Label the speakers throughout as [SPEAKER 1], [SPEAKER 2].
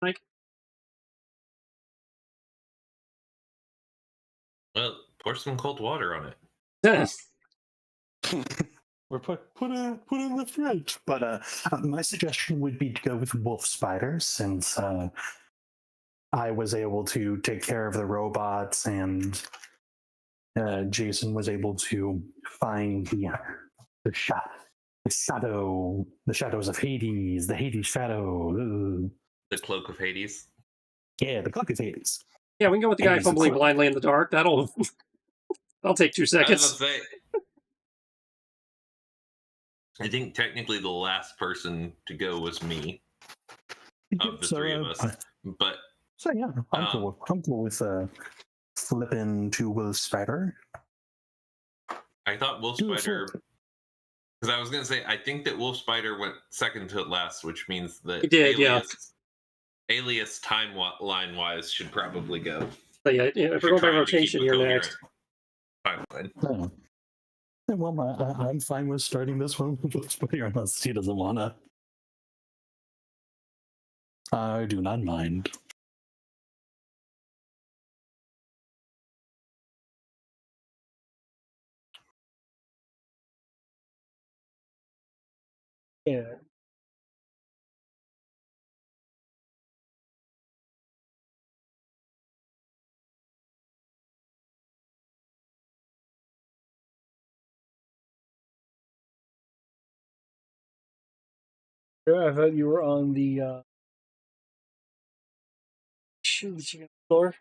[SPEAKER 1] Mike?
[SPEAKER 2] Well, pour some cold water on it.
[SPEAKER 3] Or put it in the fridge. But my suggestion would be to go with wolf spiders, since I was able to take care of the robots, and Jason was able to find the shadows of Hades, the Hades shadow.
[SPEAKER 2] The cloak of Hades.
[SPEAKER 3] Yeah, the cloak of Hades.
[SPEAKER 1] Yeah, we can go with the guy fumbling blindly in the dark. That'll take 2 seconds.
[SPEAKER 2] I was about to say, I think technically the last person to go was me of the three of us. But
[SPEAKER 3] so yeah, I'm cool with flipping to Wolf Spider.
[SPEAKER 2] I thought Wolf Spider, because I was going to say, I think that Wolf Spider went second to last, which means that
[SPEAKER 1] it did,
[SPEAKER 2] Alias timeline wise should probably go.
[SPEAKER 1] So yeah, if we're going by rotation, you're next.
[SPEAKER 2] Timeline.
[SPEAKER 3] Oh. Well, I'm fine with starting this one with Wolf Spider unless he doesn't want to. I do not mind.
[SPEAKER 1] Yeah. I thought you were on the floor.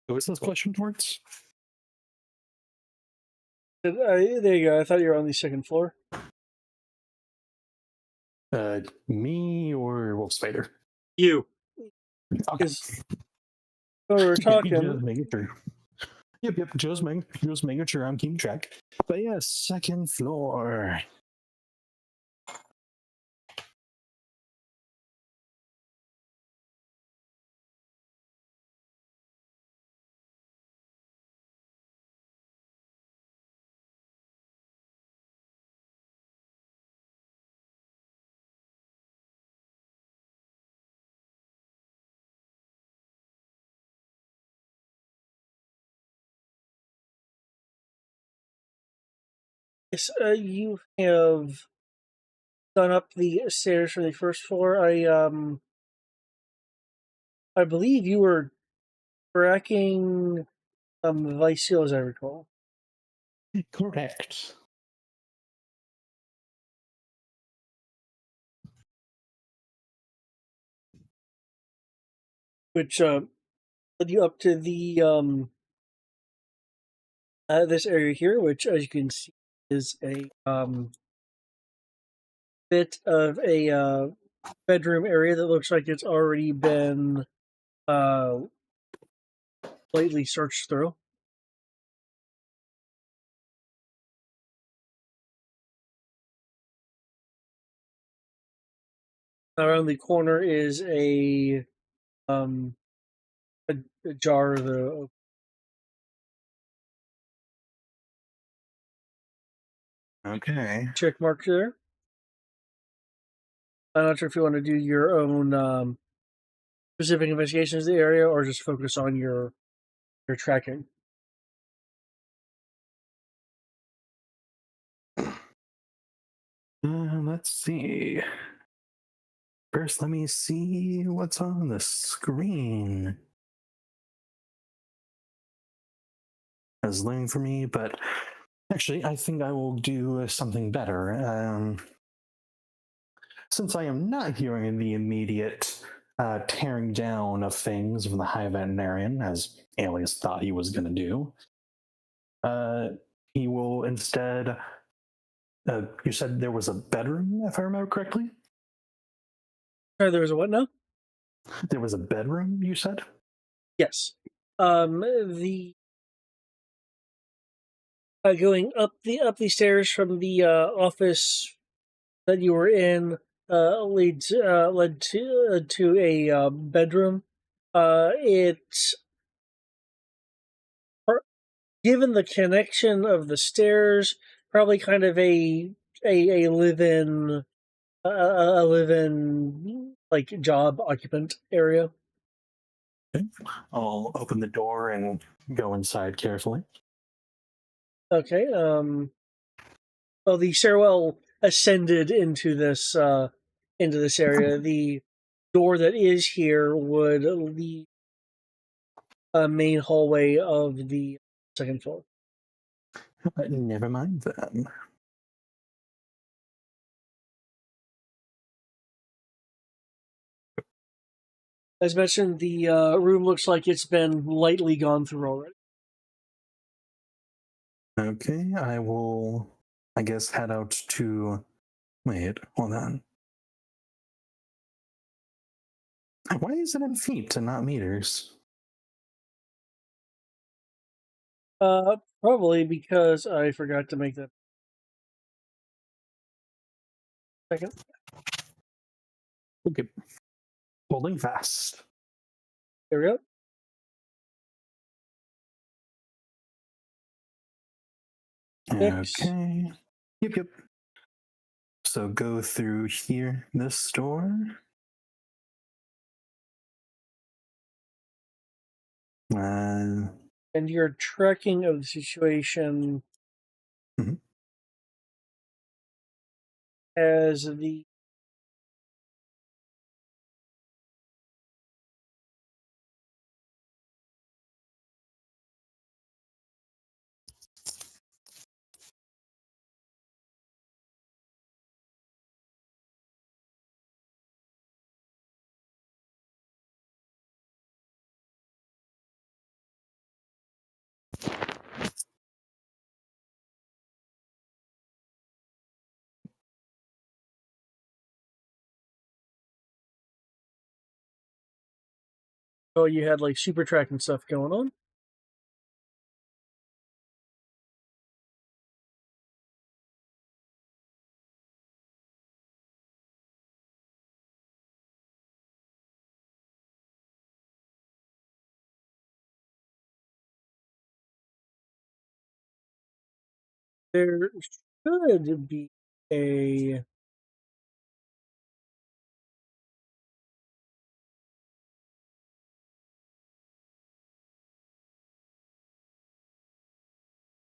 [SPEAKER 3] Who is this question towards?
[SPEAKER 1] There you go. I thought you were on the second floor.
[SPEAKER 3] Me or Wolf Spider?
[SPEAKER 1] You.
[SPEAKER 3] Okay.
[SPEAKER 1] When we were talking.
[SPEAKER 3] Just making sure. Yep. Just making sure I'm keeping track. But yeah, second floor.
[SPEAKER 1] Yes, you have gone up the stairs from the first floor. I believe you were tracking Viceal, as I recall.
[SPEAKER 3] Correct.
[SPEAKER 1] Which led you up to the this area here, which, as you can see, is a bit of a bedroom area that looks like it's already been lightly searched through. Around the corner is a jar of the
[SPEAKER 3] Okay.
[SPEAKER 1] check mark there. I'm not sure if you want to do your own specific investigations of the area or just focus on your tracking.
[SPEAKER 3] Let's see. First, let me see what's on the screen. It's loading for me, but actually, I think I will do something better. Since I am not hearing the immediate tearing down of things from the High Veterinarian, as Alias thought he was going to do, he will instead... you said there was a bedroom, if I remember correctly?
[SPEAKER 1] There was a what now?
[SPEAKER 3] There was a bedroom, you said?
[SPEAKER 1] Yes. The going up the stairs from the office that you were in led to a bedroom. It's given the connection of the stairs, probably kind of a live-in a live-in like job occupant area.
[SPEAKER 3] Okay. I'll open the door and go inside carefully.
[SPEAKER 1] Okay. Well, the stairwell ascended into this area. The door that is here would lead a main hallway of the second floor.
[SPEAKER 3] Never mind then.
[SPEAKER 1] As mentioned, the room looks like it's been lightly gone through already.
[SPEAKER 3] Okay, I will, I guess, head out to. Wait, hold on. Why is it in feet and not meters?
[SPEAKER 1] Probably because I forgot to make that. Second.
[SPEAKER 3] Okay. Holding fast.
[SPEAKER 1] There we go.
[SPEAKER 3] Okay. Yep. So go through here, this door.
[SPEAKER 1] And your tracking of the situation
[SPEAKER 3] Mhm.
[SPEAKER 1] as the you had like super tracking stuff going on. There should be a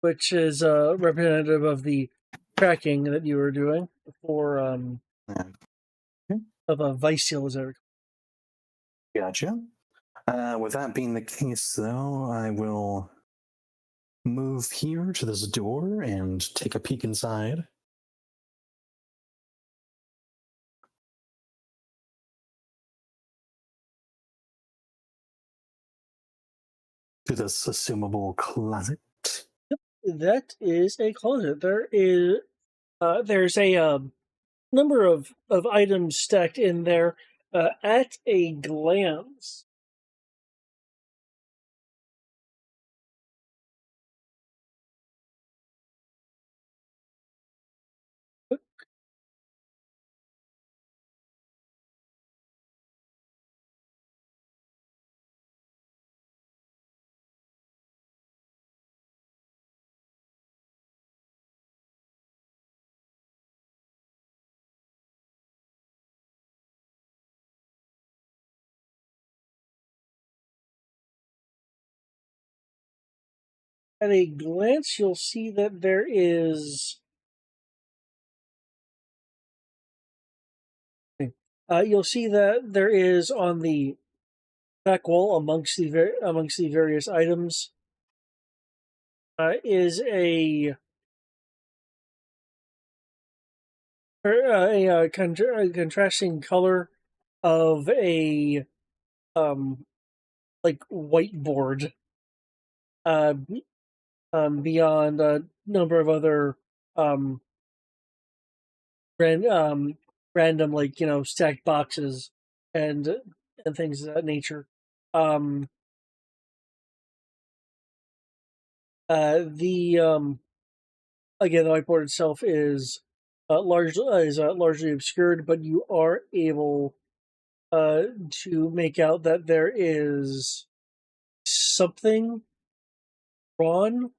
[SPEAKER 1] which is representative of the tracking that you were doing for of a vice seal, as I recall.
[SPEAKER 3] Gotcha. With that being the case, though, I will move here to this door and take a peek inside. To this assumable closet.
[SPEAKER 1] That is a closet. There's a number of items stacked in there. At a glance, you'll see that there is. You'll see that there is on the back wall amongst the various items is a contrasting color of a like whiteboard uh, beyond a number of other um, random stacked boxes and things of that nature. The again, the whiteboard itself is largely obscured, but you are able to make out that there is something drawn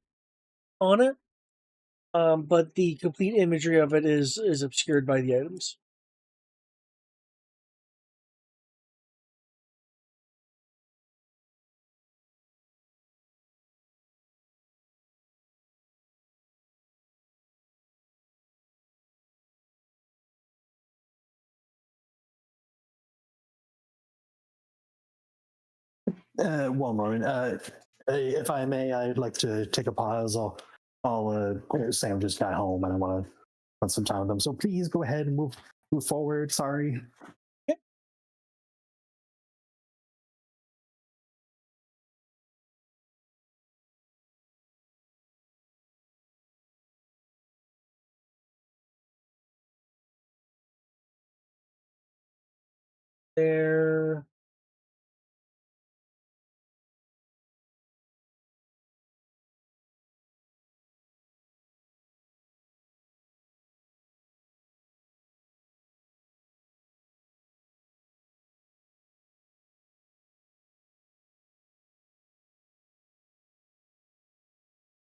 [SPEAKER 1] on it. but the complete imagery of it is obscured by the items.
[SPEAKER 3] One moment. If I may, I'd like to take a pause. I'll Sam just got home and I want to spend some time with them. So please go ahead and move forward. Sorry.
[SPEAKER 1] There.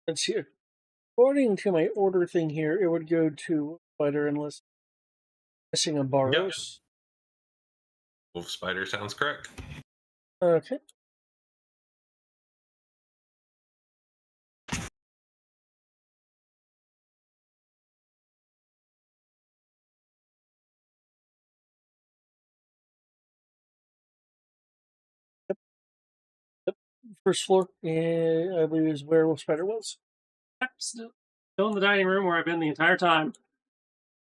[SPEAKER 1] Let's see. According to my order thing here, it would go to Spider unless missing a Barros.
[SPEAKER 2] Wolf Spider sounds correct.
[SPEAKER 1] Okay. Yep. First floor, I believe, is where Wolf Spider was.
[SPEAKER 4] Yep, still in the dining room where I've been the entire time.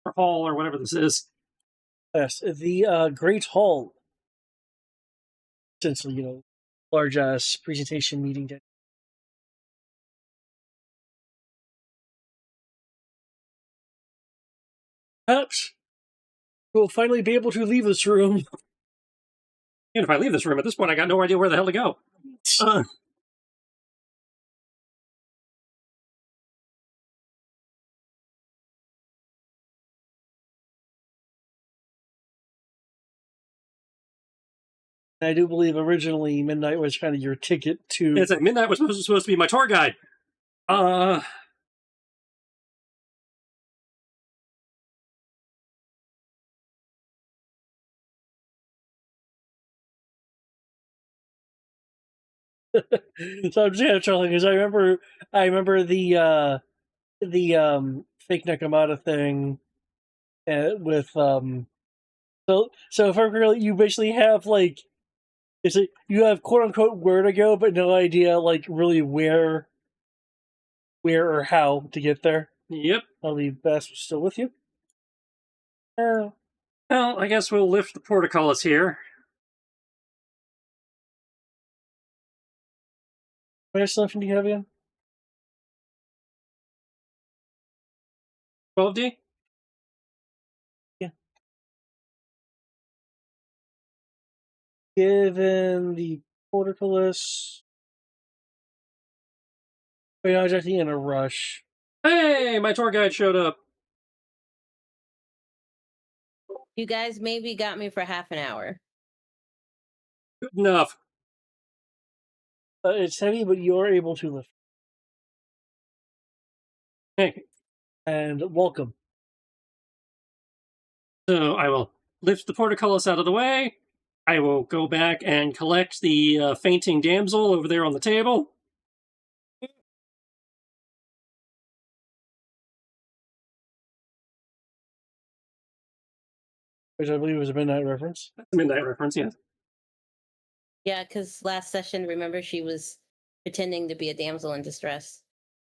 [SPEAKER 4] Or hall, or whatever this is.
[SPEAKER 1] Yes, the Great Hall. Essentially, large ass presentation meeting day. Perhaps we'll finally be able to leave this room.
[SPEAKER 4] And if I leave this room at this point, I got no idea where the hell to go.
[SPEAKER 1] I do believe originally midnight was kind of your ticket to.
[SPEAKER 4] It's like midnight was supposed to be my tour guide.
[SPEAKER 1] So I'm just kind of chuckling because I remember the fake Nakamata thing with So if I'm correct, you basically have you have quote unquote where to go, but no idea really where or how to get there.
[SPEAKER 4] Yep.
[SPEAKER 1] I'll leave Bass still with you.
[SPEAKER 4] Well, I guess we'll lift the portcullis here.
[SPEAKER 1] What stuff do you have again?
[SPEAKER 4] 12D?
[SPEAKER 1] Yeah. Given the portcullis. Wait, I was actually in a rush.
[SPEAKER 4] Hey, my tour guide showed up.
[SPEAKER 5] You guys maybe got me for half an hour.
[SPEAKER 4] Good enough.
[SPEAKER 1] It's heavy, but you're able to lift.
[SPEAKER 4] Hey.
[SPEAKER 1] And welcome.
[SPEAKER 4] So I will lift the portcullis out of the way. I will go back and collect the fainting damsel over there on the table.
[SPEAKER 1] Which I believe was a midnight reference.
[SPEAKER 4] That's a midnight reference, yes.
[SPEAKER 5] Yeah, because last session, remember, she was pretending to be a damsel in distress.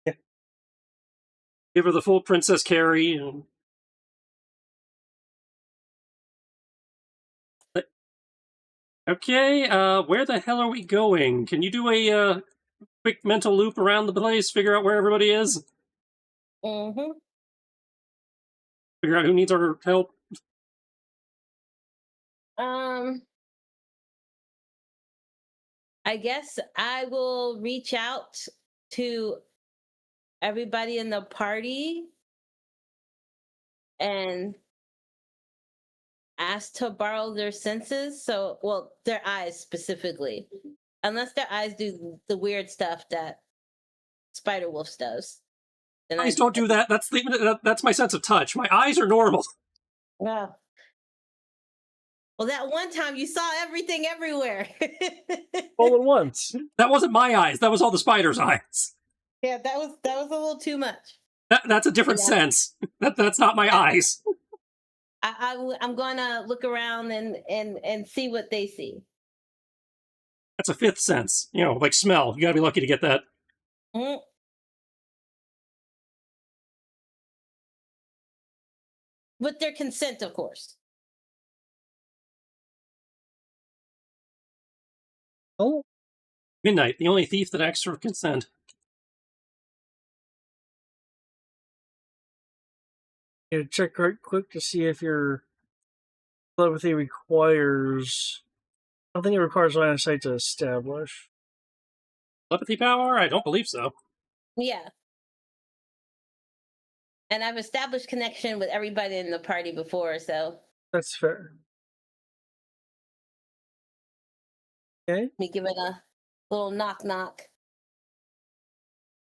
[SPEAKER 1] Yeah.
[SPEAKER 4] Give her the full Princess Carrie. And... Okay, where the hell are we going? Can you do a quick mental loop around the place, figure out where everybody is?
[SPEAKER 5] Mm-hmm.
[SPEAKER 4] Figure out who needs our help?
[SPEAKER 5] I guess I will reach out to everybody in the party and ask to borrow their senses. So, well, their eyes specifically. Unless their eyes do the weird stuff that Spider Wolf does. Then
[SPEAKER 4] Eyes don't do that. That's my sense of touch. My eyes are normal.
[SPEAKER 5] Wow. Well, that one time you saw everything everywhere.
[SPEAKER 1] All at once.
[SPEAKER 4] That wasn't my eyes. That was all the spider's eyes.
[SPEAKER 5] Yeah, that was a little too much.
[SPEAKER 4] That's a different
[SPEAKER 5] Yeah.
[SPEAKER 4] sense. That's not my eyes.
[SPEAKER 5] I'm gonna look around and see what they see.
[SPEAKER 4] That's a fifth sense. Like smell. You gotta be lucky to get that.
[SPEAKER 5] Mm. With their consent, of course.
[SPEAKER 1] Oh,
[SPEAKER 4] Midnight, the only thief that acts for consent.
[SPEAKER 1] check right quick to see if your telepathy requires. I don't think it requires line of sight to establish.
[SPEAKER 4] Telepathy power? I don't believe so.
[SPEAKER 5] Yeah. And I've established connection with everybody in the party before, so
[SPEAKER 1] That's fair. Okay.
[SPEAKER 5] let me give it a little knock knock.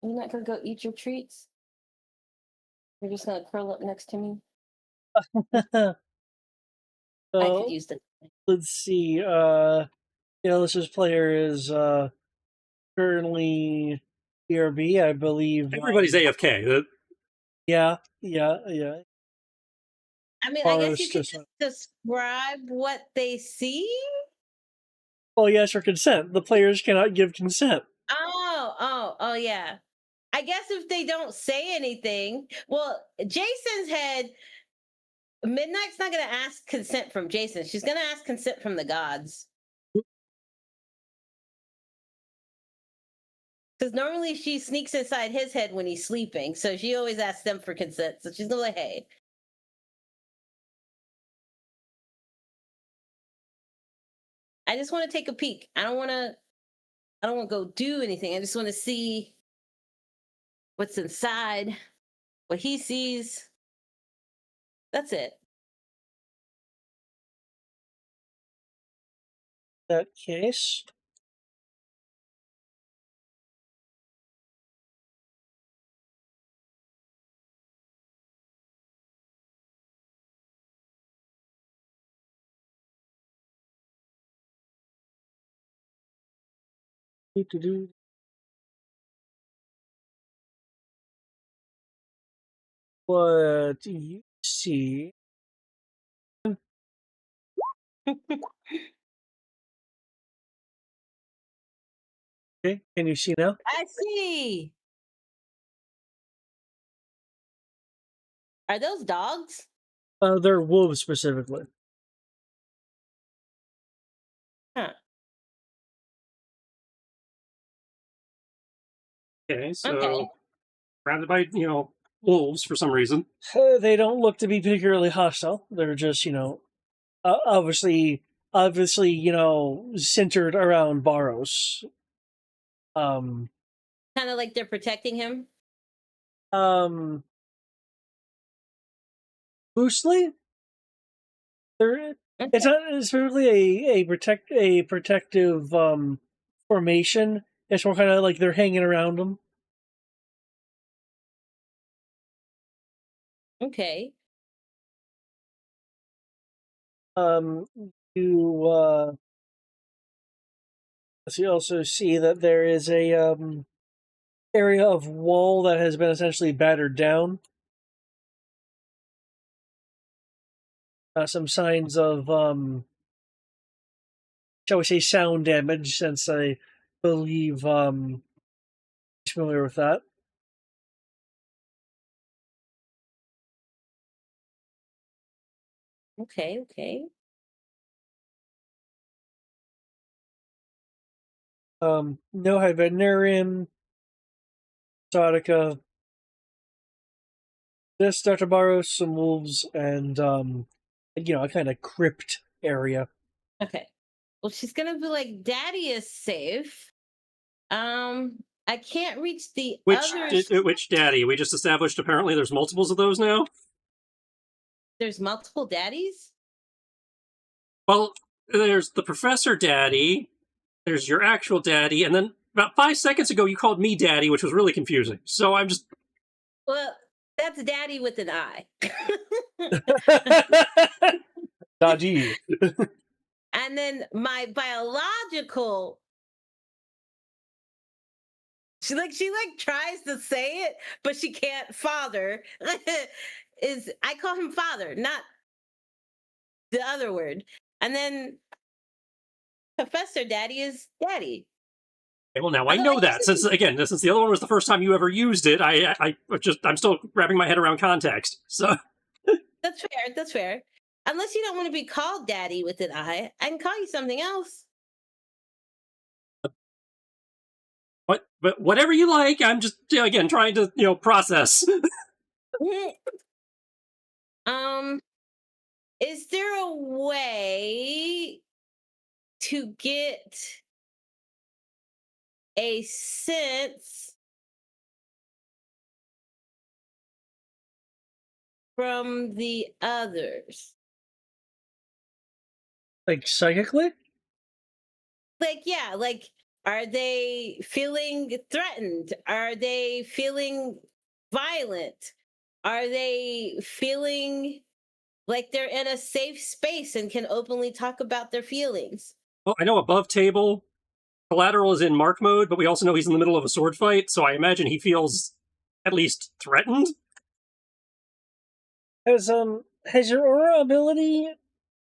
[SPEAKER 5] You're not gonna go eat your treats? You're just gonna curl up next to me? I could use the
[SPEAKER 1] Let's see. This player is currently BRB, I believe.
[SPEAKER 4] Everybody's AFK.
[SPEAKER 1] Yeah.
[SPEAKER 5] I mean, I guess
[SPEAKER 1] Forest
[SPEAKER 5] you could
[SPEAKER 1] just-
[SPEAKER 5] just describe what they see.
[SPEAKER 1] Well, yes, for consent. The players cannot give consent.
[SPEAKER 5] Oh, yeah. I guess if they don't say anything, well, Jason's head, Midnight's not going to ask consent from Jason. She's going to ask consent from the gods. Because normally she sneaks inside his head when he's sleeping, so she always asks them for consent. So she's going to like, hey. I just want to take a peek. I don't want to go do anything. I just want to see what's inside, what he sees. That's it.
[SPEAKER 1] In that case. Do. What do you see? Okay, can you see now?
[SPEAKER 5] I see. Are those dogs?
[SPEAKER 1] They're wolves specifically.
[SPEAKER 5] Huh.
[SPEAKER 4] Okay, so
[SPEAKER 5] Okay.
[SPEAKER 4] surrounded by, wolves for some reason.
[SPEAKER 1] They don't look to be particularly hostile. They're just, obviously, centered around Barros.
[SPEAKER 5] Kind of like they're protecting him.
[SPEAKER 1] Loosely. It's not specifically a protective formation. It's more kind of like they're hanging around them.
[SPEAKER 5] Okay.
[SPEAKER 1] You also see that there is a area of wall that has been essentially battered down. Some signs of shall we say sound damage, since I believe you're familiar with that.
[SPEAKER 5] Okay.
[SPEAKER 1] No Hyvenarium, Exotica. This Dr. Barros, some wolves, and a kind of crypt area.
[SPEAKER 5] Okay. Well, she's gonna be like, "Daddy is safe. I can't reach the others."
[SPEAKER 4] Which daddy? We just established apparently there's multiples of those now.
[SPEAKER 5] There's multiple daddies?
[SPEAKER 4] Well, there's the professor daddy, there's your actual daddy, and then about 5 seconds ago you called me daddy, which was really confusing. So I'm just...
[SPEAKER 5] Well, that's daddy with an I.
[SPEAKER 1] Daddy.
[SPEAKER 5] And then my biological, she tries to say it, but she can't. Father is, I call him father, not the other word. And then Professor Daddy is daddy.
[SPEAKER 4] Okay, well, now I
[SPEAKER 5] Although
[SPEAKER 4] know
[SPEAKER 5] I
[SPEAKER 4] that.
[SPEAKER 5] usually-
[SPEAKER 4] Since the other one was the first time you ever used it, I'm still wrapping my head around context. So
[SPEAKER 5] That's fair. That's fair. Unless you don't want to be called daddy with an I can call you something else.
[SPEAKER 4] but whatever you like. I'm just again trying to process.
[SPEAKER 5] Is there a way to get a sense from the others?
[SPEAKER 1] Like psychically?
[SPEAKER 5] Yeah, are they feeling threatened? Are they feeling violent? Are they feeling like they're in a safe space and can openly talk about their feelings?
[SPEAKER 4] Well, I know above table, Collateral is in mark mode, but we also know he's in the middle of a sword fight, so I imagine he feels at least threatened.
[SPEAKER 1] Has your aura ability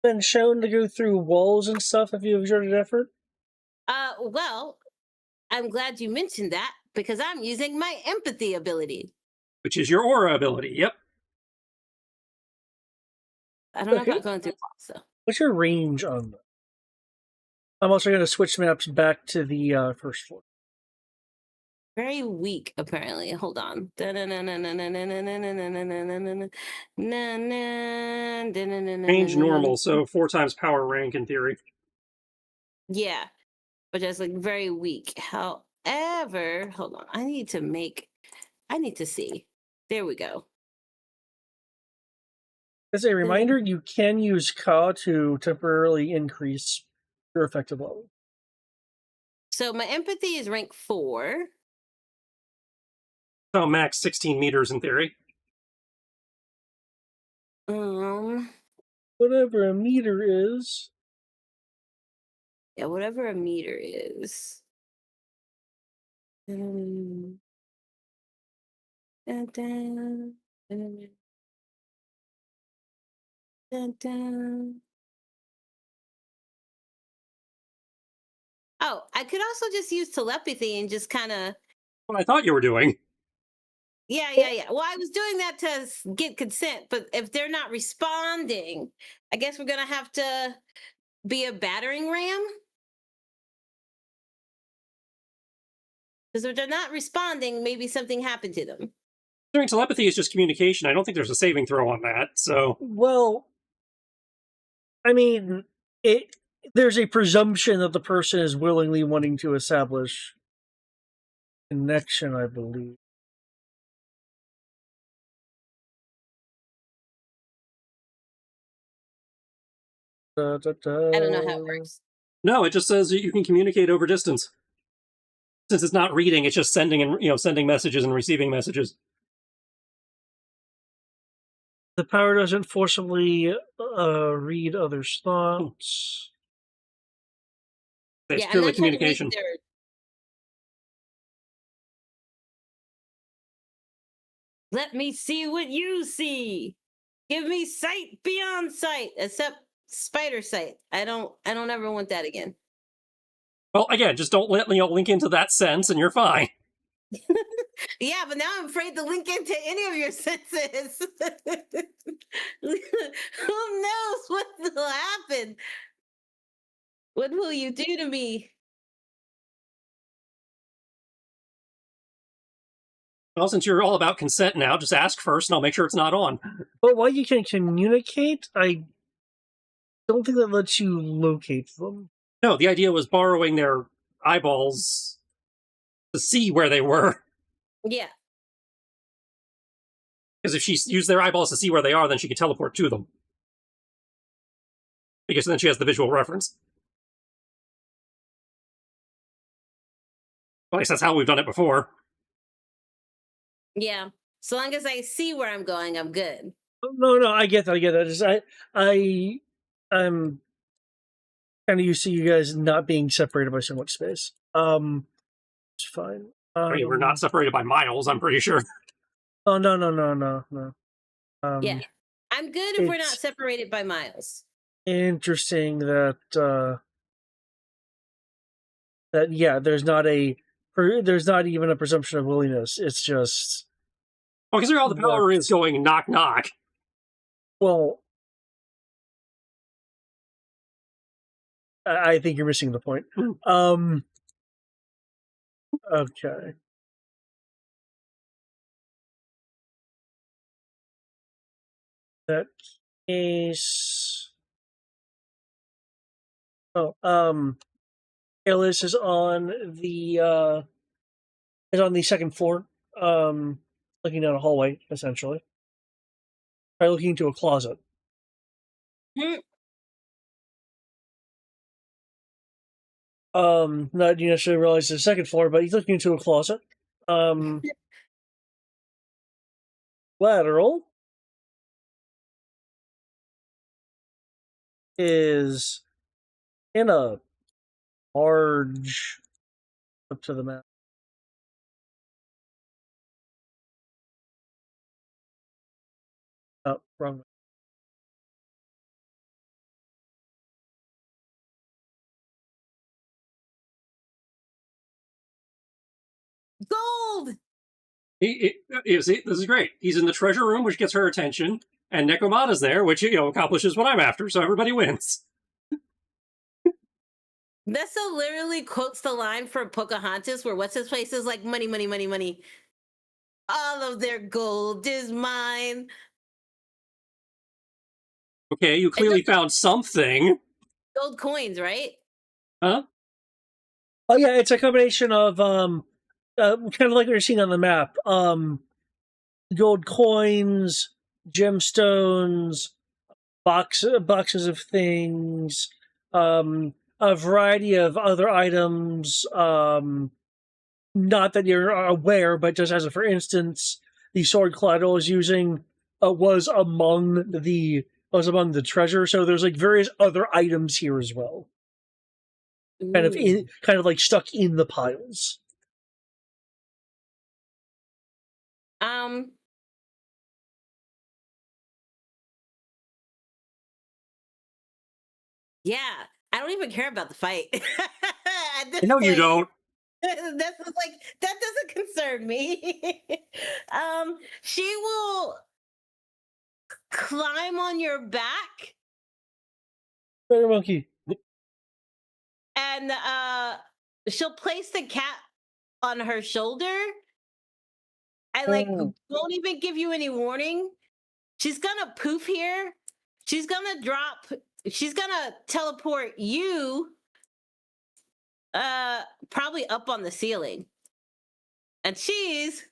[SPEAKER 1] been shown to go through walls and stuff if you've exerted effort?
[SPEAKER 5] Well, I'm glad you mentioned that because I'm using my empathy ability.
[SPEAKER 4] Which is your aura ability, yep.
[SPEAKER 5] I don't know
[SPEAKER 1] Okay.
[SPEAKER 5] about going through walls, though.
[SPEAKER 1] What's your range on that? I'm also going to switch maps back to the first floor.
[SPEAKER 5] Very weak, apparently. Hold on.
[SPEAKER 4] Range normal, so 4 times power rank in theory.
[SPEAKER 5] Yeah, but that's very weak. However, hold on. I need to see. There we go.
[SPEAKER 1] As a reminder, you can use Ka to temporarily increase your effective level.
[SPEAKER 5] So my empathy is rank 4.
[SPEAKER 4] So max 16 meters in theory.
[SPEAKER 1] Whatever a meter is.
[SPEAKER 5] Yeah, whatever a meter is. Dun, dun, dun, dun, dun, dun. Oh, I could also just use telepathy and just kind of.
[SPEAKER 4] What I thought you were doing.
[SPEAKER 5] Yeah. Well, I was doing that to get consent, but if they're not responding, I guess we're gonna have to be a battering ram. Because if they're not responding, maybe something happened to them.
[SPEAKER 4] Considering telepathy is just communication, I don't think there's a saving throw on that, so.
[SPEAKER 1] Well, I mean, there's a presumption that the person is willingly wanting to establish connection, I believe.
[SPEAKER 5] I don't know how it works.
[SPEAKER 4] No, it just says that you can communicate over distance. Since it's not reading, it's just sending and sending messages and receiving messages.
[SPEAKER 1] The power doesn't forcibly read others' thoughts.
[SPEAKER 4] It's
[SPEAKER 5] Yeah, I'm
[SPEAKER 4] purely
[SPEAKER 5] not trying to read
[SPEAKER 4] communication.
[SPEAKER 5] Let me see what you see. Give me sight beyond sight, except spider sight. I don't ever want that again.
[SPEAKER 4] Well, again, just don't let link into that sense, and you're fine.
[SPEAKER 5] Yeah, but now I'm afraid to link into any of your senses. Who knows what will happen? What will you do to me?
[SPEAKER 4] Well, since you're all about consent now, just ask first, and I'll make sure it's not on.
[SPEAKER 1] But while you can communicate, I don't think that lets you locate them.
[SPEAKER 4] No, the idea was borrowing their eyeballs to see where they were.
[SPEAKER 5] Yeah.
[SPEAKER 4] Because if she used their eyeballs to see where they are, then she could teleport to them. Because then she has the visual reference. At least that's how we've done it before.
[SPEAKER 5] Yeah. So long as I see where I'm going, I'm good.
[SPEAKER 1] No, I get that. Just I'm kind of used to you guys not being separated by so much space. It's fine.
[SPEAKER 4] I mean, we're not separated by miles, I'm pretty sure.
[SPEAKER 1] Oh no.
[SPEAKER 5] Yeah. I'm good if we're not separated by miles.
[SPEAKER 1] Interesting that there's not even a presumption of willingness. It's just
[SPEAKER 4] Well, because all the power is going knock knock.
[SPEAKER 1] Well, I think you're missing the point. Okay. That case. Oh, Alice is on the second floor, looking down a hallway, essentially. By looking into a closet. Not you necessarily realize the second floor, but he's looking into a closet. Lateral is in a large up to the map. Oh, wrong.
[SPEAKER 5] Gold!
[SPEAKER 4] See, this is great. He's in the treasure room, which gets her attention, and Nekomata's there, which accomplishes what I'm after, so everybody wins.
[SPEAKER 5] Nessa literally quotes the line from Pocahontas where what's his face is like, money, money, money, money. All of their gold is mine.
[SPEAKER 4] Okay, you clearly found something.
[SPEAKER 5] Gold coins, right?
[SPEAKER 4] Huh?
[SPEAKER 1] Oh yeah, it's a combination of kind of like you're seeing on the map. Gold coins, gemstones, boxes of things, a variety of other items. Not that you're aware, but just as for instance, the sword collateral is using was among the treasure. So there's like various other items here as well. Kind of like stuck in the piles.
[SPEAKER 5] Yeah, I don't even care about the fight.
[SPEAKER 4] No, you don't.
[SPEAKER 5] That's like that doesn't concern me. She will climb on your back.
[SPEAKER 1] Spider monkey.
[SPEAKER 5] And she'll place the cat on her shoulder. I won't even give you any warning. She's gonna poof here. She's gonna teleport you probably up on the ceiling. And she's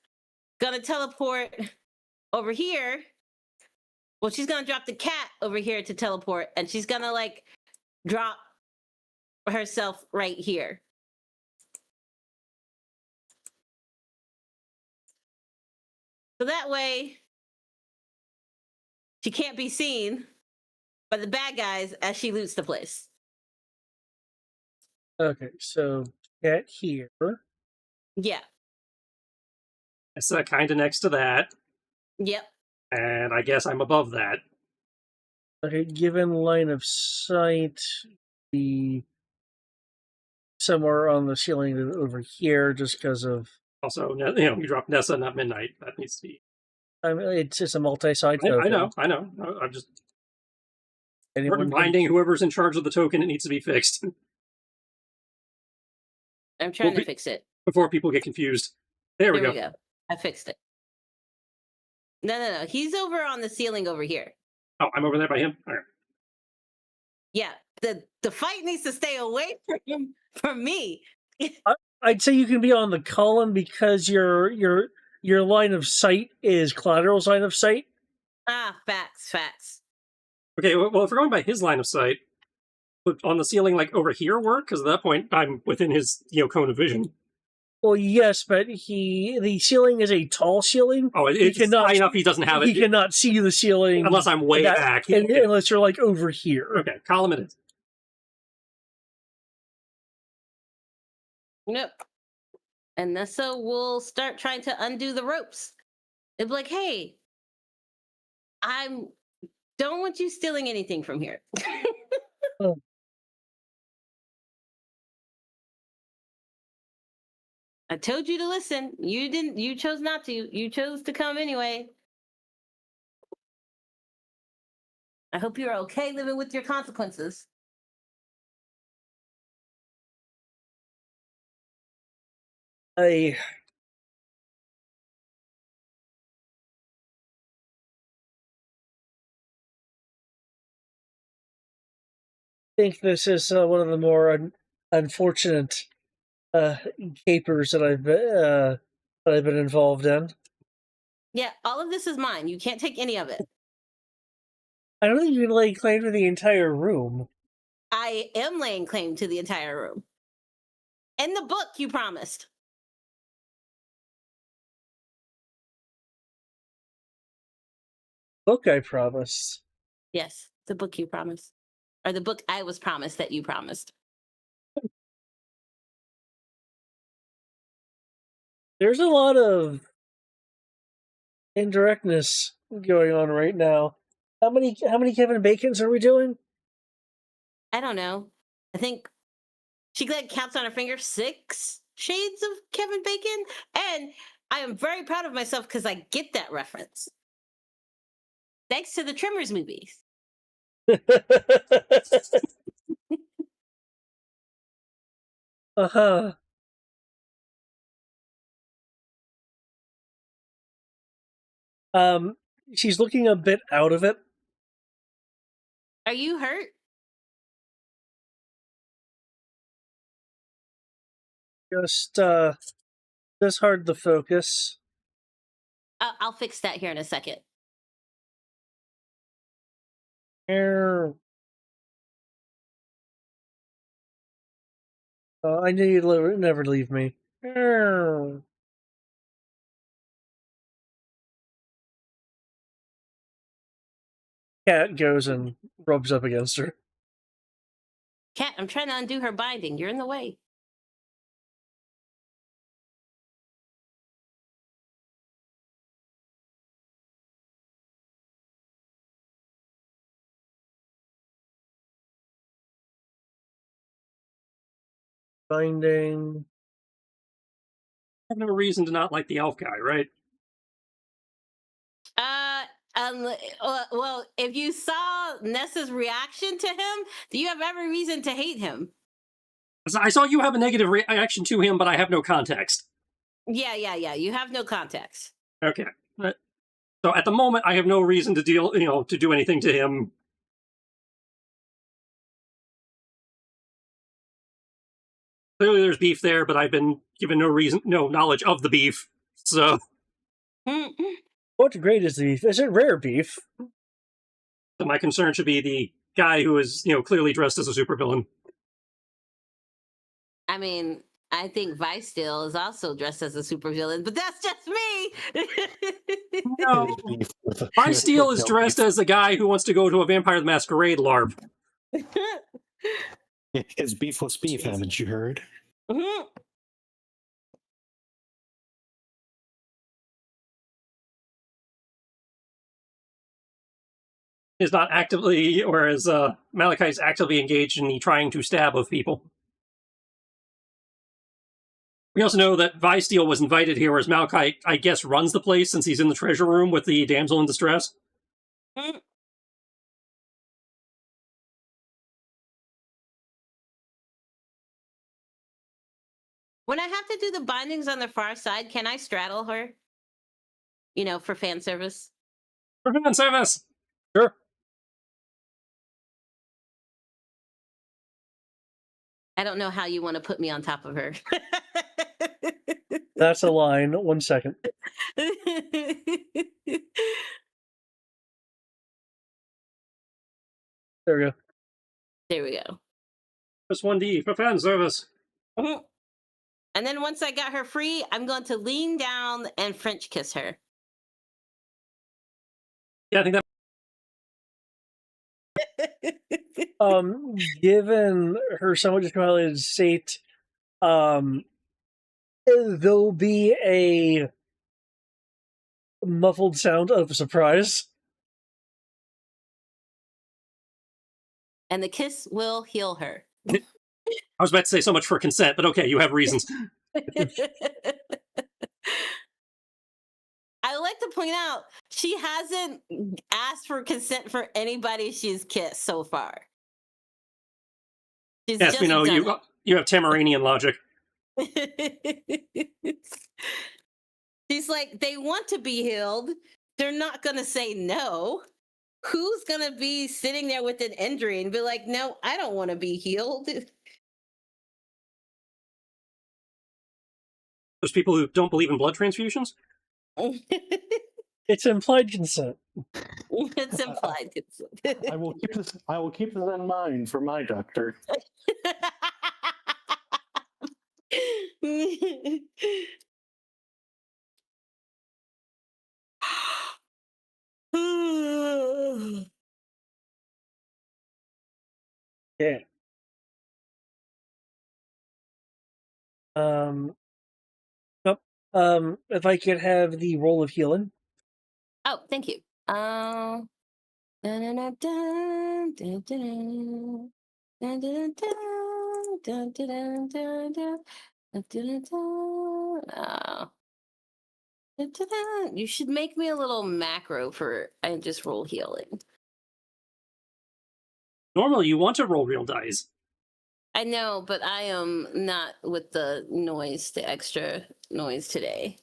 [SPEAKER 5] gonna teleport over here. Well, she's gonna drop the cat over here to teleport, and she's gonna like drop herself right here. So that way she can't be seen by the bad guys as she loots the place.
[SPEAKER 1] Okay, so cat here.
[SPEAKER 5] Yeah.
[SPEAKER 4] It's kind of next to that.
[SPEAKER 5] Yep.
[SPEAKER 4] And I guess I'm above that.
[SPEAKER 1] Okay, given line of sight, be somewhere on the ceiling over here, just because of.
[SPEAKER 4] Also, you dropped Nessa, not Midnight. That needs to be.
[SPEAKER 1] I mean, it's just a multi-side
[SPEAKER 4] token. I know. I'm just reminding whoever's in charge of the token it needs to be fixed.
[SPEAKER 5] I'm trying to fix it
[SPEAKER 4] before people get confused. There we
[SPEAKER 5] go. I fixed it. No. He's over on the ceiling over here.
[SPEAKER 4] Oh, I'm over there by him. All right.
[SPEAKER 5] Yeah, the fight needs to stay away from me.
[SPEAKER 1] I'd say you can be on the column because your line of sight is collateral's line of sight.
[SPEAKER 5] Facts.
[SPEAKER 4] Okay, well, if we're going by his line of sight, would on the ceiling like over here work? Because at that point, I'm within his cone of vision.
[SPEAKER 1] Well, yes, but the ceiling is a tall ceiling.
[SPEAKER 4] Oh, it's high enough he doesn't have it.
[SPEAKER 1] He cannot see the ceiling
[SPEAKER 4] unless I'm way back.
[SPEAKER 1] unless you're like over here.
[SPEAKER 4] Okay, column it is.
[SPEAKER 5] Nope. And Nessa will start trying to undo the ropes. They'll be like, hey, don't want you stealing anything from here.
[SPEAKER 1] Oh.
[SPEAKER 5] I told you to listen. You didn't. You chose not to. You chose to come anyway. I hope you're okay living with your consequences.
[SPEAKER 1] I think this is one of the more unfortunate capers that I've been involved in.
[SPEAKER 5] Yeah, all of this is mine. You can't take any of it.
[SPEAKER 1] I don't think you can lay claim to the entire room.
[SPEAKER 5] I am laying claim to the entire room. In the book, you promised.
[SPEAKER 1] Book I promised.
[SPEAKER 5] Yes, the book you promised. Or the book I was promised that you promised.
[SPEAKER 1] There's a lot of indirectness going on right now. How many Kevin Bacons are we doing?
[SPEAKER 5] I don't know. I think she counts on her finger 6 shades of Kevin Bacon. And I am very proud of myself because I get that reference. Thanks to the Tremors movies.
[SPEAKER 1] Uh-huh. She's looking a bit out of it.
[SPEAKER 5] Are you hurt?
[SPEAKER 1] Just hard to focus.
[SPEAKER 5] I'll fix that here in a second.
[SPEAKER 1] I knew you'd never leave me. Cat goes and rubs up against her.
[SPEAKER 5] Cat, I'm trying to undo her binding. You're in the way.
[SPEAKER 1] Binding.
[SPEAKER 4] I have no reason to not like the elf guy, right?
[SPEAKER 5] Well, if you saw Nessa's reaction to him, do you have every reason to hate him?
[SPEAKER 4] I saw you have a negative reaction to him, but I have no context.
[SPEAKER 5] Yeah. You have no context.
[SPEAKER 4] Okay. So at the moment, I have no reason to to do anything to him. Clearly there's beef there, but I've been given no knowledge of the beef. So
[SPEAKER 1] What grade is the beef? Is it rare beef?
[SPEAKER 4] So my concern should be the guy who is, clearly dressed as a supervillain.
[SPEAKER 5] I mean, I think Vice Steel is also dressed as a supervillain, but that's just me.
[SPEAKER 4] No, Vice Steel is dressed as a guy who wants to go to a Vampire the Masquerade LARP.
[SPEAKER 3] His beefless beef, haven't you heard?
[SPEAKER 5] Mm-hmm.
[SPEAKER 4] Is not actively, whereas Malachi is actively engaged in the trying to stab of people. We also know that Vi Steel was invited here, whereas Malachi, I guess, runs the place since he's in the treasure room with the damsel in distress.
[SPEAKER 5] Mm. When I have to do the bindings on the far side, can I straddle her? For fan service.
[SPEAKER 4] For fan service!
[SPEAKER 1] Sure.
[SPEAKER 5] I don't know how you want to put me on top of her.
[SPEAKER 1] That's a line. 1 second. There we go.
[SPEAKER 5] There we go.
[SPEAKER 4] Just 1D for fan service.
[SPEAKER 5] Mm-hmm. And then once I got her free, I'm going to lean down and French kiss her.
[SPEAKER 4] Yeah, I think that.
[SPEAKER 1] Given her somewhat discombobulated state, there'll be a muffled sound of surprise.
[SPEAKER 5] And the kiss will heal her.
[SPEAKER 4] I was about to say so much for consent, but okay, you have reasons.
[SPEAKER 5] I would like to point out she hasn't asked for consent for anybody she's kissed so far. She's
[SPEAKER 4] Yes, we know you have Tamaranian logic.
[SPEAKER 5] She's like, they want to be healed. They're not going to say no. Who's going to be sitting there with an injury and be like, no, I don't want to be healed?
[SPEAKER 4] Those people who don't believe in blood transfusions?
[SPEAKER 1] It's implied consent.
[SPEAKER 5] It's implied consent.
[SPEAKER 3] I will keep this in mind for my doctor.
[SPEAKER 1] Yeah. Nope. If I could have the roll of healing.
[SPEAKER 5] Oh, thank you. Dun, dun, dun, dun, dun, dun, dun, dun, dun, dun, dun, dun, dun, dun, dun, dun. You should make me a little macro for I just roll healing.
[SPEAKER 4] Normally, you want to roll real dice.
[SPEAKER 5] I know, but I am not with the noise, the extra noise today.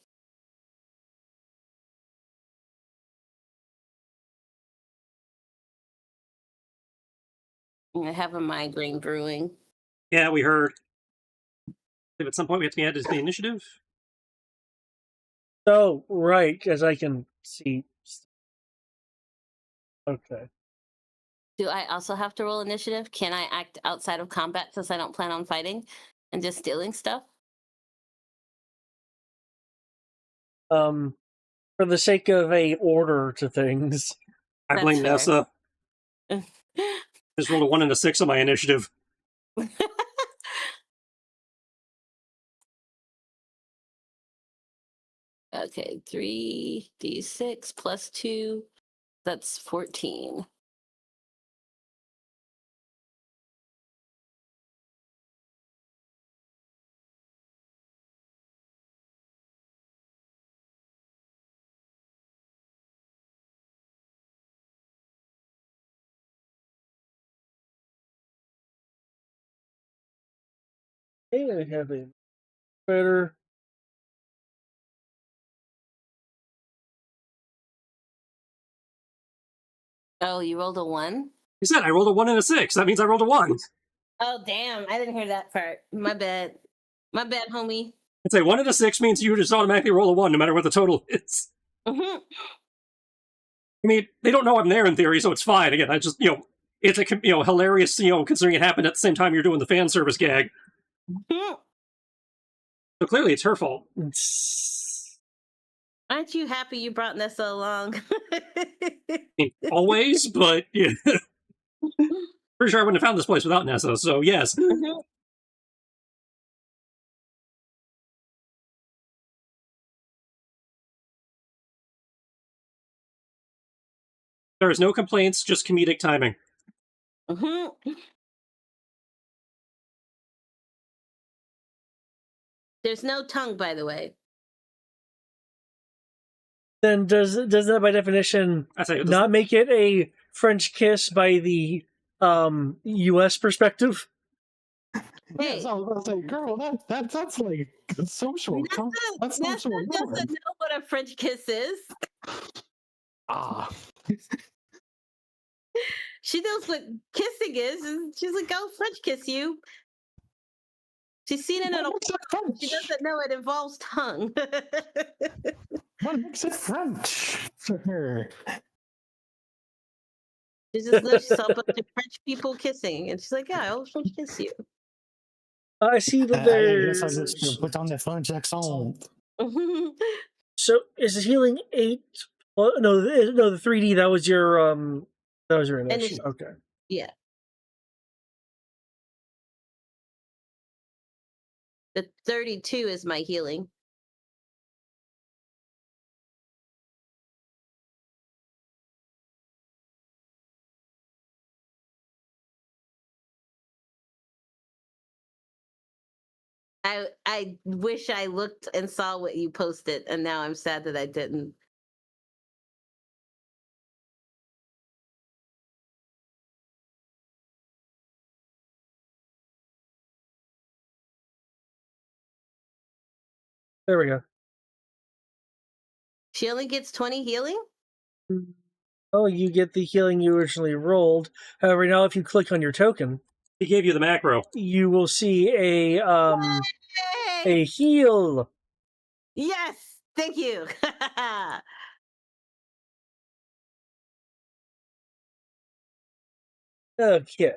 [SPEAKER 5] I have a migraine brewing.
[SPEAKER 4] Yeah, we heard. If at some point we have to be added to the initiative.
[SPEAKER 1] Oh, right, as I can see. Okay.
[SPEAKER 5] Do I also have to roll initiative? Can I act outside of combat since I don't plan on fighting and just stealing stuff?
[SPEAKER 1] For the sake of a order to things.
[SPEAKER 4] I
[SPEAKER 5] That's
[SPEAKER 4] blame
[SPEAKER 5] fair.
[SPEAKER 4] Nessa. Just rolled a 1 and a 6 on my initiative.
[SPEAKER 5] Okay, 3d6 plus 2. That's 14.
[SPEAKER 1] Hey, I have a better.
[SPEAKER 5] Oh, you rolled a 1?
[SPEAKER 4] You said I rolled a 1 and a 6. That means I rolled a 1.
[SPEAKER 5] Oh, damn. I didn't hear that part. My bad. My bad, homie.
[SPEAKER 4] I'd say 1 and a 6 means you just automatically roll a 1 no matter what the total is.
[SPEAKER 5] Mm-hmm.
[SPEAKER 4] I mean, they don't know I'm there in theory, so it's fine. Again, I just, it's a, hilarious, considering it happened at the same time you're doing the fan service gag.
[SPEAKER 5] Mm-hmm.
[SPEAKER 4] So clearly it's her fault.
[SPEAKER 5] Aren't you happy you brought Nessa along?
[SPEAKER 4] I mean, always, but yeah. Pretty sure I wouldn't have found this place without Nessa, so yes.
[SPEAKER 5] Mm-hmm.
[SPEAKER 4] There is no complaints, just comedic timing.
[SPEAKER 5] Mm-hmm. There's no tongue, by the way.
[SPEAKER 1] Then does that by definition not make it a French kiss by the U.S. perspective?
[SPEAKER 5] Hey,
[SPEAKER 3] Yes, I was going to say, girl, that's like social. That's
[SPEAKER 5] Nessa
[SPEAKER 3] social.
[SPEAKER 5] doesn't know what a French kiss is.
[SPEAKER 3] Ah.
[SPEAKER 5] She knows what kissing is, and she's like, "I'll French kiss you." She's seen it in a. She doesn't know it involves tongue.
[SPEAKER 3] What makes it French for her?
[SPEAKER 5] She just saw a bunch of French people kissing, and she's like, "Yeah, I'll French kiss you."
[SPEAKER 1] I see that
[SPEAKER 3] I guess I'll just
[SPEAKER 1] there's.
[SPEAKER 3] put on the phone checks on.
[SPEAKER 1] So is the healing 8? Well, no, no, the 3D. That was your initiative. Okay.
[SPEAKER 5] Yeah. The 32 is my healing. I wish I looked and saw what you posted, and now I'm sad that I didn't.
[SPEAKER 1] There we go.
[SPEAKER 5] She only gets 20 healing?
[SPEAKER 1] Oh, you get the healing you originally rolled. However, now if you click on your token,
[SPEAKER 4] He gave you the macro.
[SPEAKER 1] you will see
[SPEAKER 5] Yay!
[SPEAKER 1] a heal.
[SPEAKER 5] Yes! Thank you.
[SPEAKER 1] Okay.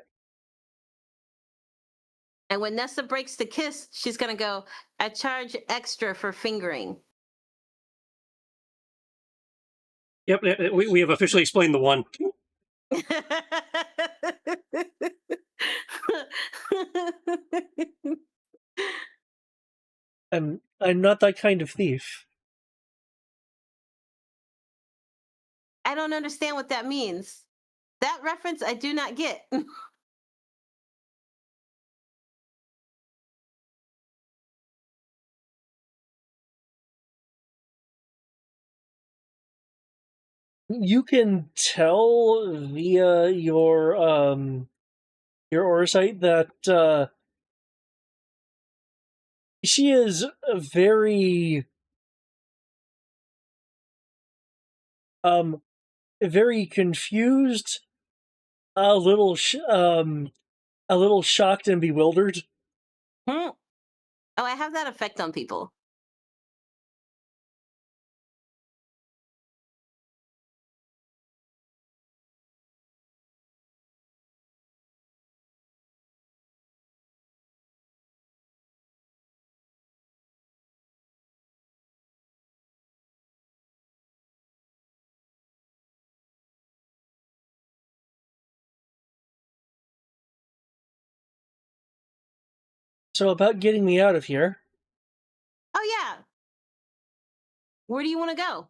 [SPEAKER 5] And when Nessa breaks the kiss, she's going to go, I charge extra for fingering.
[SPEAKER 4] Yep, we have officially explained the one.
[SPEAKER 1] I'm not that kind of thief.
[SPEAKER 5] I don't understand what that means. That reference I do not get.
[SPEAKER 1] You can tell via your oversight that she is very very confused, a little a little shocked and bewildered.
[SPEAKER 5] Oh, I have that effect on people.
[SPEAKER 1] So about getting me out of here.
[SPEAKER 5] Oh, yeah. Where do you want to go?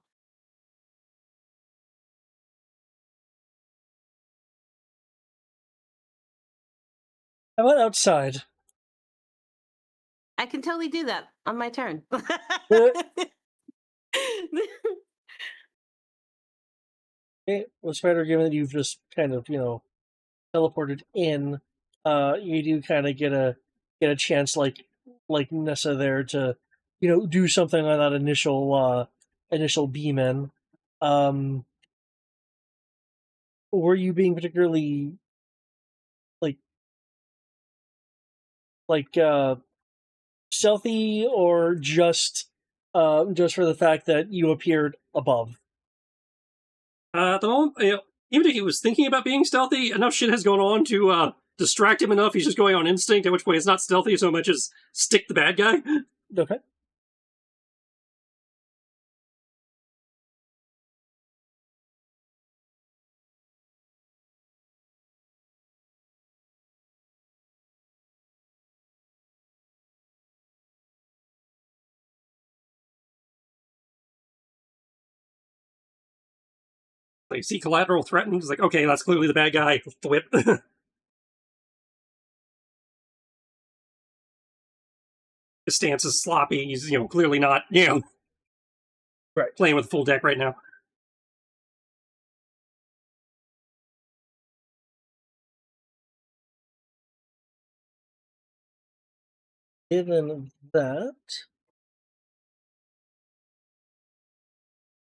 [SPEAKER 1] How about outside?
[SPEAKER 5] I can totally do that on my turn.
[SPEAKER 1] Okay, well, Spider, given that you've just kind of, teleported in, you do kind of get a chance like Nessa there to, do something on that initial beam in. Um, were you being particularly like like stealthy, or just for the fact that you appeared above?
[SPEAKER 4] At the moment, even if he was thinking about being stealthy, enough shit has gone on to distract him enough. He's just going on instinct, at which point it's not stealthy so much as stick the bad guy.
[SPEAKER 1] Okay.
[SPEAKER 4] Like, see collateral threatened. He's like, okay, that's clearly the bad guy. Flip. His stance is sloppy. He's, clearly not,
[SPEAKER 1] Right.
[SPEAKER 4] playing with full deck right now.
[SPEAKER 1] Given that,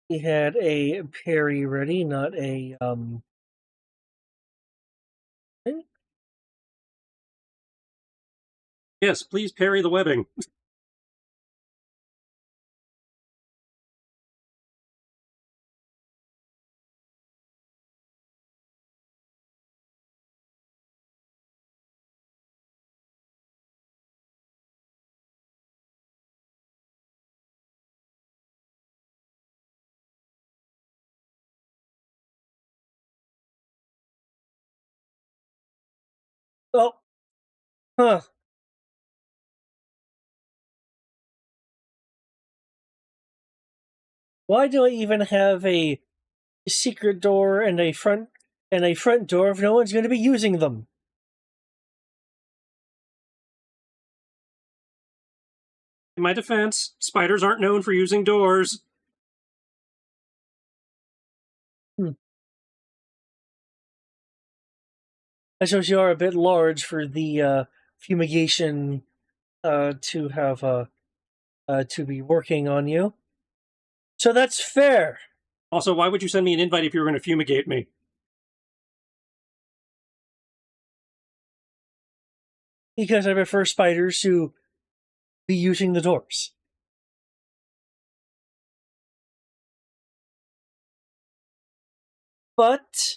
[SPEAKER 1] he had a parry ready, not a thing.
[SPEAKER 4] Yes, please parry the webbing.
[SPEAKER 1] Oh, huh. Why do I even have a secret door and a front door if no one's going to be using them?
[SPEAKER 4] In my defense, spiders aren't known for using doors.
[SPEAKER 1] I suppose you are a bit large for the fumigation to have to be working on you. So that's fair.
[SPEAKER 4] Also, why would you send me an invite if you were going to fumigate me?
[SPEAKER 1] Because I prefer spiders to be using the doors. But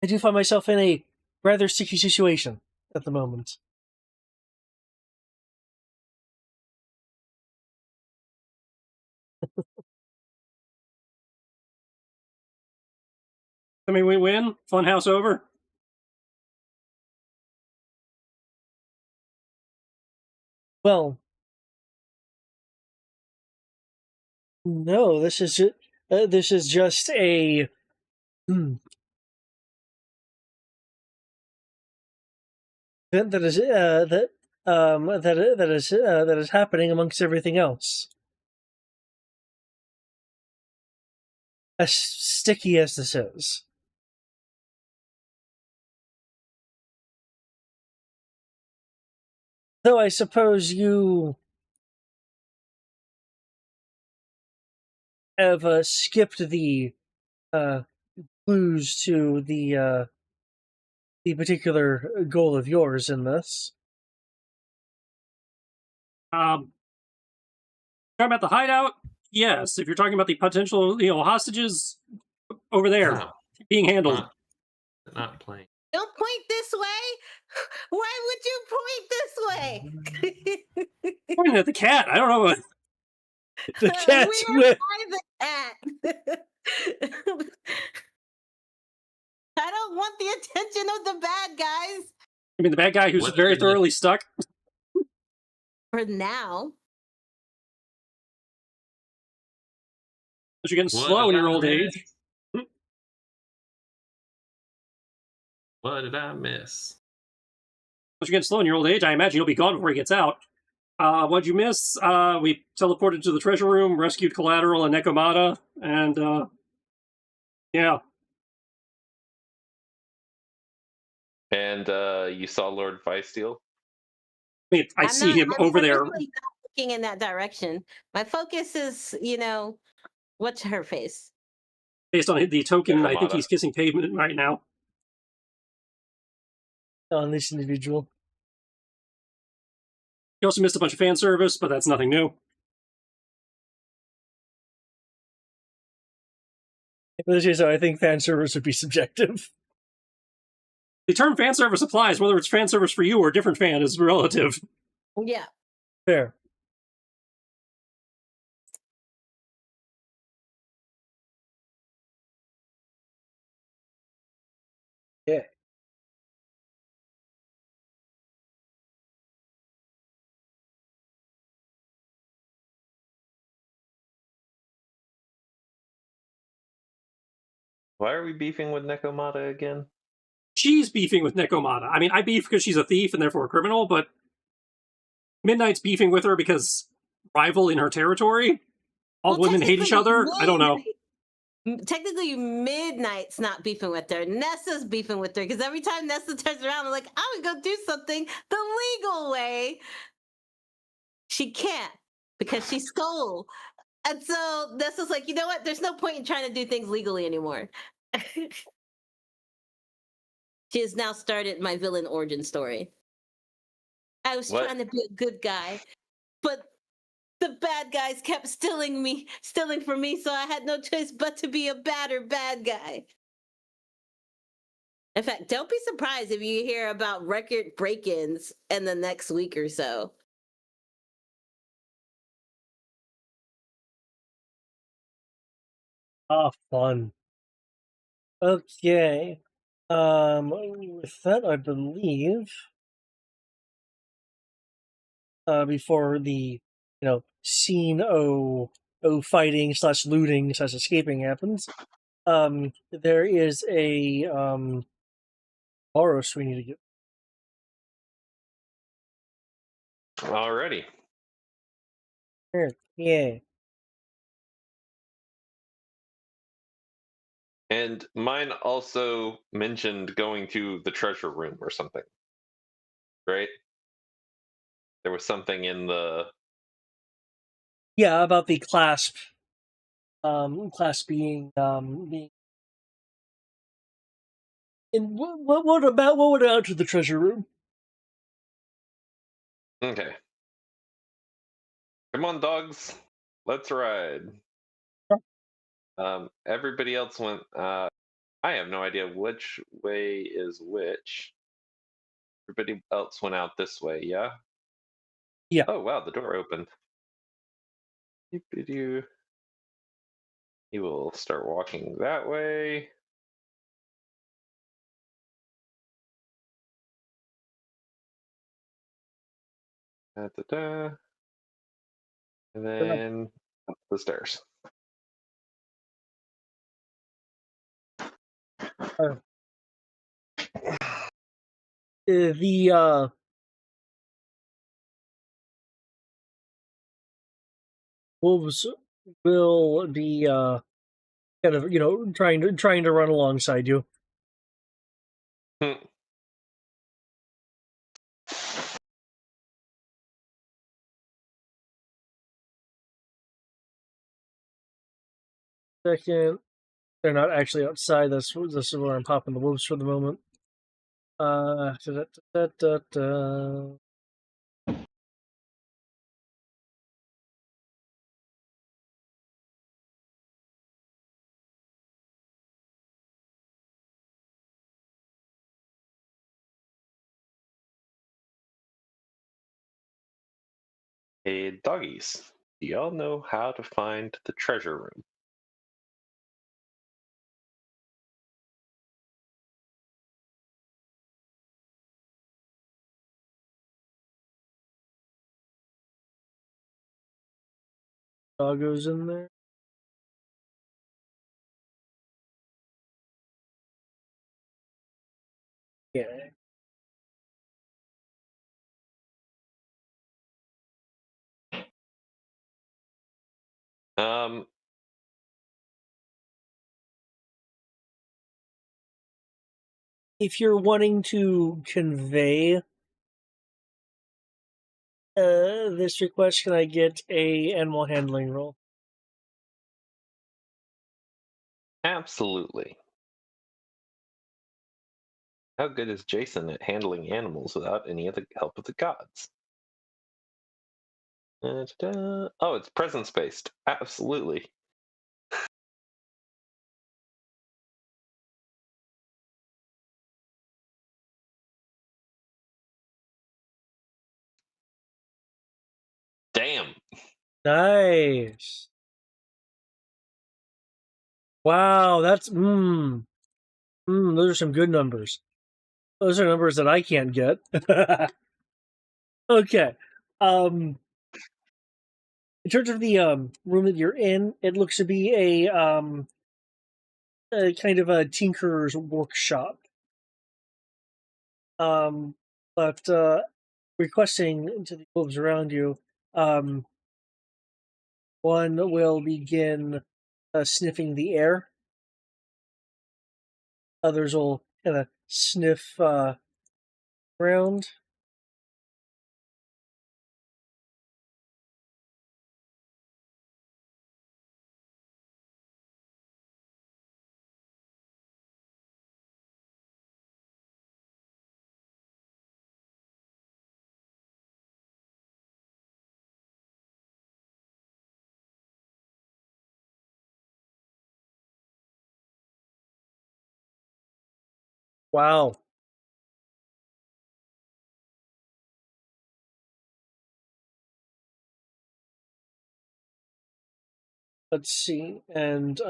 [SPEAKER 1] I do find myself in a rather sticky situation at the moment.
[SPEAKER 4] I mean, we win. Funhouse over.
[SPEAKER 1] Well, no, this is just a that is that is happening amongst everything else. As sticky as this is. Though I suppose you have skipped the clues to the particular goal of yours in this.
[SPEAKER 4] Talking about the hideout, yes. If you're talking about the potential, hostages over there
[SPEAKER 2] No,
[SPEAKER 4] being handled,
[SPEAKER 2] not playing.
[SPEAKER 5] Don't point this way. Why would you point this way?
[SPEAKER 4] pointing at the cat. I don't know what.
[SPEAKER 1] The cat's
[SPEAKER 5] We're
[SPEAKER 1] whip.
[SPEAKER 5] by the cat. I don't want the attention of the bad guys.
[SPEAKER 4] I mean, the bad guy who's
[SPEAKER 2] What
[SPEAKER 4] very
[SPEAKER 2] is it?
[SPEAKER 4] thoroughly stuck.
[SPEAKER 5] For now.
[SPEAKER 4] But you're getting
[SPEAKER 2] What
[SPEAKER 4] slow in
[SPEAKER 2] did
[SPEAKER 4] your
[SPEAKER 2] I
[SPEAKER 4] old
[SPEAKER 2] miss?
[SPEAKER 4] age.
[SPEAKER 2] What did I miss?
[SPEAKER 4] But you're getting slow in your old age. I imagine you'll be gone before he gets out. What'd you miss? We teleported to the treasure room, rescued Collateral and Nekomata, and yeah.
[SPEAKER 6] And you saw Lord Feisteel?
[SPEAKER 4] I mean, I see him
[SPEAKER 5] I'm
[SPEAKER 4] over there.
[SPEAKER 5] purposely not looking in that direction. My focus is, what's her face?
[SPEAKER 4] Based on the token, I think
[SPEAKER 6] Nekomata.
[SPEAKER 4] he's kissing pavement right now.
[SPEAKER 1] On this individual.
[SPEAKER 4] He also missed a bunch of fan service, but that's nothing new.
[SPEAKER 1] This is how I think fan service would be subjective.
[SPEAKER 4] The term fan service applies, whether it's fan service for you or a different fan is relative.
[SPEAKER 5] Yeah.
[SPEAKER 1] Fair. Yeah.
[SPEAKER 6] Why are we beefing with Nekomata again?
[SPEAKER 4] She's beefing with Nekomata. I mean, I beef because she's a thief and therefore a criminal, but Midnight's beefing with her because rival in her territory. All women hate each other. I don't know.
[SPEAKER 5] Technically, Midnight's not beefing with her. Nessa's beefing with her because every time Nessa turns around, I'm like, I would go do something the legal way. She can't because she stole. And so Nessa's like, you know what? There's no point in trying to do things legally anymore. She has now started my villain origin story. I was
[SPEAKER 6] What?
[SPEAKER 5] trying to be a good guy, but the bad guys kept stealing from me, so I had no choice but to be a badder bad guy. In fact, don't be surprised if you hear about record break-ins in the next week or so.
[SPEAKER 1] Ah, fun. Okay. With that, I believe, before the scene fighting slash looting slash escaping happens, there is a Boros we need to get.
[SPEAKER 6] Alrighty.
[SPEAKER 1] Here. Yeah.
[SPEAKER 6] And mine also mentioned going to the treasure room or something, right? There was something in the.
[SPEAKER 1] Yeah, about the clasp. Clasp being. And what would out to the treasure room?
[SPEAKER 6] Okay. Come on, dogs. Let's ride. Everybody else went. I have no idea which way is which. Everybody else went out this way, yeah?
[SPEAKER 1] Yeah.
[SPEAKER 6] Oh, wow, the door opened. You will start walking that way. Da, da, da. And then up the stairs.
[SPEAKER 1] The wolves will be kind of trying to run alongside you.
[SPEAKER 6] Hmm.
[SPEAKER 1] Second, they're not actually outside. This is where I'm popping the wolves for the moment. Da, da, da, da, da.
[SPEAKER 6] Hey, doggies. Do y'all know how to find the treasure room?
[SPEAKER 1] Doggo's in there. Yeah.
[SPEAKER 6] Um,
[SPEAKER 1] If you're wanting to convey this request, can I get a animal handling roll?
[SPEAKER 6] absolutely. How good is Jason at handling animals without any of the help of the gods? Da-da-da. Oh, it's presence based. Absolutely. Damn.
[SPEAKER 1] Nice. Wow, that's those are some good numbers. Those are numbers that I can't get. Okay. In terms of the room that you're in, it looks to be a kind of a tinkerer's workshop. But requesting to the wolves around you, um, one will begin sniffing the air. Others will kind of sniff around. Wow. Let's see. And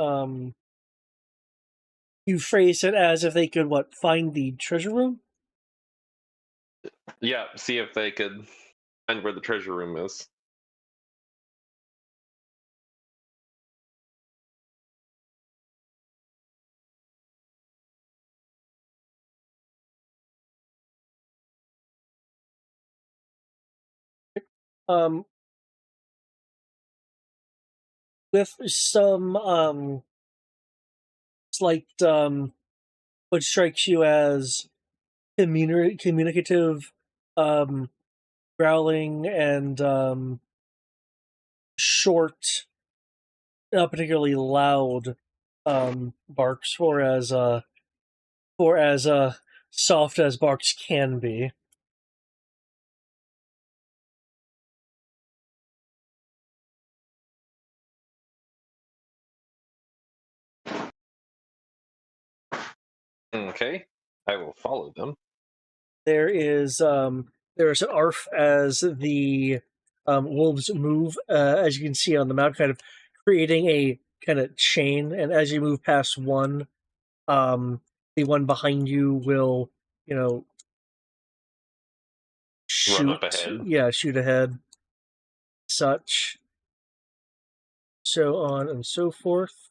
[SPEAKER 1] You phrase it as if they could find the treasure room.
[SPEAKER 6] Yeah, see if they could find where the treasure room is.
[SPEAKER 1] Um, with some slight what strikes you as communicative um growling and short, not particularly loud barks, for as soft as barks can be.
[SPEAKER 6] Okay, I will follow them.
[SPEAKER 1] There's an arf as the wolves move, as you can see on the map, kind of creating a kind of chain. And as you move past one, the one behind you will, you know,
[SPEAKER 6] Run up
[SPEAKER 1] shoot.
[SPEAKER 6] ahead.
[SPEAKER 1] Yeah, shoot ahead. Such. So on and so forth.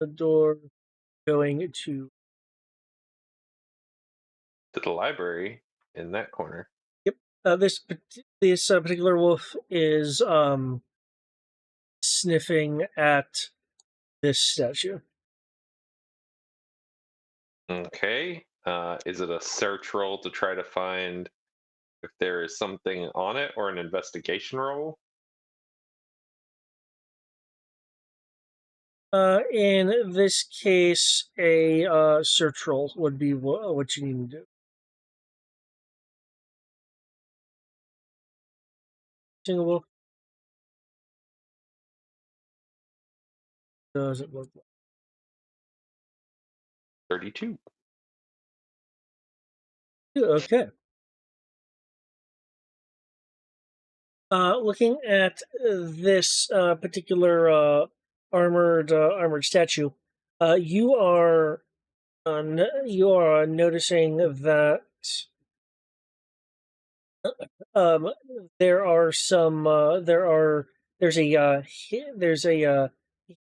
[SPEAKER 1] The door going to
[SPEAKER 6] The library in that corner.
[SPEAKER 1] Yep. This particular wolf is sniffing at this statue.
[SPEAKER 6] Okay. Is it a search roll to try to find if there is something on it, or an investigation roll?
[SPEAKER 1] In this case, a search roll would be what you need to do. Single wolf. Does it look like?
[SPEAKER 6] 32.
[SPEAKER 1] Okay. Looking at this particular armored statue, you are noticing that um, there are some there's a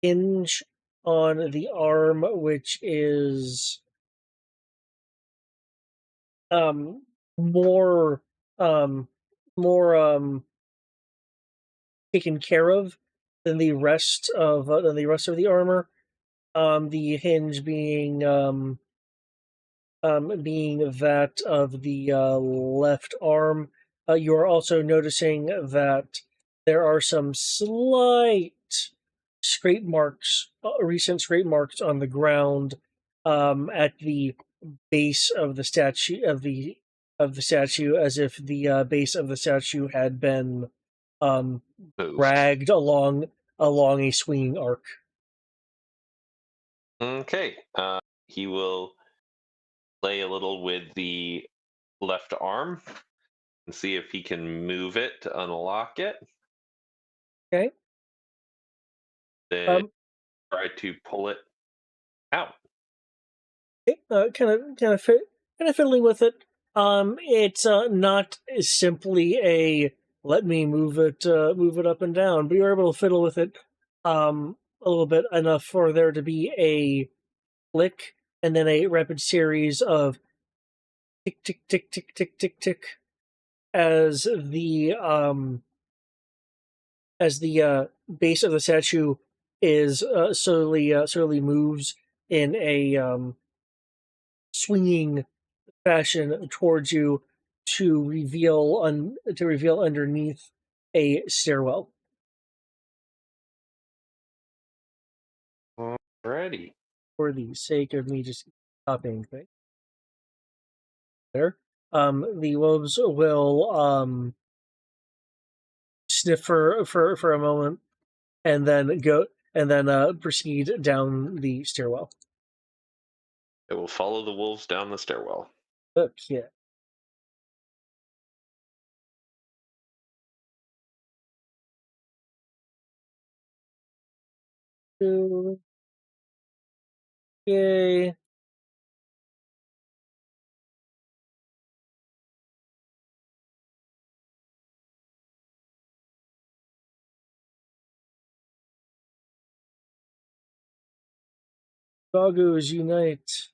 [SPEAKER 1] hinge on the arm which is um more um more taken care of than the rest of the armor. The hinge being that of the left arm. You are also noticing that there are some slight recent scrape marks on the ground at the base of the statue, as if the base of the statue had been um,
[SPEAKER 6] Moved.
[SPEAKER 1] dragged along a swinging arc.
[SPEAKER 6] Okay. He will play a little with the left arm and see if he can move it to unlock it.
[SPEAKER 1] Okay.
[SPEAKER 6] Then try to pull it out.
[SPEAKER 1] Kind of fiddling with it. It's not simply a let me move it up and down, but you're able to fiddle with it a little bit, enough for there to be a click and then a rapid series of tick tick tick tick tick tick tick as the base of the statue is slowly moves in a swinging fashion towards you to reveal underneath a stairwell.
[SPEAKER 6] Alrighty.
[SPEAKER 1] For the sake of me just copying things there, the wolves will sniff for a moment and then proceed down the stairwell.
[SPEAKER 6] It will follow the wolves down the stairwell.
[SPEAKER 1] Okay. Yay. Doggos unite.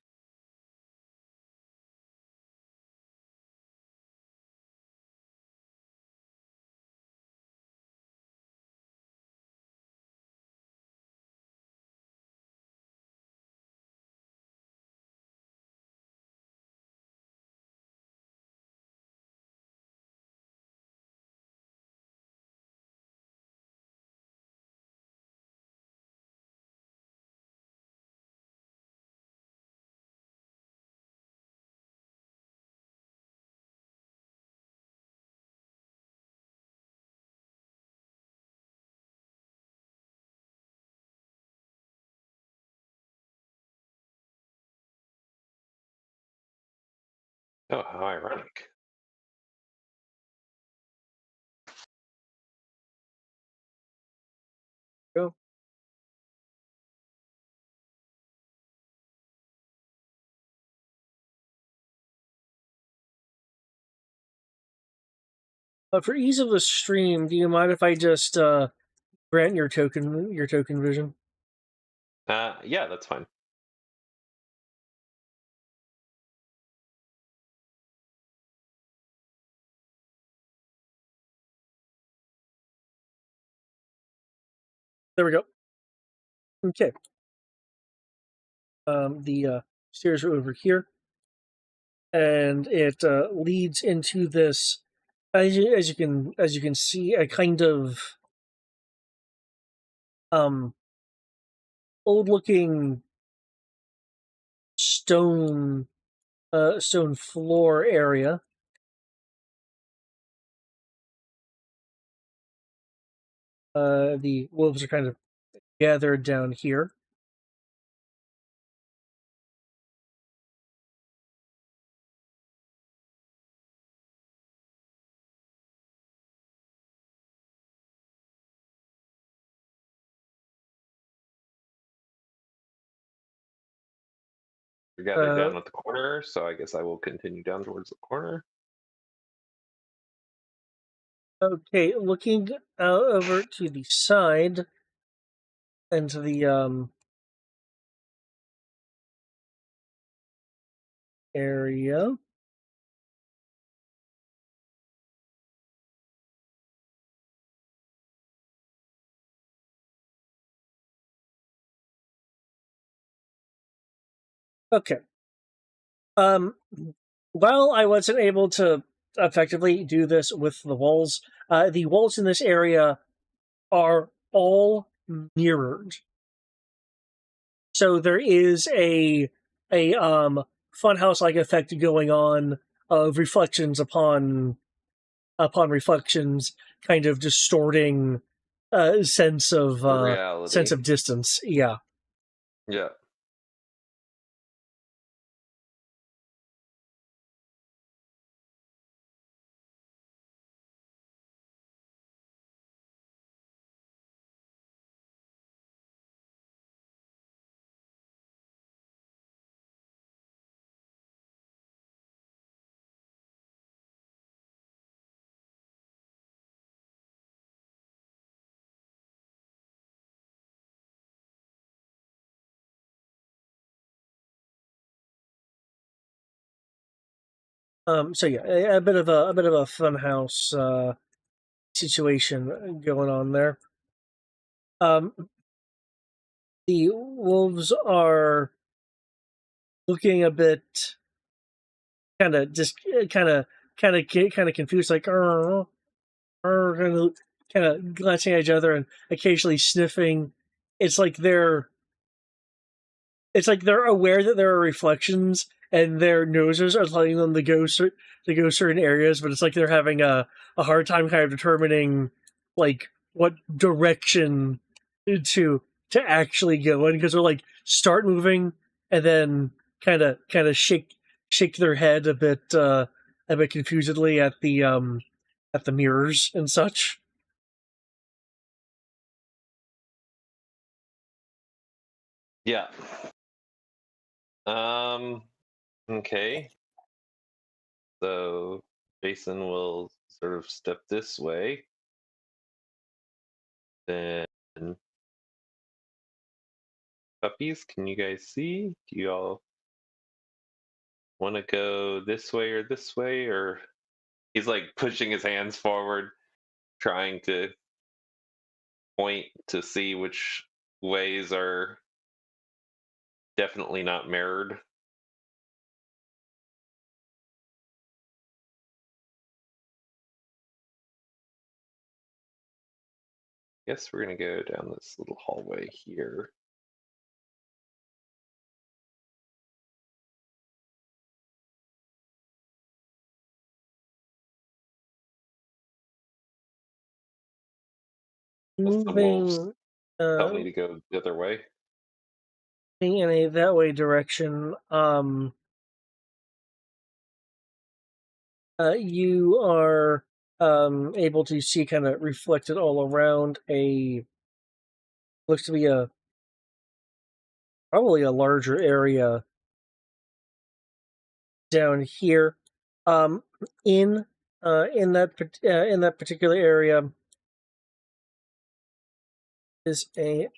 [SPEAKER 6] Oh, how ironic.
[SPEAKER 1] Go. For ease of the stream, do you mind if I just grant your token vision?
[SPEAKER 6] Yeah, that's fine.
[SPEAKER 1] There we go. Okay. The stairs are over here, and it leads into this. As you can see, a kind of old looking stone floor area. The wolves are kind of gathered down here.
[SPEAKER 6] We're gathered down at the corner, so I guess I will continue down towards the corner.
[SPEAKER 1] Okay, looking out over to the side and to the area. Okay. While I wasn't able to effectively do this with the walls in this area are all mirrored. So there is a funhouse like effect going on of reflections upon reflections, kind of distorting sense of
[SPEAKER 6] reality.
[SPEAKER 1] distance. Yeah.
[SPEAKER 6] Yeah.
[SPEAKER 1] So yeah, a bit of a funhouse situation going on there. The wolves are looking a bit kind of just kind of confused, like kind of glancing at each other and occasionally sniffing. It's like they're aware that there are reflections and their noses are telling them to go certain areas, but it's like they're having a hard time kind of determining like what direction to actually go in, because they're like start moving and then kind of shake their head a bit confusedly at the mirrors and such.
[SPEAKER 6] Yeah. Okay. So Jason will sort of step this way. Then puppies, can you guys see? Do you all want to go this way or this way? Or he's like pushing his hands forward, trying to point to see which ways are definitely not mirrored. Guess we're gonna go down this little hallway here. Unless the wolves
[SPEAKER 1] Moving
[SPEAKER 6] tell me to go the other way.
[SPEAKER 1] in a that way direction, you are able to see kind of reflected all around looks to be probably a larger area down here. Um, in in that particular area is a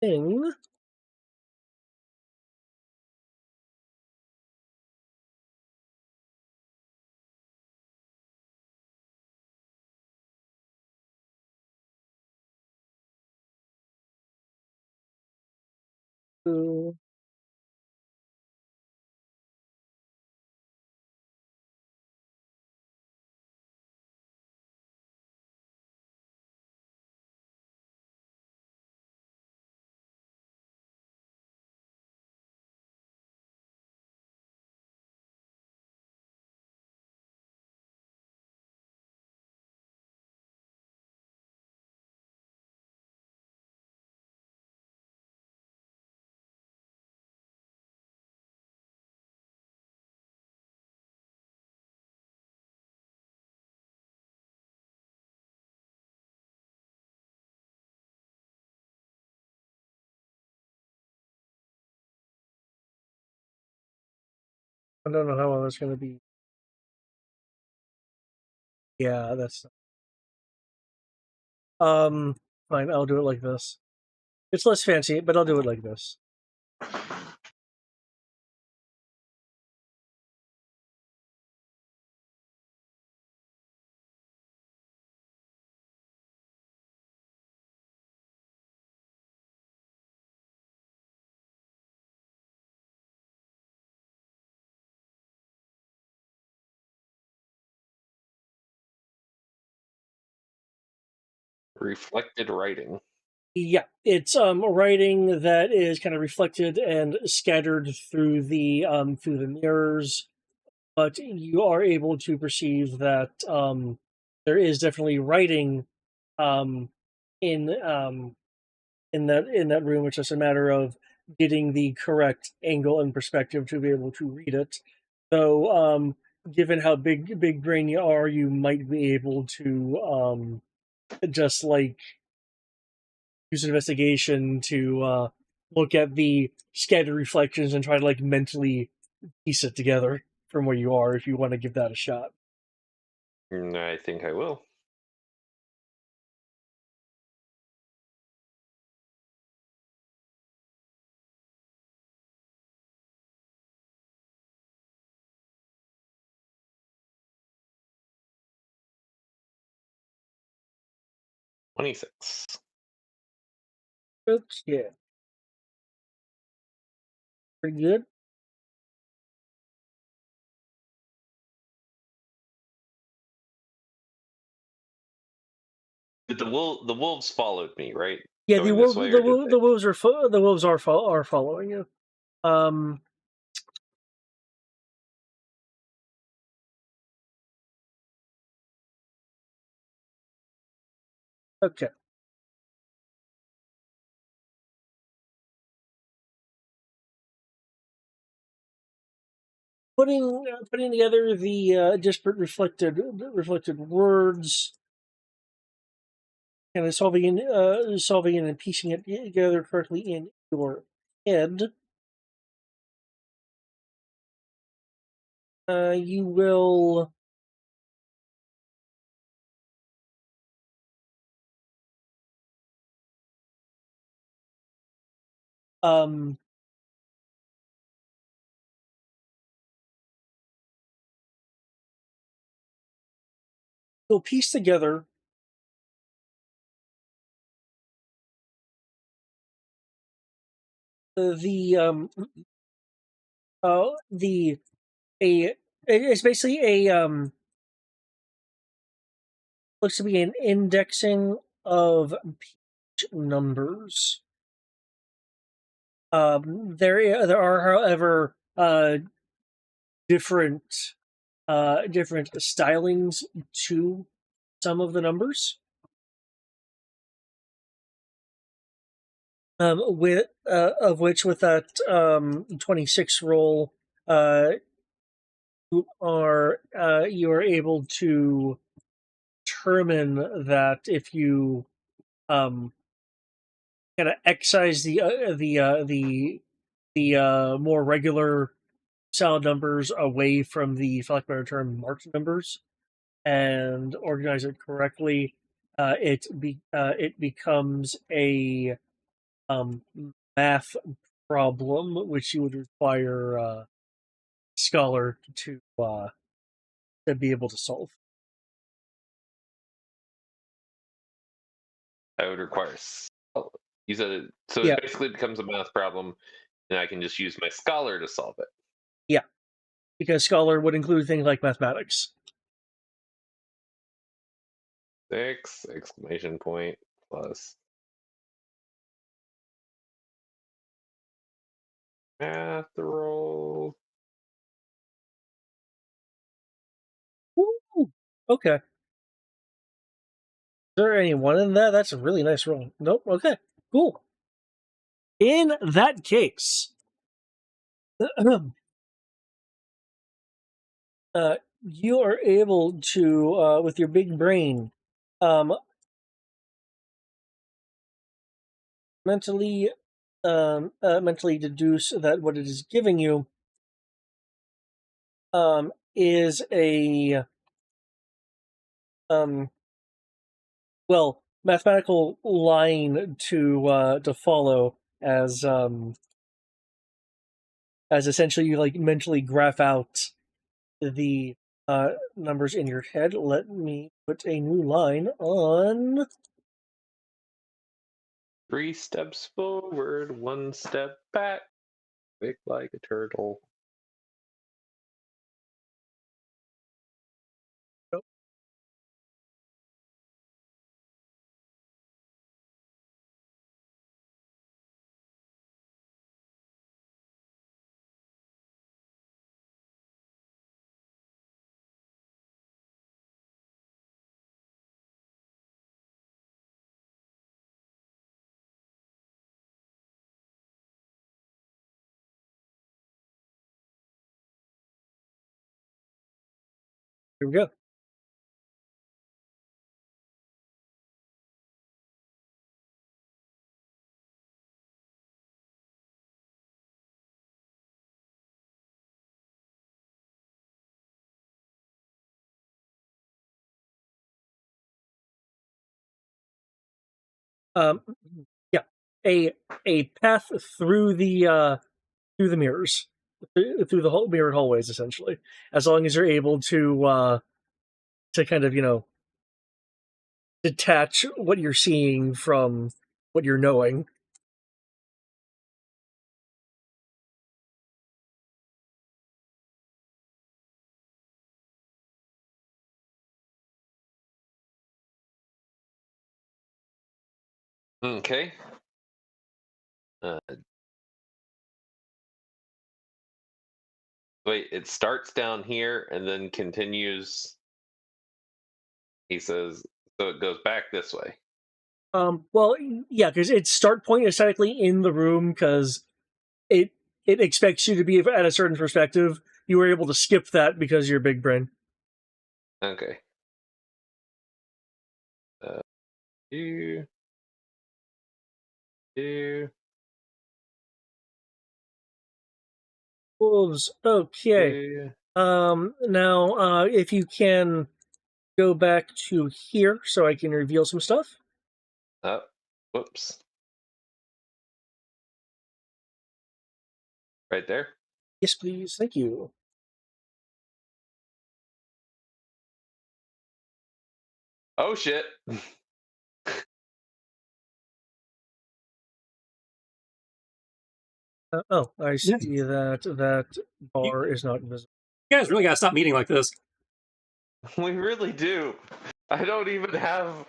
[SPEAKER 1] thing. Who I don't know how well that's going to be. Yeah, that's fine. I'll do it like this. It's less fancy, but I'll do it like this.
[SPEAKER 6] Reflected writing.
[SPEAKER 1] Yeah, it's writing that is kind of reflected and scattered through the mirrors, but you are able to perceive that there is definitely writing um in um in that room. It's just a matter of getting the correct angle and perspective to be able to read it. So given how big brain you are, you might be able to just like use investigation to look at the scattered reflections and try to like mentally piece it together from where you are if you want to give that a shot.
[SPEAKER 6] I think I will. $26.
[SPEAKER 1] Okay. Pretty good.
[SPEAKER 6] But the wolves followed me, right?
[SPEAKER 1] Yeah,
[SPEAKER 6] Going this way, or did they?
[SPEAKER 1] the wolves are the wolves are following you. Um, okay. Putting together the disparate reflected words, and solving and piecing it together correctly in your head, you will um you'll piece together the the a it's basically a looks to be an indexing of page numbers. There are, however, different different stylings to some of the numbers. With of which with that 26 roll, you are able to determine that if you kind of excise the more regular solid numbers away from the, for lack of a better term, marked numbers, and organize it correctly, it becomes a math problem, which you would require scholar to be able to solve.
[SPEAKER 6] I would require. Oh, you said it, so
[SPEAKER 1] Yeah.
[SPEAKER 6] it basically becomes a math problem, and I can just use my scholar to solve it.
[SPEAKER 1] Yeah, because scholar would include things like mathematics.
[SPEAKER 6] 6 exclamation point plus math roll.
[SPEAKER 1] Woo! Okay. Is there any one in that? That's a really nice roll. Nope. Okay. Cool. In that case, you are able to, with your big brain, um, mentally, mentally deduce that what it is giving you, is a, well, mathematical line to follow as essentially you like mentally graph out the numbers in your head. Let me put a new line on.
[SPEAKER 6] 3 steps forward, 1 step back, quick like a turtle.
[SPEAKER 1] Here we go. Um, yeah, a path through the mirrors, through the whole mirrored hallways, essentially. As long as you're able to kind of detach what you're seeing from what you're knowing.
[SPEAKER 6] Okay. Wait, it starts down here and then continues. He says, so it goes back this way.
[SPEAKER 1] Well, yeah, because its start point is technically in the room because it it expects you to be at a certain perspective. You were able to skip that because you're big brain.
[SPEAKER 6] Okay. Do, do.
[SPEAKER 1] wolves. Okay.
[SPEAKER 6] Yeah.
[SPEAKER 1] Now, if you can go back to here so I can reveal some stuff.
[SPEAKER 6] Oh, whoops. Right there.
[SPEAKER 1] Yes, please. Thank you.
[SPEAKER 6] Oh shit.
[SPEAKER 1] I see that bar is not visible.
[SPEAKER 4] You guys really gotta stop meeting like this.
[SPEAKER 6] We really do. I don't even have.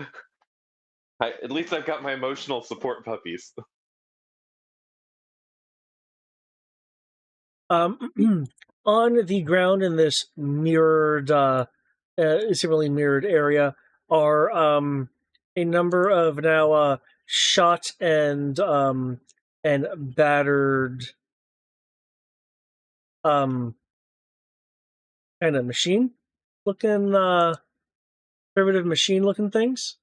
[SPEAKER 6] At least I've got my emotional support puppies.
[SPEAKER 1] On the ground in this mirrored, similarly mirrored area are a number of now shot and battered kind of machine looking primitive machine looking things.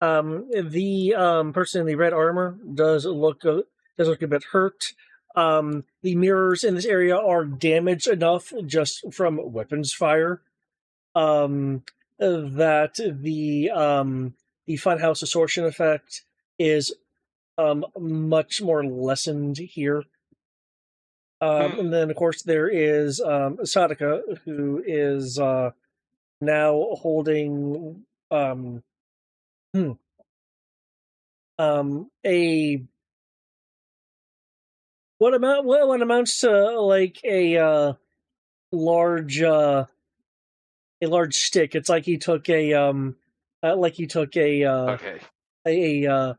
[SPEAKER 1] The person in the red armor does look a bit hurt. The mirrors in this area are damaged enough just from weapons fire that the funhouse distortion effect is much more lessened here. And then, of course, there is Sadaka, who is now holding a what amounts to like large a large stick. It's like he took
[SPEAKER 6] Okay.
[SPEAKER 1] a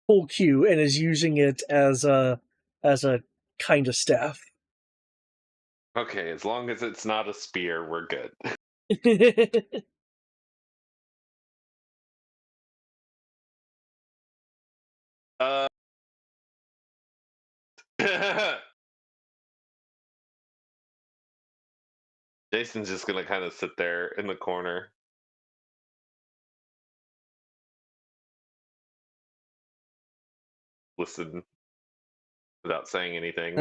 [SPEAKER 1] pull cue and is using it as a kind of staff.
[SPEAKER 6] Okay, as long as it's not a spear, we're good. Uh. Jason's just gonna kind of sit there in the corner. Listen without saying anything.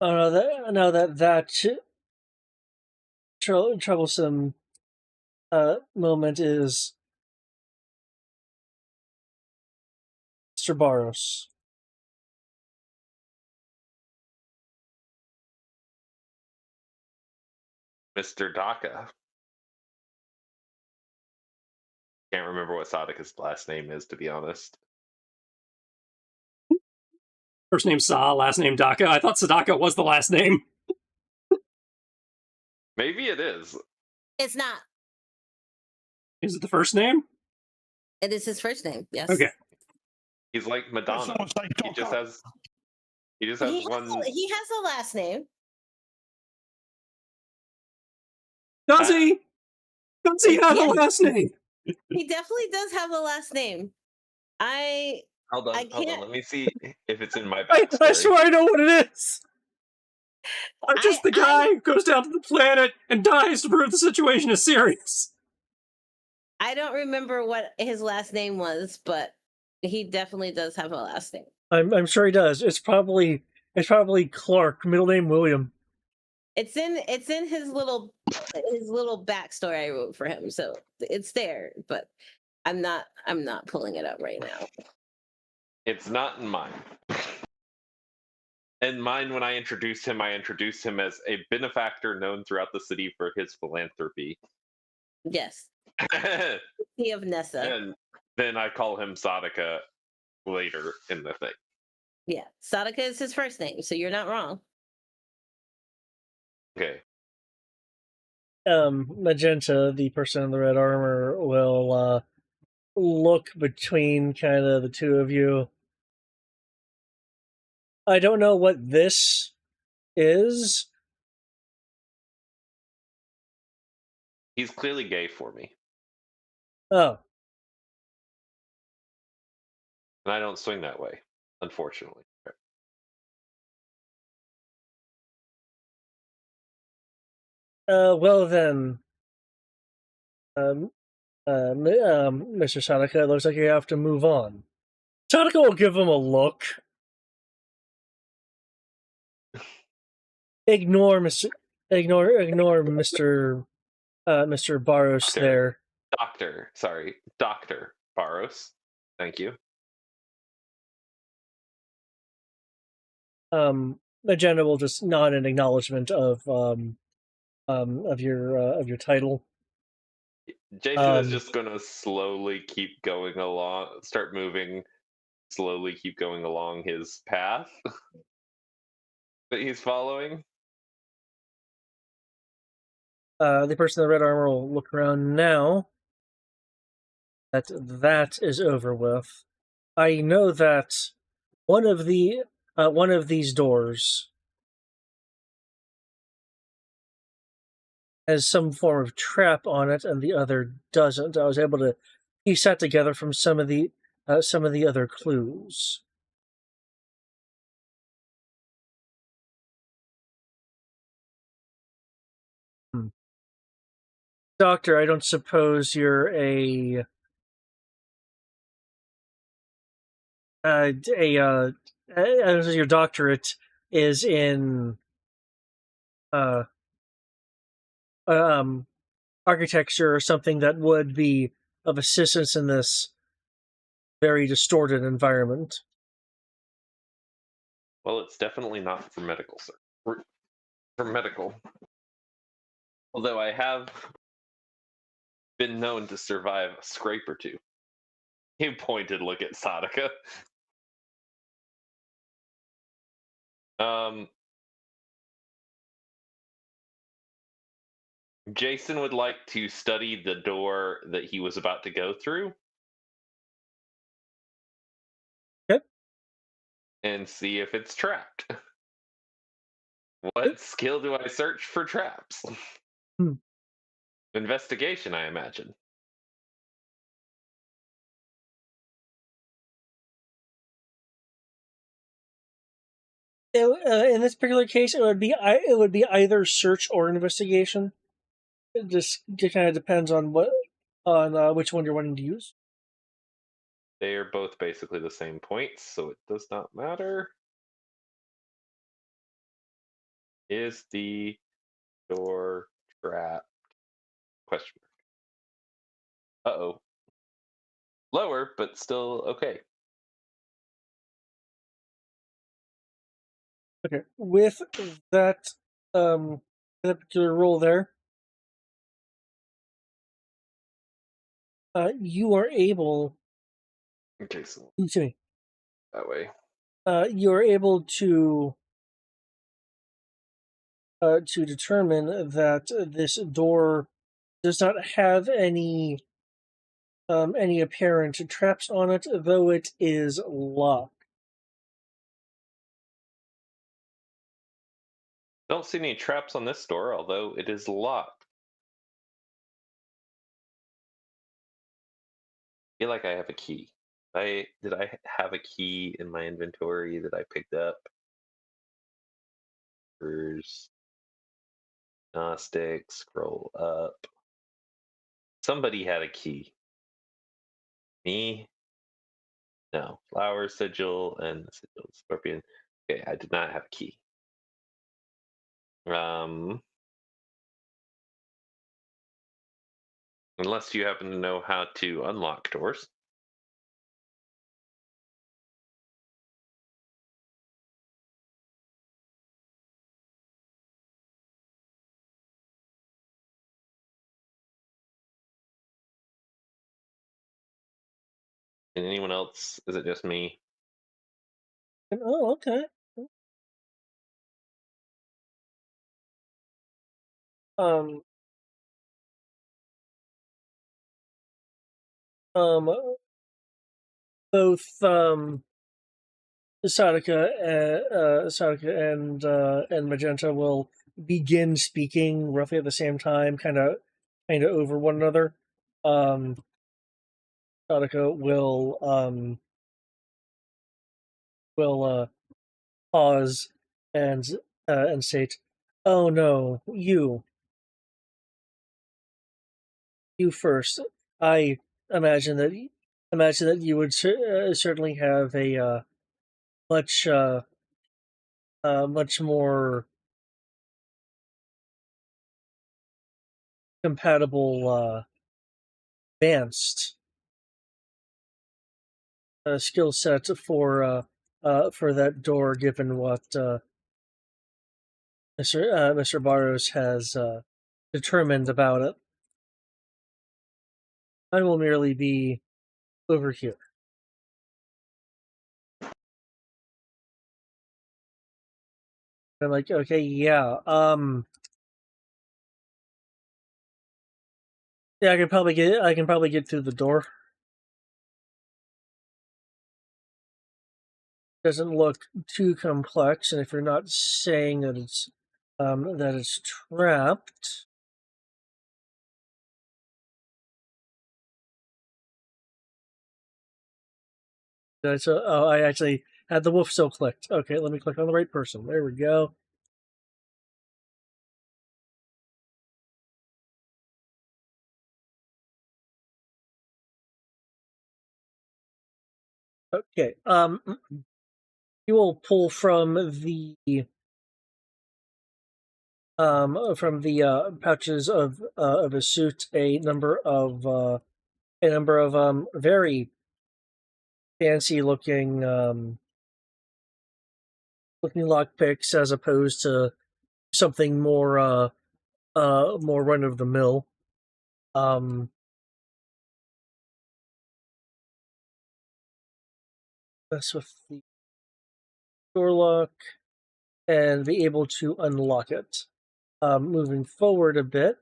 [SPEAKER 1] Oh no, that troublesome moment is Mr. Barros.
[SPEAKER 6] Mr. Daka. Can't remember what Sadaka's last name is, to be honest.
[SPEAKER 4] First name Sa, last name Daka. I thought Sadaka was the last name.
[SPEAKER 6] Maybe it is.
[SPEAKER 5] It's not.
[SPEAKER 4] Is it the first name?
[SPEAKER 5] It is his first name. Yes.
[SPEAKER 4] Okay.
[SPEAKER 6] He's like Madonna. He just has one.
[SPEAKER 5] He has a last name.
[SPEAKER 4] Does he? Does he have a last name?
[SPEAKER 5] He definitely does have a last name.
[SPEAKER 6] Hold on. Let me see if it's in my
[SPEAKER 1] I
[SPEAKER 6] backstory.
[SPEAKER 1] swear I know what it is.
[SPEAKER 4] I'm just the guy who goes down to the planet and dies to prove the situation is serious.
[SPEAKER 5] I don't remember what his last name was, but he definitely does have a last name.
[SPEAKER 1] I'm sure he does. It's probably Clark, middle name William.
[SPEAKER 5] It's in his little backstory I wrote for him, so it's there. But I'm not pulling it up right now.
[SPEAKER 6] It's not in mine. In mine, when I introduced him as a benefactor known throughout the city for his philanthropy.
[SPEAKER 5] Yes. He of Nessa.
[SPEAKER 6] And then I call him Sadaka later in the thing.
[SPEAKER 5] Yeah, Sadaka is his first name, so you're not wrong.
[SPEAKER 6] Okay.
[SPEAKER 1] Magenta, the person in the red armor, will look between kind of the two of you. I don't know what this is.
[SPEAKER 6] He's clearly gay for me.
[SPEAKER 1] Oh.
[SPEAKER 6] And I don't swing that way, unfortunately.
[SPEAKER 1] Well then. Mr. Sadaka, it looks like you have to move on. Sadaka will give him a look. Ignore Mr. Mr. Barros
[SPEAKER 6] Doctor.
[SPEAKER 1] there.
[SPEAKER 6] Dr. Barros. Thank you.
[SPEAKER 1] Magenta will just nod in acknowledgement of your title.
[SPEAKER 6] Jason is just gonna slowly keep going along, start moving, slowly keep going along his path that he's following.
[SPEAKER 1] The person in the red armor will look around now. That is over with. I know that one of these doors has some form of trap on it, and the other doesn't. I was able to piece that together from some of the other clues. Doctor, I don't suppose you're your doctorate is in architecture or something that would be of assistance in this very distorted environment.
[SPEAKER 6] Well, it's definitely not for medical, sir. For medical. Although I have been known to survive a scrape or two. He pointed look at Sadaka. Jason would like to study the door that he was about to go through.
[SPEAKER 1] Okay.
[SPEAKER 6] And see if it's trapped. What skill do I search for traps? Investigation, I imagine.
[SPEAKER 1] In this particular case, it would be either search or investigation. It just kind of depends on which one you're wanting to use.
[SPEAKER 6] They are both basically the same points, so it does not matter. Is the door trapped? Question mark. Uh-oh. Lower, but still okay.
[SPEAKER 1] Okay. With that particular roll there, you are able.
[SPEAKER 6] Okay, so
[SPEAKER 1] Excuse me.
[SPEAKER 6] that way.
[SPEAKER 1] You are able to determine that this door does not have any apparent traps on it, though it is locked.
[SPEAKER 6] Don't see any traps on this door, although it is locked. I feel like I have a key. Did I have a key in my inventory that I picked up? There's Agnostic, scroll up. Somebody had a key. Me? No. Flower, sigil, and sigil, scorpion. Okay, I did not have a key. Unless you happen to know how to unlock doors. And anyone else? Is it just me?
[SPEAKER 1] Oh, okay. Both Sadaka and Magenta will begin speaking roughly at the same time, kind of over one another. Sadaka will pause and state, "Oh no, you first. I imagine that you would certainly have a much much more compatible advanced skill set for that door, given what Mr. Barros has determined about it. I will merely be over here. I'm like, okay, yeah, yeah, I can probably get through the door. Doesn't look too complex, and if you're not saying that it's trapped. Oh, I actually had the wolf still clicked. Okay, let me click on the right person. There we go. Okay. You will pull from the pouches of his suit a number of very fancy looking lockpicks, as opposed to something more run of the mill. Mess with the door lock and be able to unlock it. Moving forward a bit.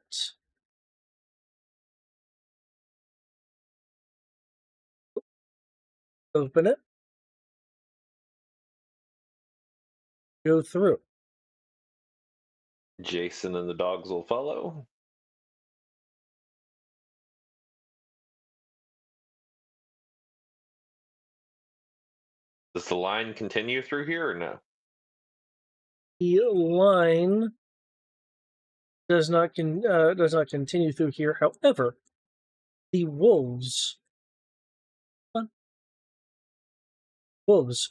[SPEAKER 1] Open it. Go through.
[SPEAKER 6] Jason and the dogs will follow. Does the line continue through here or no?
[SPEAKER 1] The line does not continue through here. However, the wolves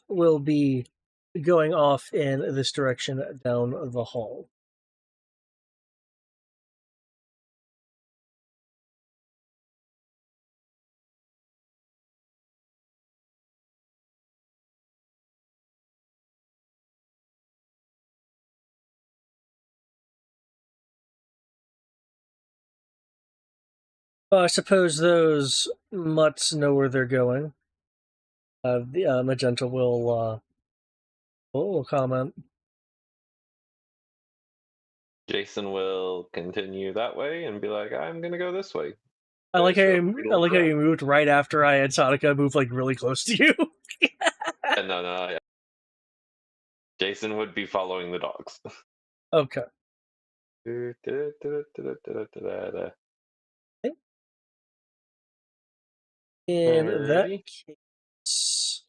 [SPEAKER 1] will be going off in this direction down the hall. I suppose those mutts know where they're going. The Magenta will comment.
[SPEAKER 6] Jason will continue that way and be like, I'm going to go this way.
[SPEAKER 1] I like how
[SPEAKER 6] you
[SPEAKER 1] you moved right after I had Sonica move like really close to you.
[SPEAKER 6] No. Yeah. Jason would be following the dogs.
[SPEAKER 1] Okay. In that
[SPEAKER 6] Alrighty.
[SPEAKER 1] case,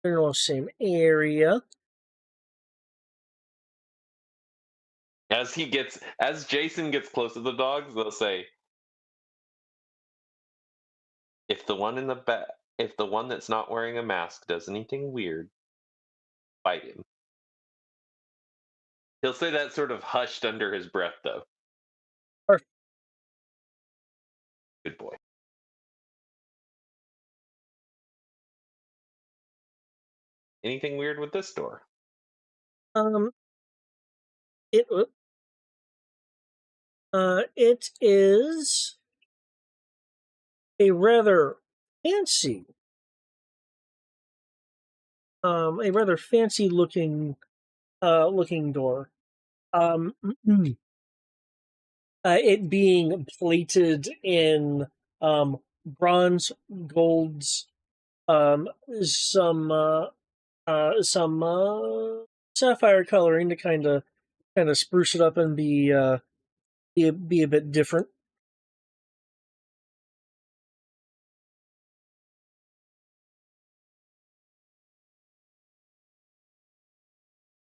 [SPEAKER 1] general same area.
[SPEAKER 6] As Jason gets close to the dogs, they'll say, if the one that's not wearing a mask does anything weird, fight him. He'll say that sort of hushed under his breath, though.
[SPEAKER 1] Perfect.
[SPEAKER 6] Good boy. Anything weird with this door?
[SPEAKER 1] It is a rather fancy, looking door. It being plated in bronze, golds, some sapphire coloring to kind of spruce it up and be a bit different.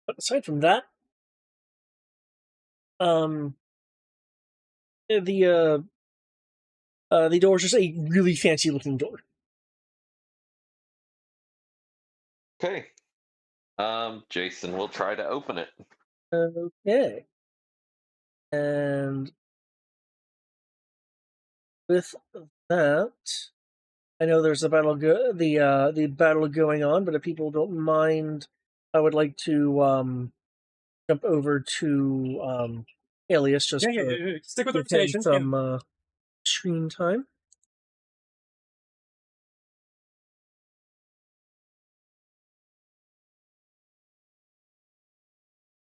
[SPEAKER 1] But aside from that, the door is just a really fancy looking door.
[SPEAKER 6] Okay. Jason will try to open it.
[SPEAKER 1] Okay. And with that, I know there's the battle going on, but if people don't mind, I would like to jump over to Alias just
[SPEAKER 4] Yeah.
[SPEAKER 1] to
[SPEAKER 4] Stick with
[SPEAKER 1] give him
[SPEAKER 4] reputation.
[SPEAKER 1] some screen time.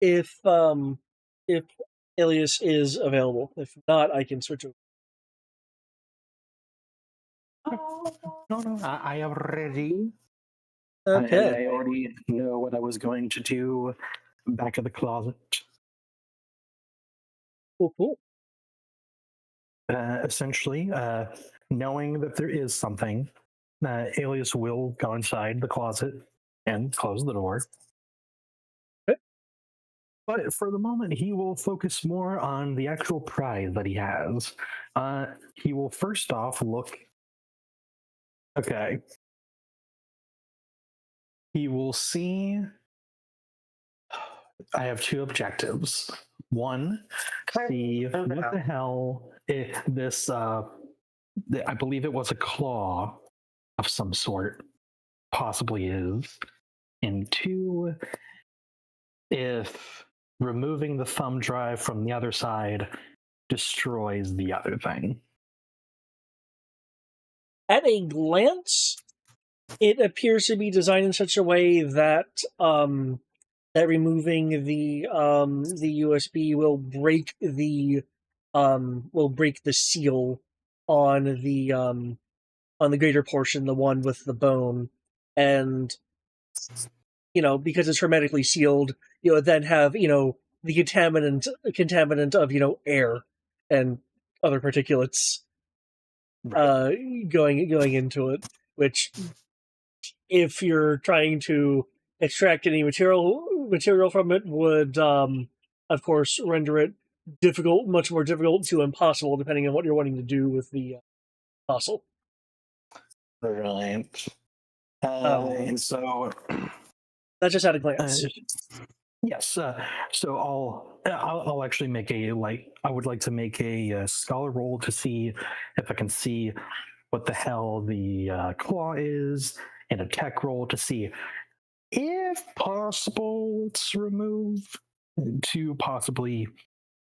[SPEAKER 1] If Alias is available. If not, I can switch over.
[SPEAKER 3] No, I am ready.
[SPEAKER 1] Okay.
[SPEAKER 3] I already know what I was going to do back of the closet.
[SPEAKER 1] Cool.
[SPEAKER 3] Essentially, knowing that there is something, Alias will go inside the closet and close the door.
[SPEAKER 1] Okay.
[SPEAKER 3] But for the moment, he will focus more on the actual prize that he has. He will first off look. Okay. He will see. I have two objectives. One, see what the hell this. I believe it was a claw of some sort, possibly is. And two, if removing the thumb drive from the other side destroys the other thing.
[SPEAKER 1] At a glance, it appears to be designed in such a way that that removing the USB will break the seal on the greater portion, the one with the bone, and because it's hermetically sealed, then have the contaminant of air and other particulates going into it, which, if you're trying to extract any material from it, would of course render it much more difficult to impossible, depending on what you're wanting to do with the fossil.
[SPEAKER 3] Right. And so
[SPEAKER 1] That's just at a glance.
[SPEAKER 3] yes. So I'll actually make I would like to make a scholar roll to see if I can see what the hell the claw is, and a tech roll to see if possible it's removed to possibly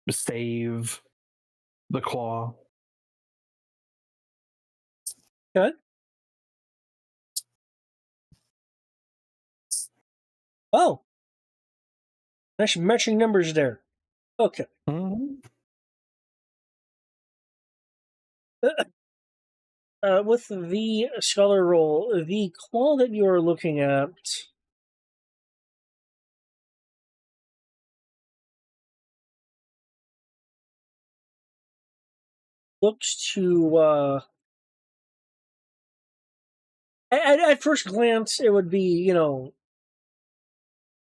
[SPEAKER 3] save the claw.
[SPEAKER 1] Okay. Oh, nice matching numbers there. Okay.
[SPEAKER 3] Mm-hmm.
[SPEAKER 1] With the scholar roll, the claw that you are looking at looks to at first glance it would be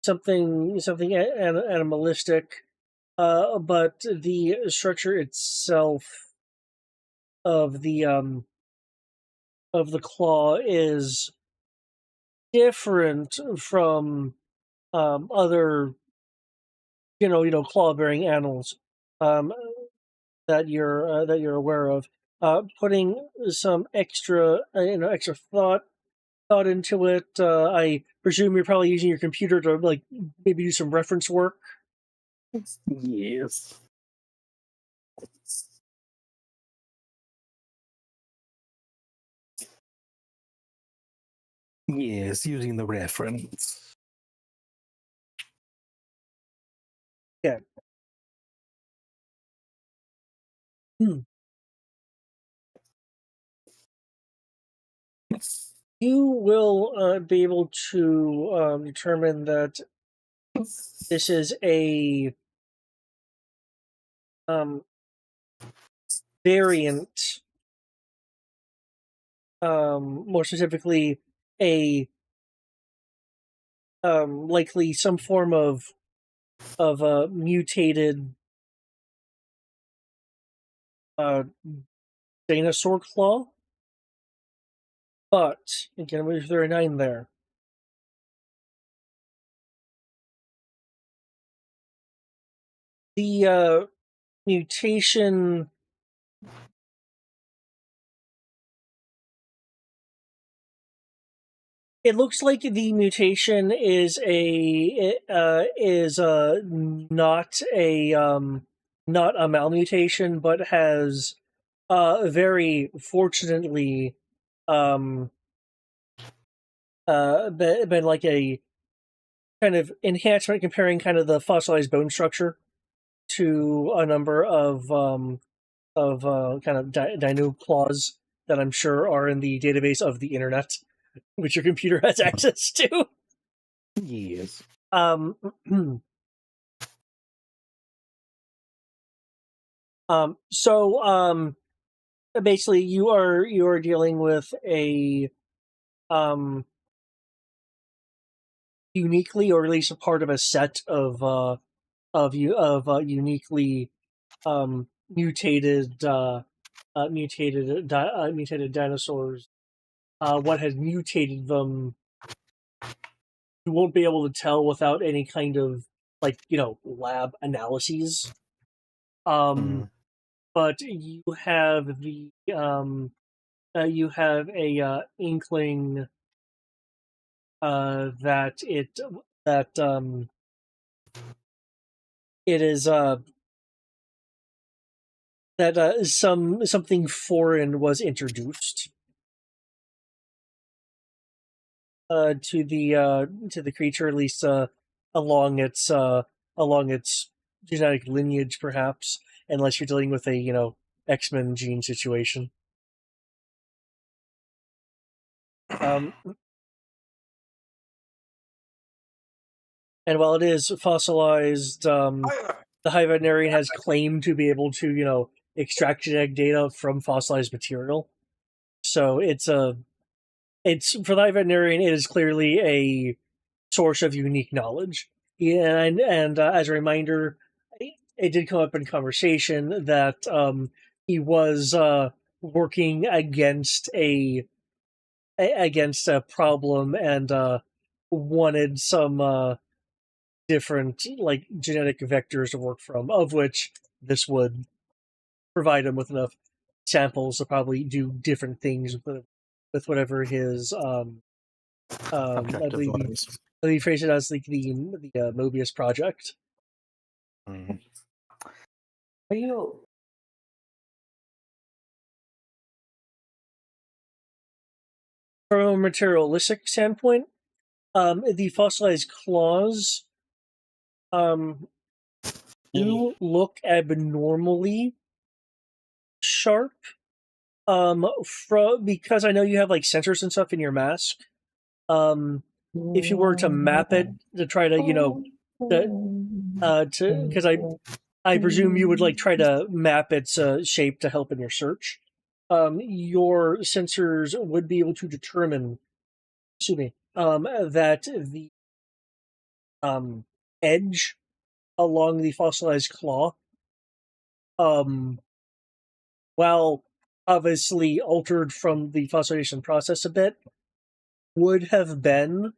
[SPEAKER 1] something animalistic, but the structure itself of the claw is different from other claw bearing animals that you're aware of. Putting some extra thought into it. I presume you're probably using your computer to maybe do some reference work.
[SPEAKER 3] Yes. Yes, using the reference.
[SPEAKER 1] Yeah. You will be able to determine that this is a variant, more specifically a likely some form of mutated dinosaur claw. But again, was there a 9 there? The mutation. It looks like the mutation is not a malmutation, but has very fortunately been like a kind of enhancement comparing kind of the fossilized bone structure to a number of kind of dino claws that I'm sure are in the database of the internet, which your computer has access to.
[SPEAKER 3] Yes.
[SPEAKER 1] So basically you are dealing with a uniquely, or at least a part of a set of uniquely mutated mutated dinosaurs. What has mutated them, you won't be able to tell without any kind of lab analyses. But you have the you have a inkling that it is that something foreign was introduced to the creature, at least along its genetic lineage, perhaps, unless you're dealing with a X-Men gene situation. And while it is fossilized, the High Veterinarian has claimed to be able to extract genetic data from fossilized material. So it's for the High Veterinarian, it is clearly a source of unique knowledge. Yeah, and as a reminder, it did come up in conversation that he was working against a problem and wanted some different genetic vectors to work from, of which this would provide him with enough samples to probably do different things with whatever his I believe he phrased it as the Mobius project. From a materialistic standpoint, the fossilized claws do look abnormally sharp. Because I know you have sensors and stuff in your mask. If you were to map it to try to because I presume you would try to map its shape to help in your search. Your sensors would be able to determine, that the edge along the fossilized claw, while obviously altered from the fossilization process a bit, would have been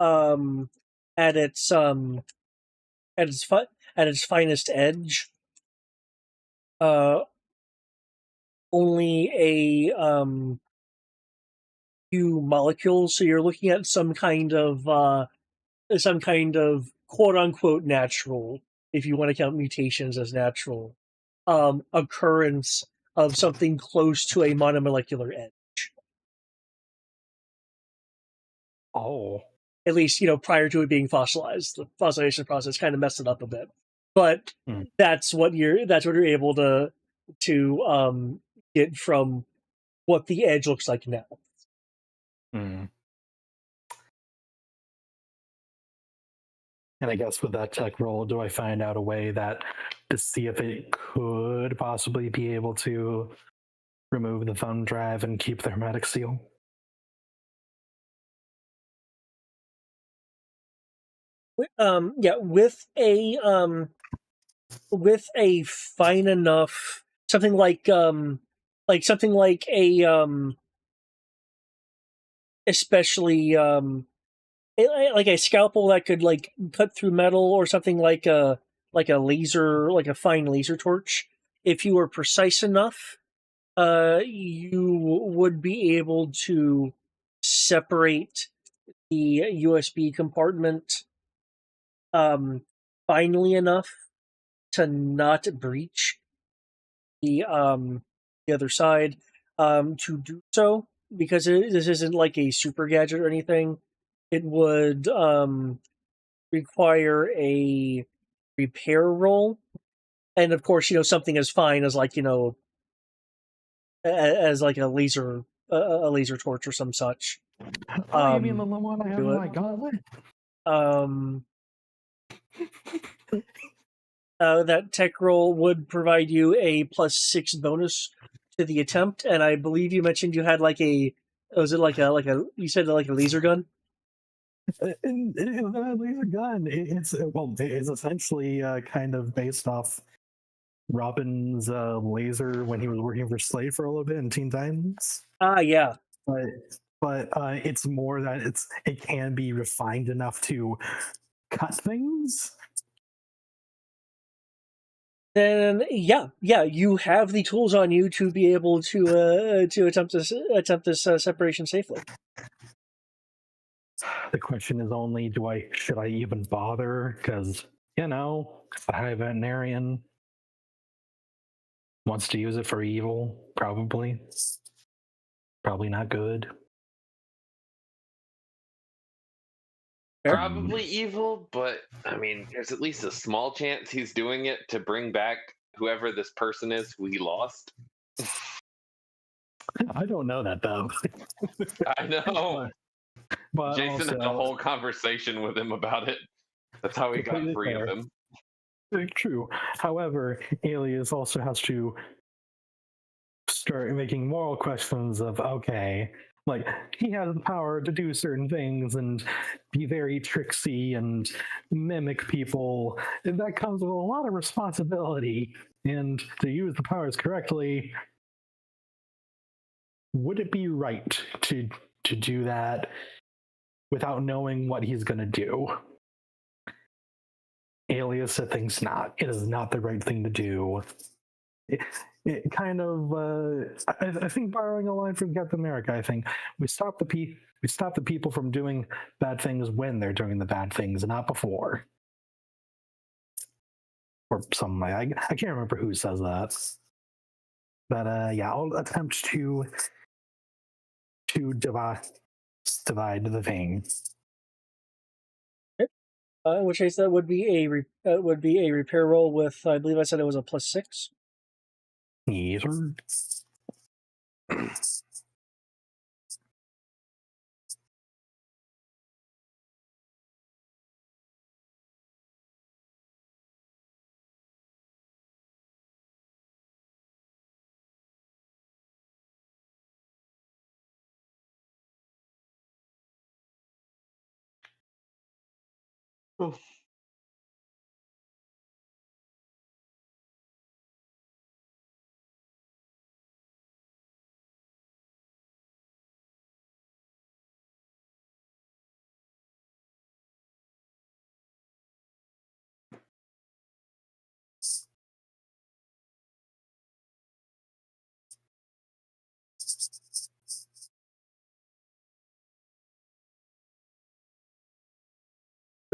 [SPEAKER 1] at its finest edge only a few molecules. So you're looking at some kind of quote unquote natural, if you want to count mutations as natural, occurrence of something close to a monomolecular edge.
[SPEAKER 3] Oh.
[SPEAKER 1] At least, prior to it being fossilized. The fossilization process kind of messed it up a bit. But that's what you're able to get from what the edge looks like now.
[SPEAKER 3] And I guess with that tech roll, do I find out a way to see if it could possibly be able to remove the thumb drive and keep the hermetic seal?
[SPEAKER 1] Yeah, with a fine enough something like a especially like a scalpel that could like cut through metal, or something like a laser, like a fine laser torch. If you were precise enough, you would be able to separate the USB compartment um finely enough to not breach the other side. To do so, because this isn't like a super gadget or anything, it would require a repair roll, and of course, something as fine as like as like a laser torch or some such.
[SPEAKER 3] Oh, you mean the one I have
[SPEAKER 1] do
[SPEAKER 3] in
[SPEAKER 1] it.
[SPEAKER 3] my gauntlet?
[SPEAKER 1] That tech roll would provide you a +6 bonus to the attempt, and I believe you mentioned you had like a was it like a you said like a laser gun?
[SPEAKER 3] It is a laser gun. It's essentially kind of based off Robin's laser when he was working for Slade for a little bit in Teen Titans.
[SPEAKER 1] Yeah.
[SPEAKER 3] But it's more that it can be refined enough to cut things.
[SPEAKER 1] Then yeah, you have the tools on you to be able to attempt this separation safely.
[SPEAKER 3] The question is only, should I even bother? Because the High Veterinarian wants to use it for evil, probably not good.
[SPEAKER 6] Probably evil, but I mean, there's at least a small chance he's doing it to bring back whoever this person is who he lost.
[SPEAKER 3] I don't know that though.
[SPEAKER 6] I know.
[SPEAKER 3] But
[SPEAKER 6] Jason had a
[SPEAKER 3] also,
[SPEAKER 6] whole conversation with him about it. That's how he got
[SPEAKER 3] Completely
[SPEAKER 6] free
[SPEAKER 3] fair.
[SPEAKER 6] of him.
[SPEAKER 3] True. However, Alias also has to start making moral questions of, okay, like, he has the power to do certain things and be very tricksy and mimic people. And that comes with a lot of responsibility. And to use the powers correctly, would it be right to do that without knowing what he's going to do? Alias thinks not. It is not the right thing to do. It kind of, I think, borrowing a line from Captain America, I think we stop the people from doing bad things when they're doing the bad things, and not before. Or something like I can't remember who says that. But yeah, I'll attempt to divide the thing.
[SPEAKER 1] In which case, that would be a repair roll with, I believe I said it was a +6.
[SPEAKER 3] Yes, sir.
[SPEAKER 6] Oh.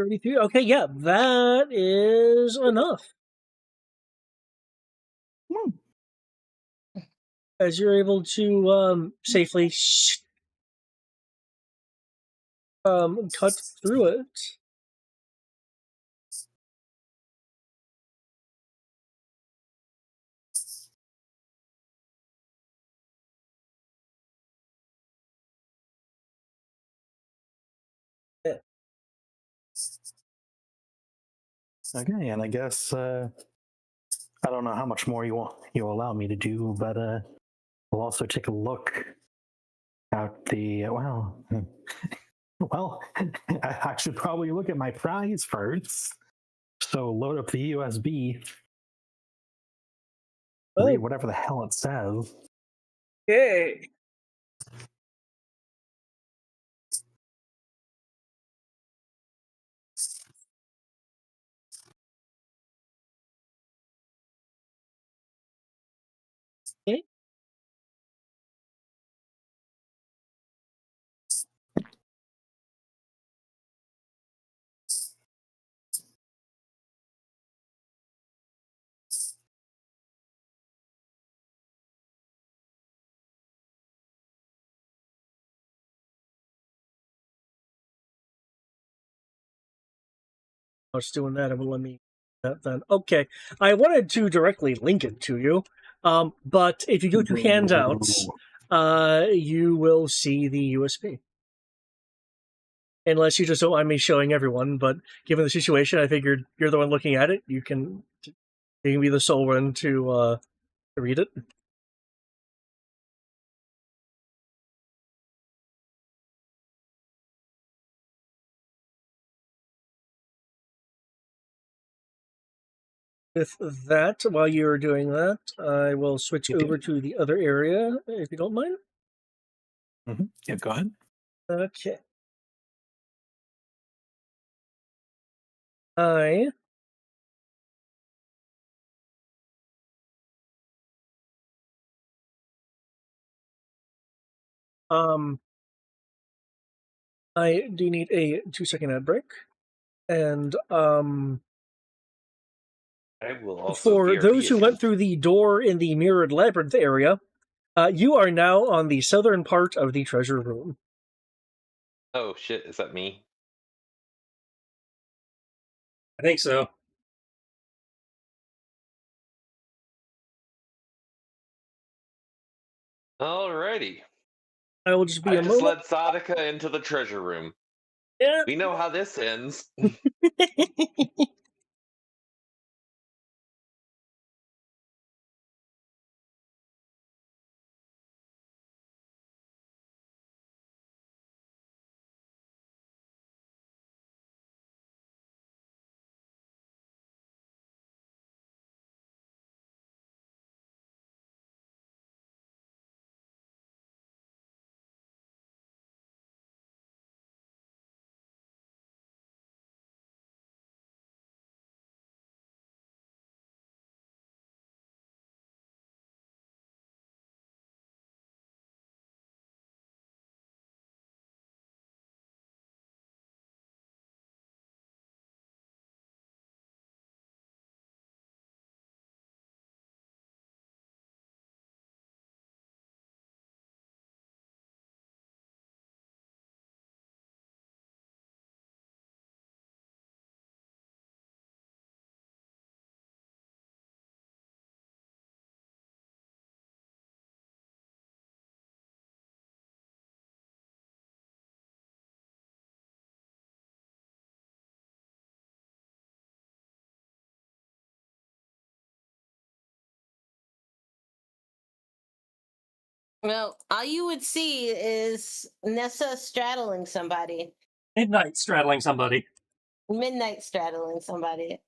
[SPEAKER 1] $33. Okay, yeah, that is enough. As you're able to safely cut through it.
[SPEAKER 3] Okay, and I guess I don't know how much more you'll allow me to do, but we'll also take a look at the Well, I should probably look at my prize first. So load up the USB. Read whatever the hell it says.
[SPEAKER 1] Okay. Okay. I was doing that. It will let me that then. Okay. I wanted to directly link it to you, but if you go to handouts, you will see the USB. Unless you just don't mind me showing everyone, but given the situation, I figured you're the one looking at it. You can be the sole one to read it. With that, while you're doing that, I will switch over to the other area, if you don't mind.
[SPEAKER 3] Mm-hmm. Yeah, go ahead.
[SPEAKER 1] Okay. I do need a 2-second ad break. And
[SPEAKER 6] I will also
[SPEAKER 1] for
[SPEAKER 6] BRB
[SPEAKER 1] those who
[SPEAKER 6] again.
[SPEAKER 1] went through the door in the mirrored labyrinth area, you are now on the southern part of the treasure room.
[SPEAKER 6] Oh shit, is that me?
[SPEAKER 4] I think so.
[SPEAKER 6] Alrighty.
[SPEAKER 1] I will just be
[SPEAKER 6] I
[SPEAKER 1] a
[SPEAKER 6] just
[SPEAKER 1] moment.
[SPEAKER 6] led Sadaka into the treasure room.
[SPEAKER 1] Yeah.
[SPEAKER 6] We know how this ends.
[SPEAKER 5] Well, all you would see is Nessa straddling somebody.
[SPEAKER 4] Midnight straddling somebody.
[SPEAKER 5] Midnight straddling somebody.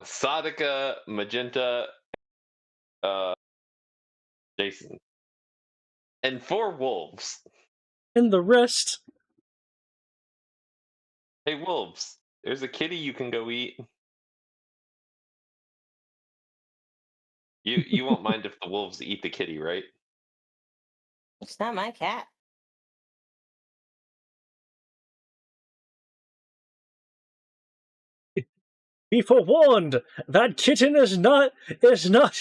[SPEAKER 6] Sadaka, Magenta, Jason. And 4 wolves.
[SPEAKER 1] And the rest.
[SPEAKER 6] Hey wolves, there's a kitty you can go eat. You won't mind if the wolves eat the kitty, right?
[SPEAKER 5] It's not my cat.
[SPEAKER 1] Be forewarned, that kitten is not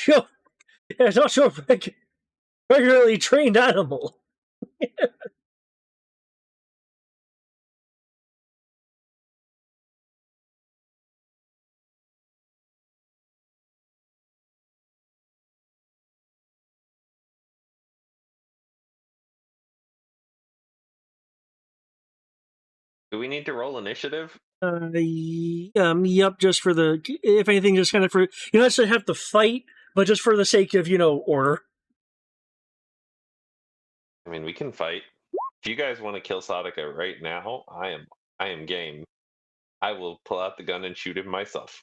[SPEAKER 1] your regularly trained animal.
[SPEAKER 6] Do we need to roll initiative?
[SPEAKER 1] Yep, just for the, if anything, just kind of for, you don't necessarily have to fight, but just for the sake of, order.
[SPEAKER 6] I mean, we can fight. If you guys want to kill Sadaka right now, I am game. I will pull out the gun and shoot him myself.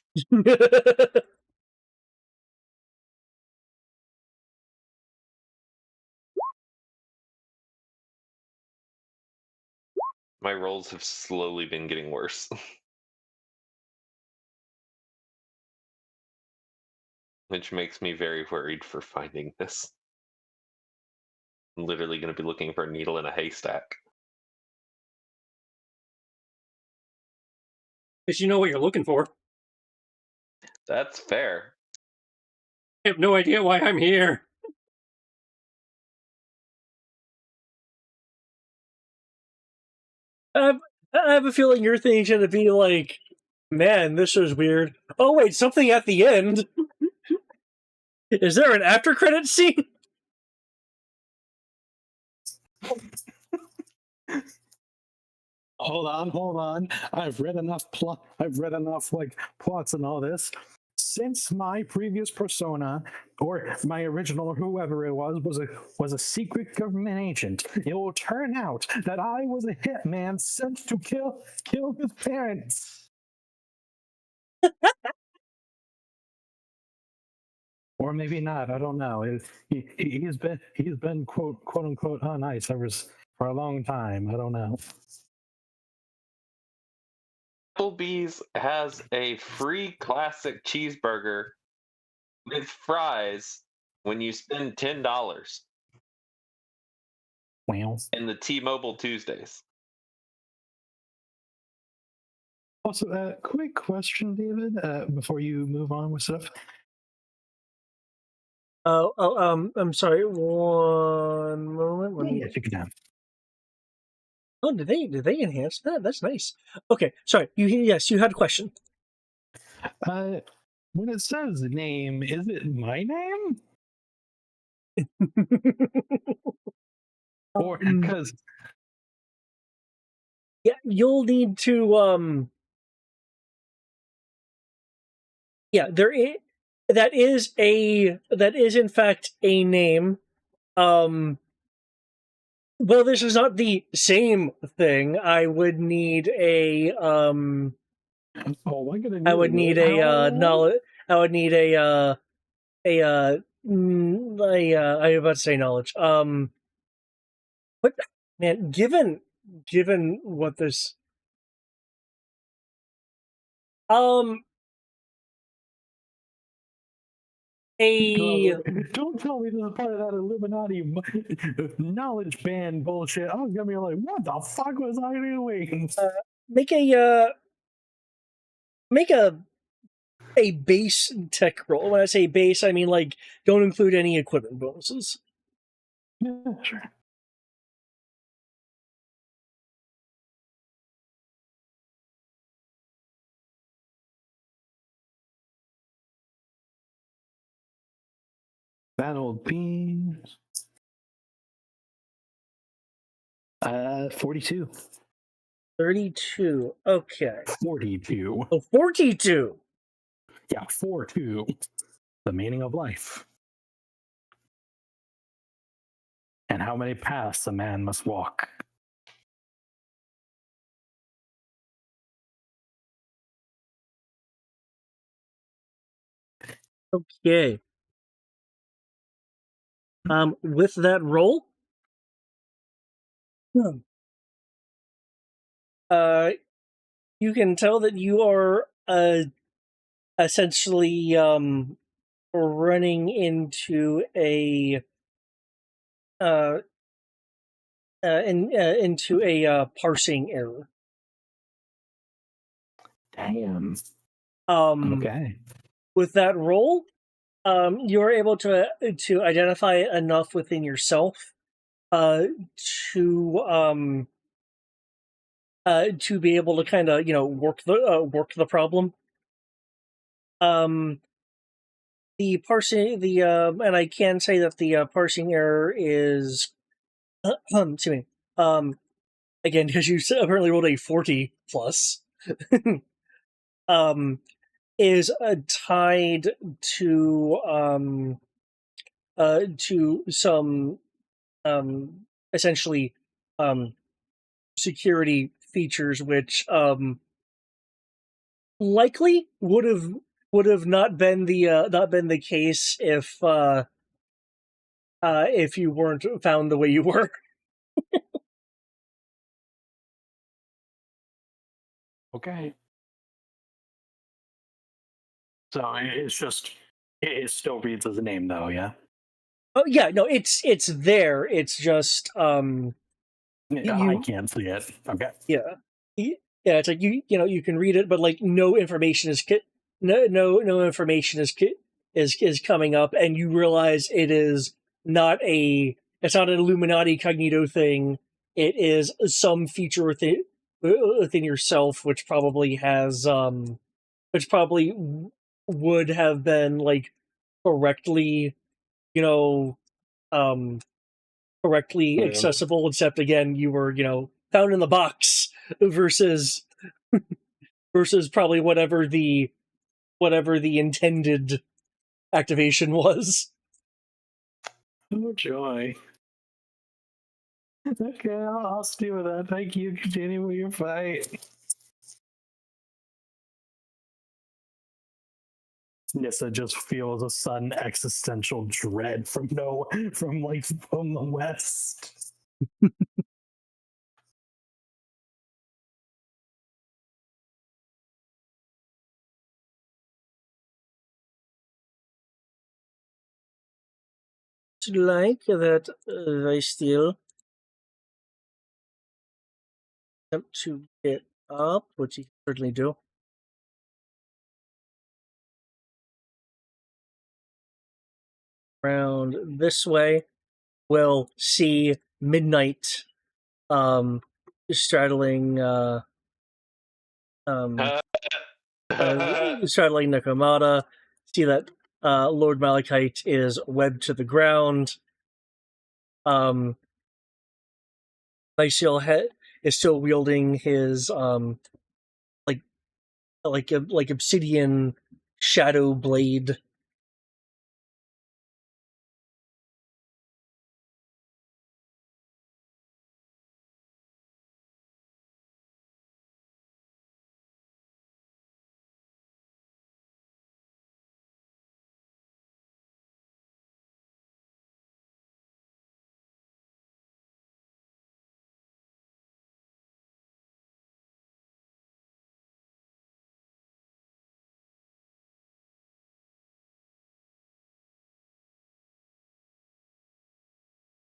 [SPEAKER 6] My rolls have slowly been getting worse. Which makes me very worried for finding this. I'm literally going to be looking for a needle in a haystack.
[SPEAKER 4] Because you know what you're looking for.
[SPEAKER 6] That's fair.
[SPEAKER 4] I have no idea why I'm here.
[SPEAKER 1] I have a feeling your thing's going to be like, man, this is weird. Oh, wait, something at the end. Is there an after credit scene?
[SPEAKER 3] Hold on. I've read enough plots and all this. Since my previous persona, or my original, or whoever it was a secret government agent, it will turn out that I was a hitman sent to kill his parents. Or maybe not. I don't know. He's been quote unquote on ice for a long time. I don't know.
[SPEAKER 6] Applebee's has a free classic cheeseburger with fries when you spend $10
[SPEAKER 3] Wow.
[SPEAKER 6] in the T-Mobile Tuesdays.
[SPEAKER 3] Also, quick question, David, before you move on with stuff.
[SPEAKER 1] I'm sorry. One moment. Let me.
[SPEAKER 3] Yeah, take it down.
[SPEAKER 1] Oh, did they enhance that? That's nice. Okay, sorry. You had a question.
[SPEAKER 3] When it says name, is it my name? Or because
[SPEAKER 1] yeah, you'll need to yeah, that is in fact a name. Well, this is not the same thing. I would need a
[SPEAKER 3] oh, I'm gonna need
[SPEAKER 1] I would need a knowledge. I would need I was about to say knowledge. But man, given what this
[SPEAKER 3] don't tell me this is part of that Illuminati knowledge band bullshit. I was gonna be like, what the fuck was I doing?
[SPEAKER 1] Make a base tech roll. When I say base, I mean like don't include any equipment bonuses.
[SPEAKER 3] Yeah, sure. That'll be 42.
[SPEAKER 1] 32. Okay.
[SPEAKER 3] 42.
[SPEAKER 1] Oh, 42.
[SPEAKER 3] Yeah, 42. The meaning of life. And how many paths a man must walk.
[SPEAKER 1] Okay. With that roll, you can tell that you are essentially running into a into a parsing error.
[SPEAKER 3] Damn. Okay.
[SPEAKER 1] With that roll, you're able to identify it enough within yourself to be able to kind of work the problem. The parsing and I can say that the parsing error is excuse me again because you apparently rolled a 40 plus is tied to some essentially security features, which likely would have not been the case if you weren't found the way you were.
[SPEAKER 3] Okay. So it's just it still reads as a name though, yeah.
[SPEAKER 1] Oh yeah, no, it's there. It's just
[SPEAKER 3] I can't see it. Okay.
[SPEAKER 1] yeah. Yeah, it's like you can read it, but like no information is no information is coming up, and you realize it is not it's not an Illuminati cognito thing. It is some feature within yourself, which probably has which probably would have been like correctly you know um correctly
[SPEAKER 3] Yeah.
[SPEAKER 1] accessible, except again you were found in the box versus probably whatever the intended activation was.
[SPEAKER 3] Oh joy. Okay, I'll stay with that. Thank you. Continue with your fight. Nissa just feels a sudden existential dread from the west.
[SPEAKER 1] Like that, I still attempt to get up, which you can certainly do. Around this way, we'll see Midnight straddling um straddling Nakamata. See that Lord Malachite is webbed to the ground. Nyciel is still wielding his like like obsidian shadow blade.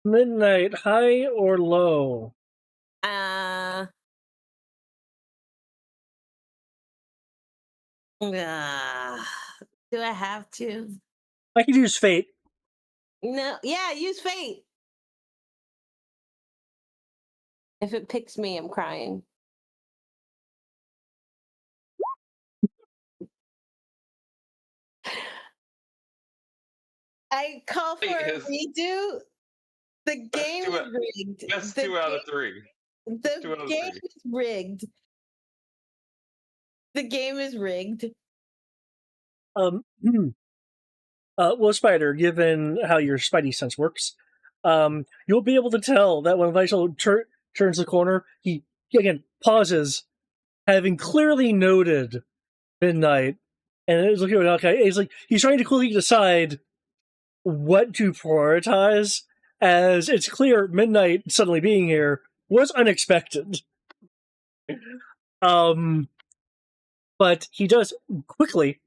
[SPEAKER 1] Midnight, high or low?
[SPEAKER 5] Uh, do I have to?
[SPEAKER 1] I could use fate.
[SPEAKER 5] No, yeah, use fate. If it picks me, I'm crying. I call for a redo. The game is rigged.
[SPEAKER 6] That's 2 out of 3.
[SPEAKER 5] The game is rigged. The game is rigged.
[SPEAKER 1] Well, Spider, given how your spidey sense works, you'll be able to tell that when Vishal turns the corner, he again pauses, having clearly noted Midnight, and is looking at okay. He's trying to quickly decide what to prioritize, as it's clear Midnight suddenly being here was unexpected. But he does quickly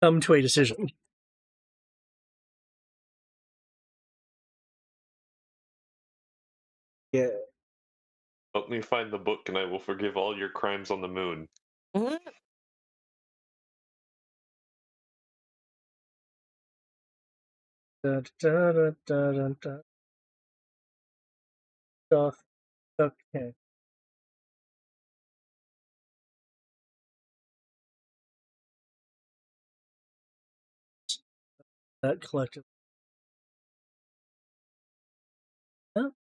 [SPEAKER 1] come to a decision. Yeah.
[SPEAKER 6] Help me find the book and I will forgive all your crimes on the moon.
[SPEAKER 5] Mhm.
[SPEAKER 1] Okay. That collective. Huh?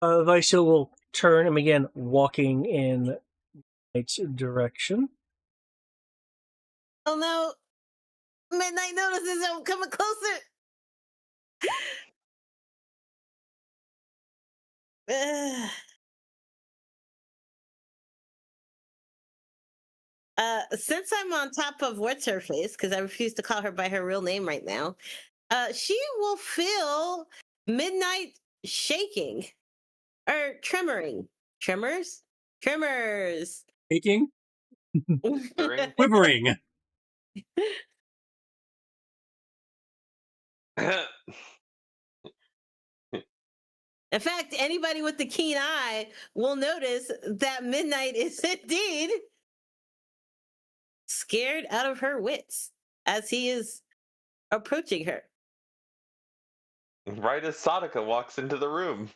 [SPEAKER 1] Viso will turn and begin walking in its direction.
[SPEAKER 5] Oh no! Midnight notices I'm coming closer. Since I'm on top of what's her face, because I refuse to call her by her real name right now, she will feel Midnight shaking or tremoring. Tremors.
[SPEAKER 4] Shaking,
[SPEAKER 6] During?
[SPEAKER 4] quivering.
[SPEAKER 5] In fact, anybody with the keen eye will notice that Midnight is indeed scared out of her wits as he is approaching her.
[SPEAKER 6] Right as Sadaka walks into the room.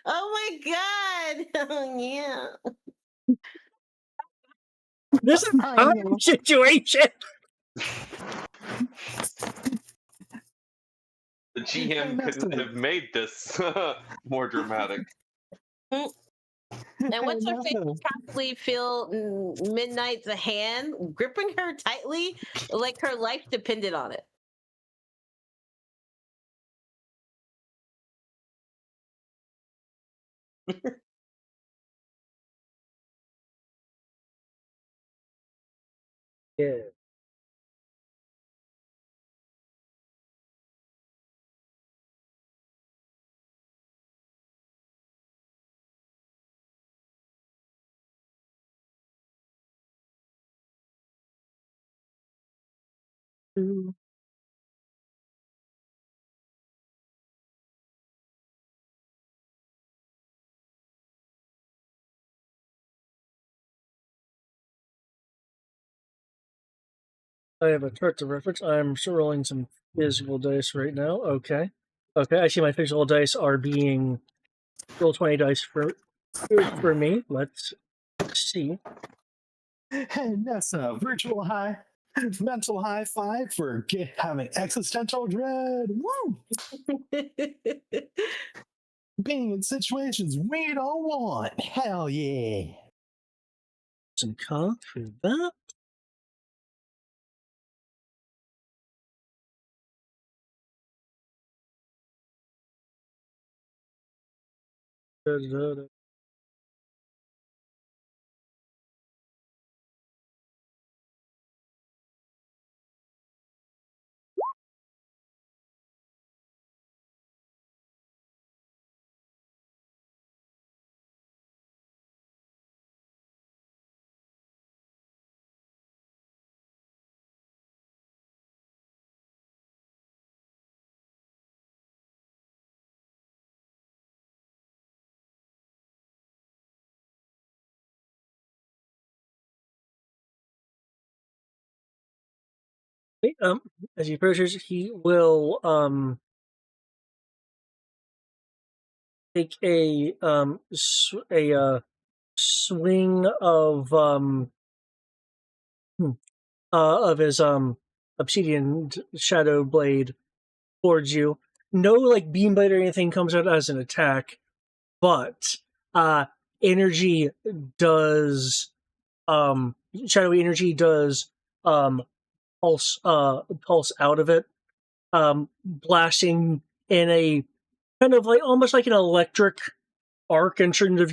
[SPEAKER 5] Oh my god! Oh yeah.
[SPEAKER 1] This is
[SPEAKER 3] I
[SPEAKER 1] a
[SPEAKER 3] know.
[SPEAKER 1] situation.
[SPEAKER 6] The GM couldn't have made this more dramatic.
[SPEAKER 5] And what's her face will probably feel Midnight's hand gripping her tightly, like her life depended on it.
[SPEAKER 1] Yeah. I have a chart to reference. I'm rolling some physical dice right now. Okay. Okay, I see my physical dice are being roll 20 dice for me. Let's see.
[SPEAKER 3] And that's a virtual high, mental high five for having existential dread. Woo! Being in situations we don't want. Hell yeah.
[SPEAKER 1] Some con for that. Da, da, da. Okay, as he approaches, he will take a swing of his obsidian shadow blade towards you. No like beam bite or anything comes out as an attack, but energy does shadowy energy does um pulse out of it, blasting in a kind of like almost like an electric arc in terms of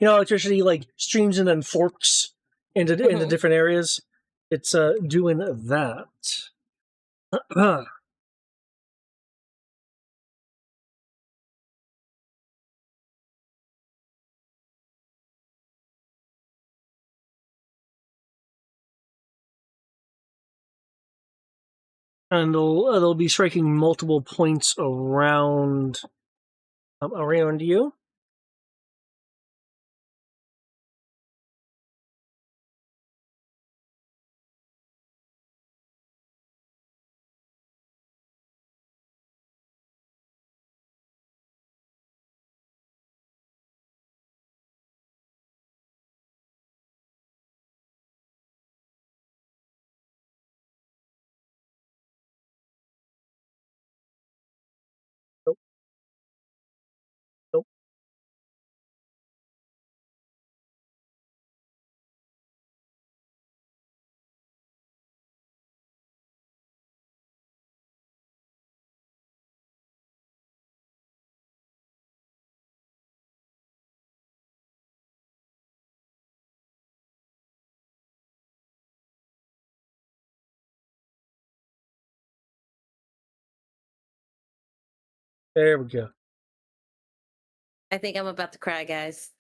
[SPEAKER 1] electricity like streams and then forks into
[SPEAKER 5] Mhm.
[SPEAKER 1] different areas. It's doing that. And they'll be striking multiple points around you. There we go.
[SPEAKER 5] I think I'm about to cry, guys.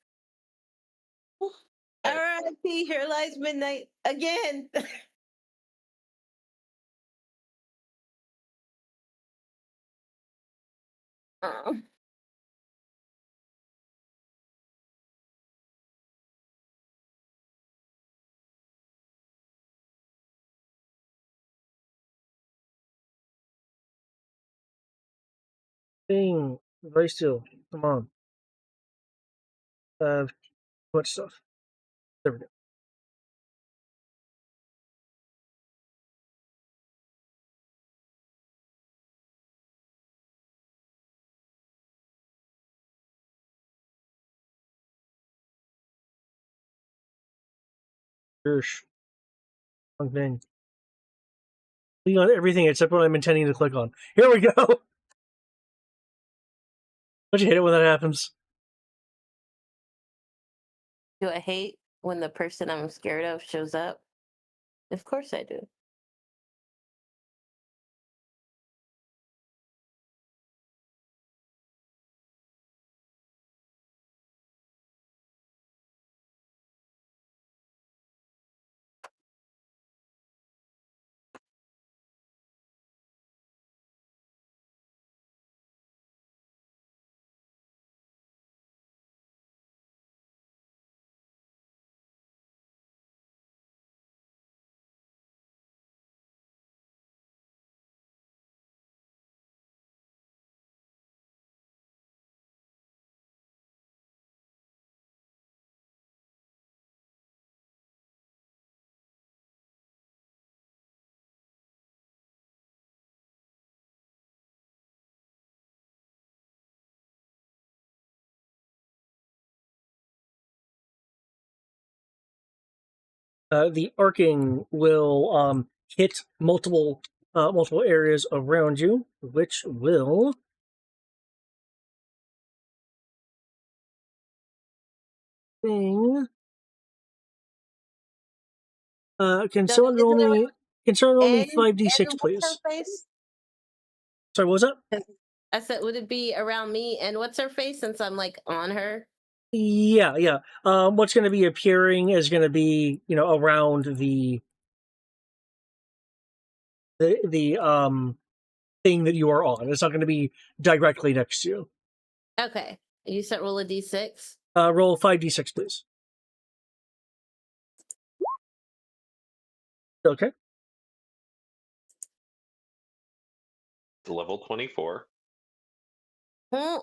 [SPEAKER 5] R.I.P. Here lies midnight again. Oh.
[SPEAKER 1] Thing. Very still. Come on. Too much stuff. There we go. Gersh. Wrong thing. Clicking on everything except what I'm intending to click on. Here we go. Don't you hate it when that happens?
[SPEAKER 5] Do I hate when the person I'm scared of shows up? Of course I do.
[SPEAKER 1] The arcing will hit multiple areas around you, which will thing. Can
[SPEAKER 5] So
[SPEAKER 1] someone
[SPEAKER 5] is
[SPEAKER 1] roll
[SPEAKER 5] it
[SPEAKER 1] me?
[SPEAKER 5] around
[SPEAKER 1] Can someone roll me
[SPEAKER 5] and
[SPEAKER 1] 5d6,
[SPEAKER 5] what's her
[SPEAKER 1] please?
[SPEAKER 5] face?
[SPEAKER 1] Sorry, what was that?
[SPEAKER 5] I said, would it be around me and what's her face since I'm like on her?
[SPEAKER 1] Yeah, yeah. What's going to be appearing is going to be, around the thing that you are on. It's not going to be directly next to you.
[SPEAKER 5] Okay. You said roll a d6.
[SPEAKER 1] Roll 5d6, please. Okay.
[SPEAKER 6] Level 24.
[SPEAKER 5] Hmm.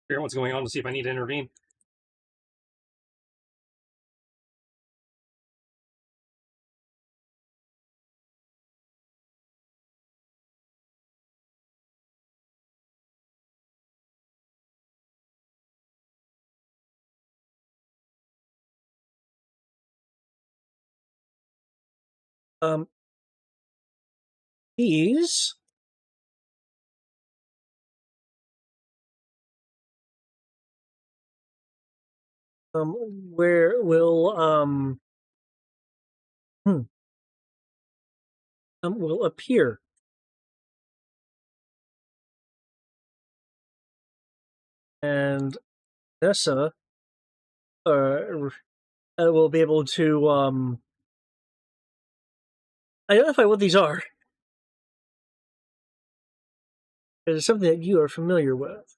[SPEAKER 4] Figure out what's going on to see if I need to intervene.
[SPEAKER 1] These where will appear. And Nessa will be able to identify what these are. It's something that you are familiar with.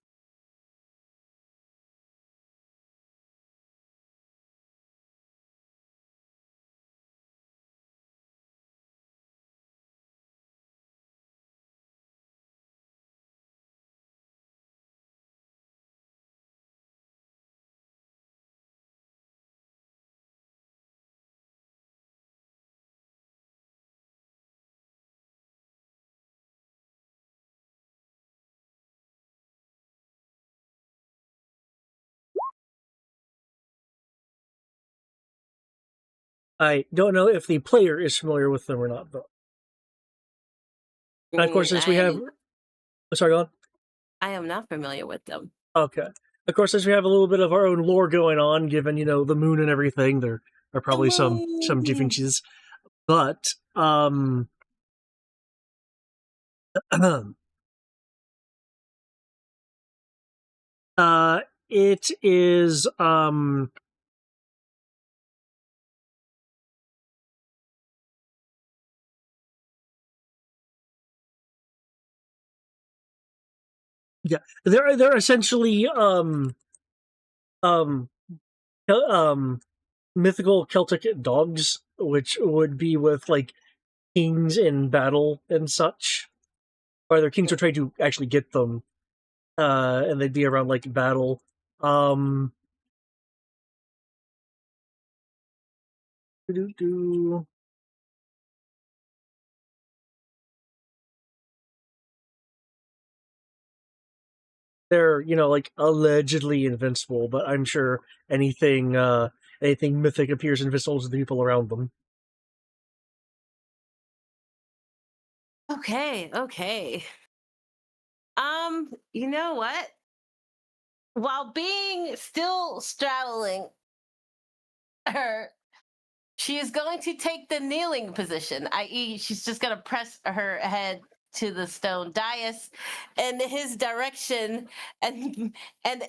[SPEAKER 1] I don't know if the player is familiar with them or not, though. And of course, since we have... Sorry, go on.
[SPEAKER 5] I am not familiar with them.
[SPEAKER 1] Okay. Of course, since we have a little bit of our own lore going on, given, the moon and everything, there are probably some differences. But, it is, yeah, they're essentially, mythical Celtic dogs, which would be with, like, kings in battle and such. Or their kings would try to actually get them, and they'd be around, like, battle. They're, like, allegedly invincible, but I'm sure anything mythic appears invincible to the people around them.
[SPEAKER 5] Okay. You know what? While being still straddling her, she is going to take the kneeling position, i.e., she's just going to press her head to the stone dais in his direction and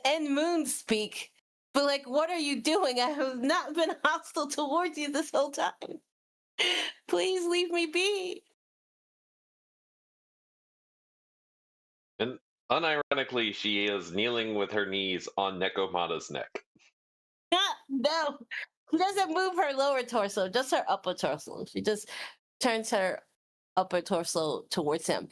[SPEAKER 5] end moon speak. But like, what are you doing? I have not been hostile towards you this whole time. Please leave me be.
[SPEAKER 6] And unironically, she is kneeling with her knees on Nekomata's neck.
[SPEAKER 5] No, she doesn't move her lower torso, just her upper torso. She just turns her upper torso towards him.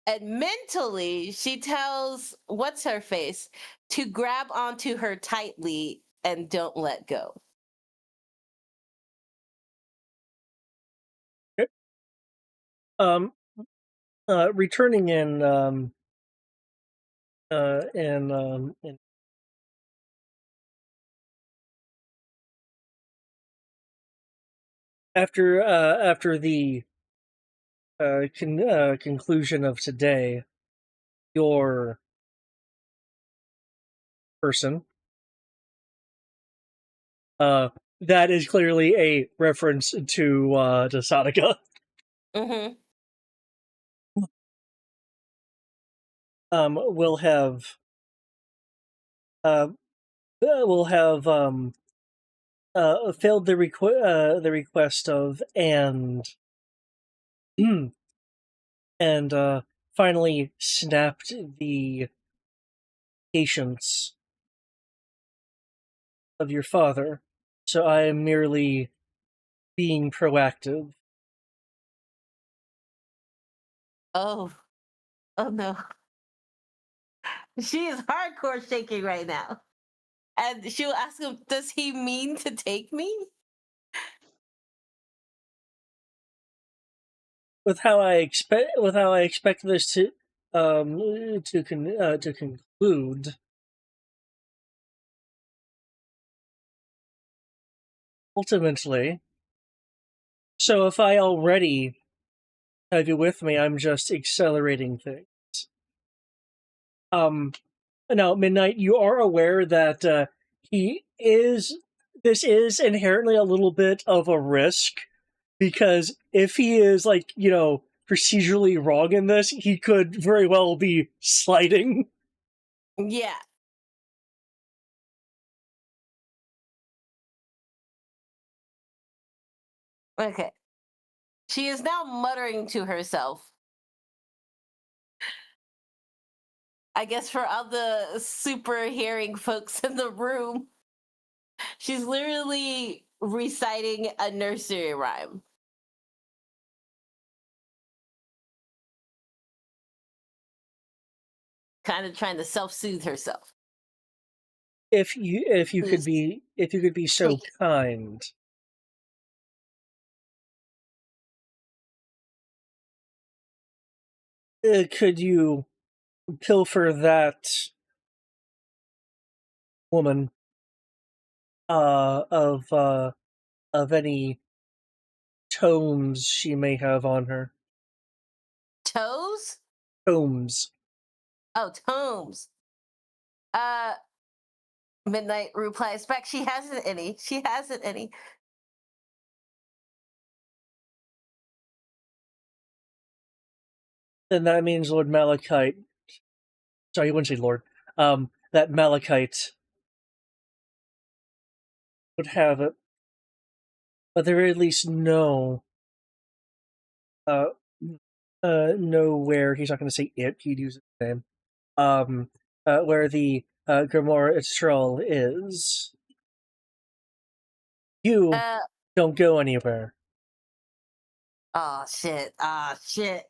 [SPEAKER 5] And mentally, she tells what's her face to grab onto her tightly and don't let go.
[SPEAKER 1] Returning in after the conclusion of today, your person, that is clearly a reference to Sadaka.
[SPEAKER 5] Mm-hmm.
[SPEAKER 1] Will have failed the request of and finally snapped the patience of your father. So I am merely being proactive.
[SPEAKER 5] Oh no. She is hardcore shaking right now. And she'll ask him, does he mean to take me?
[SPEAKER 1] With how I expect this to conclude, ultimately. So if I already have you with me, I'm just accelerating things. Now, Midnight, you are aware that this is inherently a little bit of a risk, because if he is, like, procedurally wrong in this, he could very well be sliding.
[SPEAKER 5] Yeah. Okay. She is now muttering to herself. I guess for all the super hearing folks in the room, she's literally reciting a nursery rhyme. Kind of trying to self-soothe herself.
[SPEAKER 1] If you could be so kind. Could you pilfer that woman of any tomes she may have on her.
[SPEAKER 5] Toes?
[SPEAKER 1] Tomes.
[SPEAKER 5] Oh, tomes. Midnight replies back. She hasn't any. She hasn't any.
[SPEAKER 1] Then that means Lord Malachite. Sorry, you wouldn't say Lord. That Malachite would have it. But at the very least know know where he's not going to say it. He'd use his name. Where the Grimoire Astral is. You don't go anywhere.
[SPEAKER 5] Oh shit. Ah shit.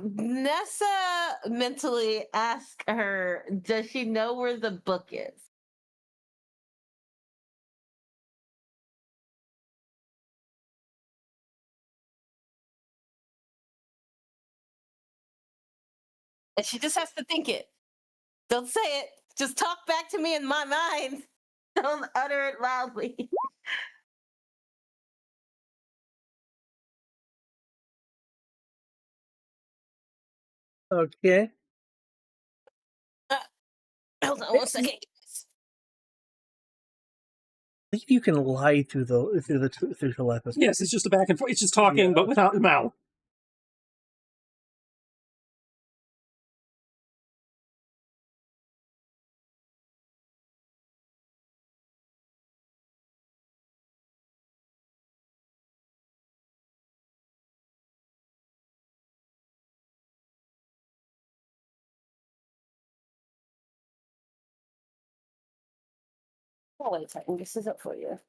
[SPEAKER 5] Nessa mentally asked her, does she know where the book is? And she just has to think it. Don't say it. Just talk back to me in my mind. Don't utter it loudly.
[SPEAKER 1] Okay.
[SPEAKER 5] Hold on 1 second.
[SPEAKER 1] I think you can lie through telepathy.
[SPEAKER 4] Yes, it's just a back and forth. It's just talking, but without the mouth.
[SPEAKER 5] Oh, wait a second. This is up for you.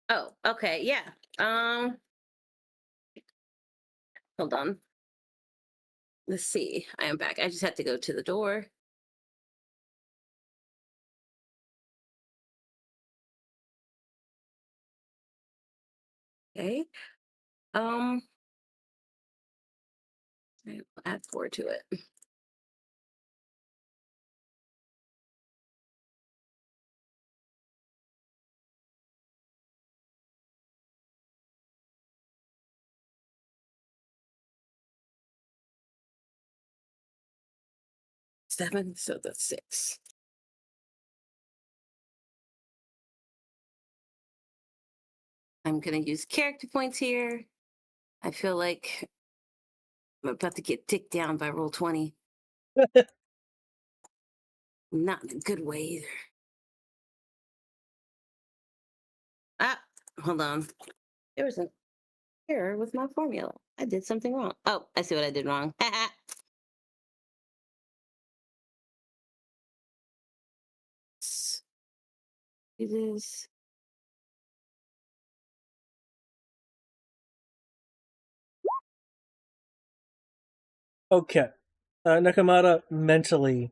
[SPEAKER 5] Oh, okay, yeah. Hold on. Let's see. I am back. I just had to go to the door. Okay. I'll add 4 to it. Seven, so that's 6. I'm gonna use character points here. I feel like I'm about to get ticked down by roll 20. Not in a good way either. Ah, hold on. There was an error with my formula. I did something wrong. Oh, I see what I did wrong. It is.
[SPEAKER 1] Okay. Nakamata mentally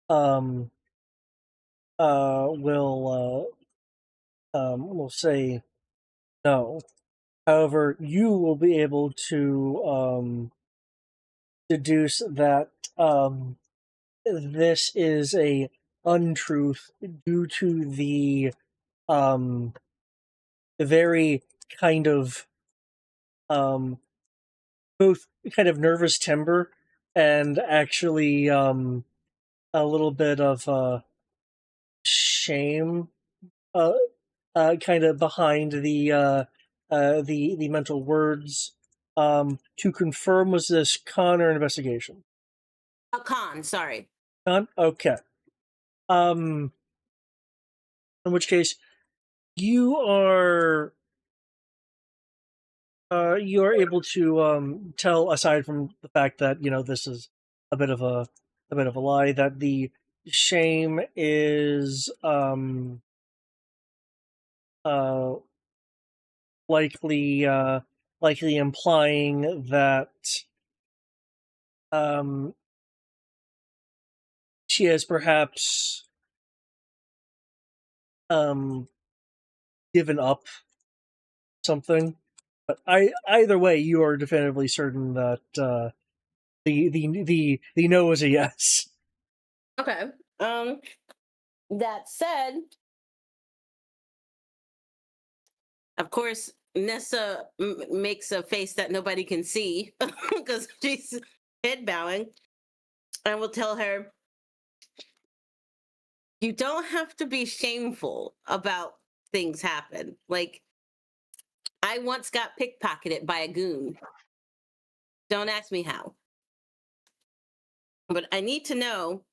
[SPEAKER 1] will say no. However, you will be able to deduce that this is a untruth due to the very kind of both kind of nervous timbre and actually a little bit of shame kind of behind the mental words. To confirm, was this con or investigation?
[SPEAKER 5] Oh, con, sorry.
[SPEAKER 1] Con? Okay. In which case, you are You are able to tell, aside from the fact that this is a bit of a lie, that the shame is uh, likely likely implying that um, she has perhaps um, given up something. But either way, you are definitively certain that the no is a yes.
[SPEAKER 5] Okay. That said, of course, Nessa makes a face that nobody can see because she's head bowing, and will tell her, "You don't have to be shameful about things happen. Like, I once got pickpocketed by a goon. Don't ask me how, but I need to know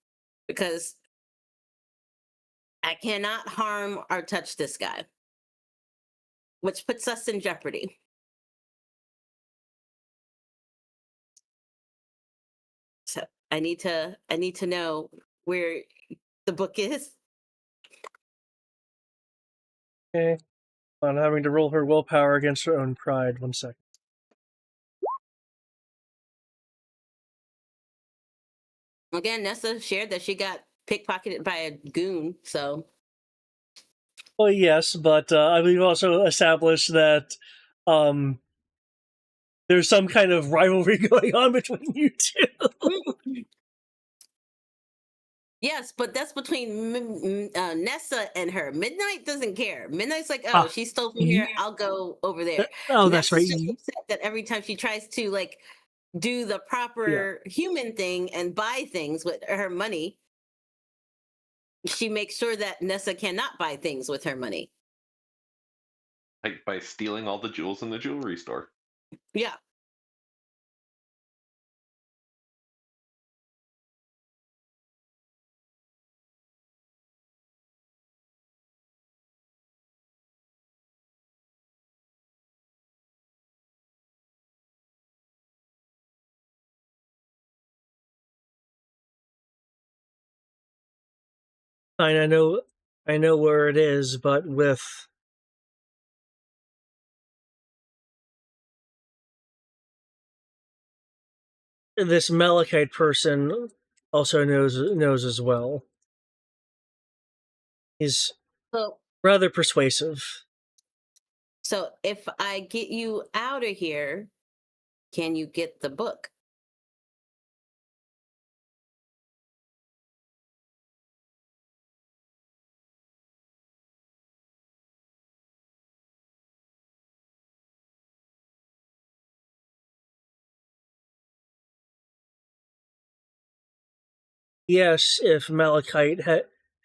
[SPEAKER 5] because I cannot harm or touch this guy, which puts us in jeopardy." So I need to know where the book is.
[SPEAKER 1] Okay. On having to roll her willpower against her own pride. 1 second.
[SPEAKER 5] Again, Nessa shared that she got pickpocketed by a goon, so
[SPEAKER 1] Well, yes, but we've also established that um, there's some kind of rivalry going on between you two.
[SPEAKER 5] yes, but that's between Nessa and her. Midnight doesn't care. Midnight's like, oh, she stole from here. I'll go over there.
[SPEAKER 1] Oh, that's right.
[SPEAKER 5] Nessa's just upset that every time she tries to like do the proper human thing and buy things with her money, she makes sure that Nessa cannot buy things with her money.
[SPEAKER 6] Like by stealing all the jewels in the jewelry store.
[SPEAKER 5] Yeah.
[SPEAKER 1] Fine, I know where it is, but with this Malachite person also knows as well. He's
[SPEAKER 5] So
[SPEAKER 1] rather persuasive.
[SPEAKER 5] so if I get you out of here, can you get the book?
[SPEAKER 1] Yes, if Malachite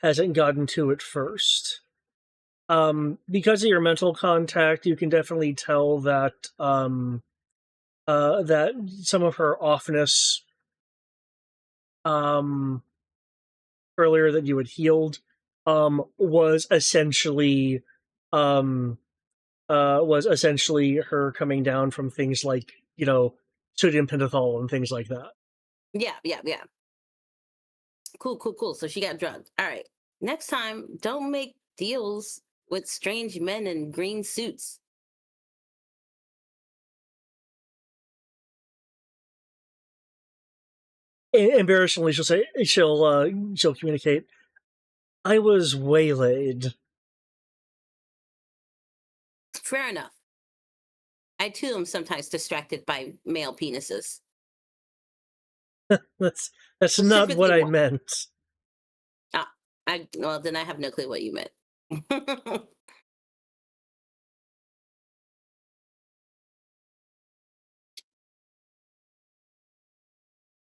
[SPEAKER 1] hasn't gotten to it first. Because of your mental contact, you can definitely tell that that some of her offness um, earlier that you had healed was essentially um, her coming down from things like sodium pentothal and things like that.
[SPEAKER 5] Yeah. Cool. So she got drugged. All right. Next time, don't make deals with strange men in green suits.
[SPEAKER 1] Embarrassingly, she'll communicate. I was waylaid.
[SPEAKER 5] Fair enough. I too am sometimes distracted by male penises.
[SPEAKER 1] That's not
[SPEAKER 5] Specifically
[SPEAKER 1] what I
[SPEAKER 5] one.
[SPEAKER 1] meant.
[SPEAKER 5] Well, then I have no clue what you meant.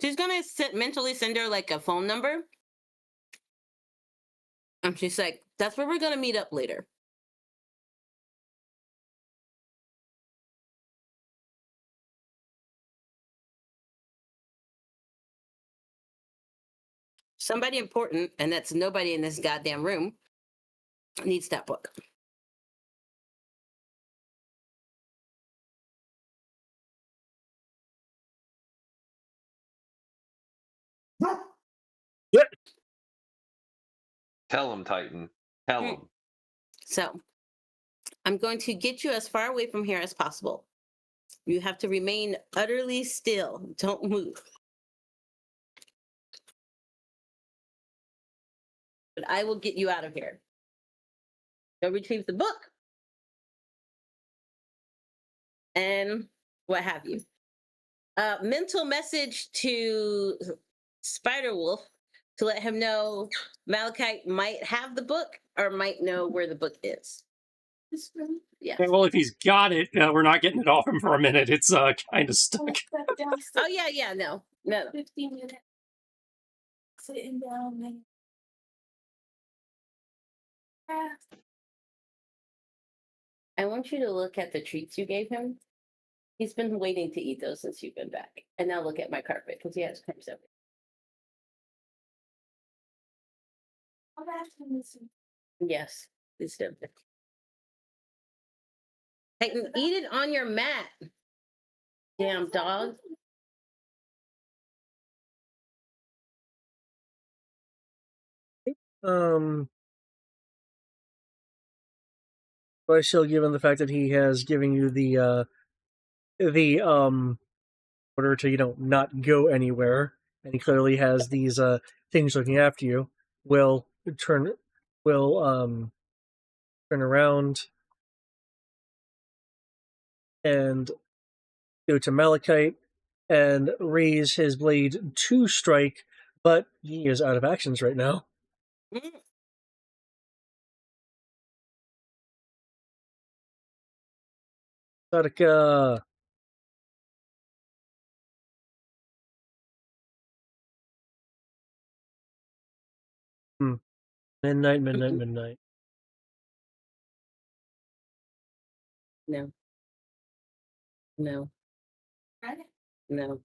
[SPEAKER 5] She's gonna mentally send her like a phone number, and she's like, "That's where we're gonna meet up later." Somebody important, and that's nobody in this goddamn room, needs that book.
[SPEAKER 6] Tell him, Titan. Tell
[SPEAKER 5] Hmm.
[SPEAKER 6] him.
[SPEAKER 5] So I'm going to get you as far away from here as possible. You have to remain utterly still. Don't move. But I will get you out of here. Go retrieve the book. And what have you. Mental message to Spiderwolf to let him know Malachite might have the book or might know where the book is. Yeah.
[SPEAKER 4] Okay, well, if he's got it, we're not getting it off him for a minute. It's kind of stuck.
[SPEAKER 5] Oh yeah, no.
[SPEAKER 7] 15 minutes. Sitting down and
[SPEAKER 5] I want you to look at the treats you gave him. He's been waiting to eat those since you've been back. And now look at my carpet because he has crumbs everywhere.
[SPEAKER 7] I'm asking this.
[SPEAKER 5] Yes, please do. Hey, eat it on your mat. Damn dog.
[SPEAKER 1] But still, given the fact that he has given you the order to not go anywhere, and he clearly has these things looking after you, will turn will turn around and go to Malachite and raise his blade to strike, but he is out of actions right now.
[SPEAKER 5] Mm.
[SPEAKER 1] Sadaka. Midnight.
[SPEAKER 5] No. No. No.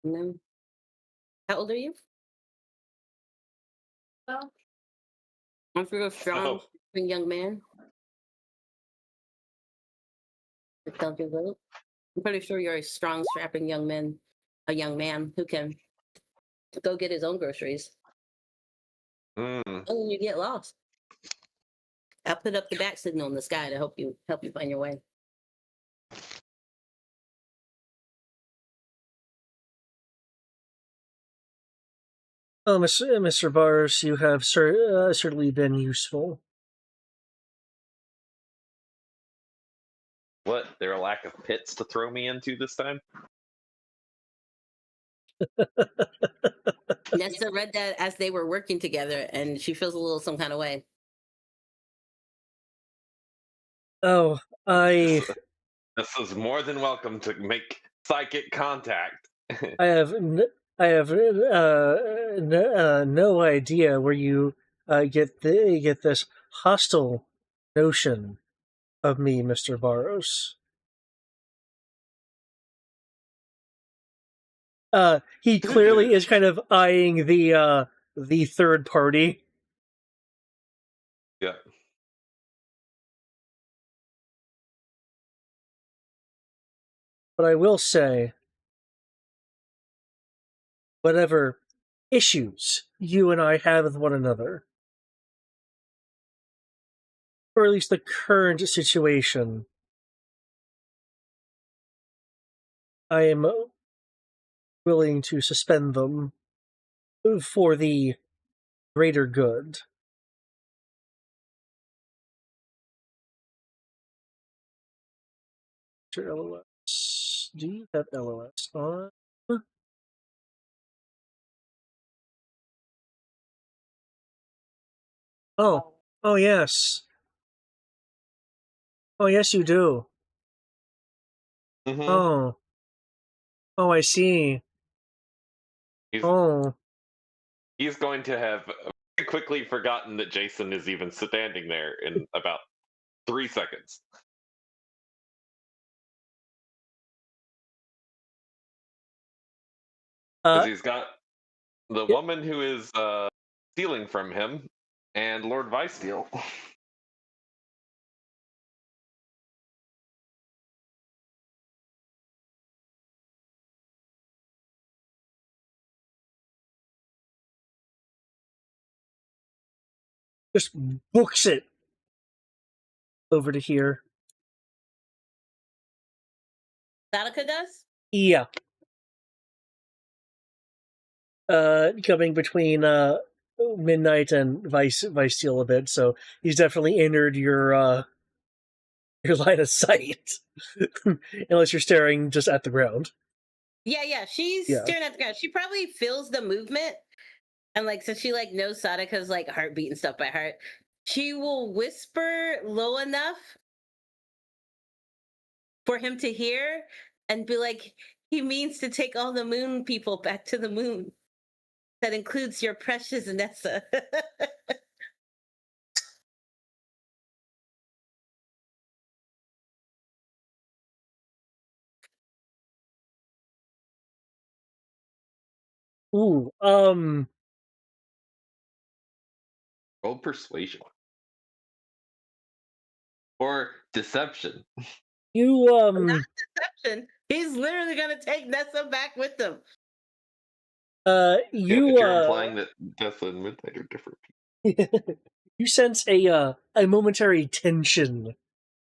[SPEAKER 5] No. How old are you?
[SPEAKER 7] Well,
[SPEAKER 5] I'm for a strong young man. Don't you vote? I'm pretty sure you're a strong, strapping young man who can go get his own groceries.
[SPEAKER 6] Mm.
[SPEAKER 5] And then you get lost. I'll put up the back signal in the sky to help you find your way.
[SPEAKER 1] Oh, Mr. Bars, you have certainly been useful.
[SPEAKER 6] What? There a lack of pits to throw me into this time?
[SPEAKER 5] Nesta read that as they were working together, and she feels a little some kind of way.
[SPEAKER 1] Oh,
[SPEAKER 6] This is more than welcome to make psychic contact.
[SPEAKER 1] I have no idea where you get this hostile notion of me, Mr. Barros. He clearly is kind of eyeing the third party.
[SPEAKER 6] Yeah.
[SPEAKER 1] But I will say, whatever issues you and I have with one another, or at least the current situation, I am willing to suspend them for the greater good. LOS. Do you have LOS on? Oh. Oh, yes. Oh, yes, you do.
[SPEAKER 6] Mm-hmm.
[SPEAKER 1] Oh. Oh, I see.
[SPEAKER 6] He's going to have very quickly forgotten that Jason is even standing there in about 3 seconds. Because he's got the woman who is stealing from him and Lord Vicesteel.
[SPEAKER 1] just books it over to here.
[SPEAKER 5] Sadaka does?
[SPEAKER 1] Yeah. Coming between Midnight and Vice Steel a bit, so he's definitely entered your line of sight. Unless you're staring just at the ground.
[SPEAKER 5] Yeah. She's
[SPEAKER 1] Yeah.
[SPEAKER 5] staring at the ground. She probably feels the movement. And like, so she like knows Sadaka's like heartbeat and stuff by heart. She will whisper low enough for him to hear and be like, he means to take all the moon people back to the moon. That includes your precious Nessa.
[SPEAKER 1] Ooh,
[SPEAKER 6] Roll persuasion. Or deception.
[SPEAKER 1] you
[SPEAKER 5] Not deception. He's literally gonna take Nessa back with him.
[SPEAKER 6] Yeah,
[SPEAKER 1] you
[SPEAKER 6] but you're implying that Nessa and Midnight are different people.
[SPEAKER 1] you sense a momentary tension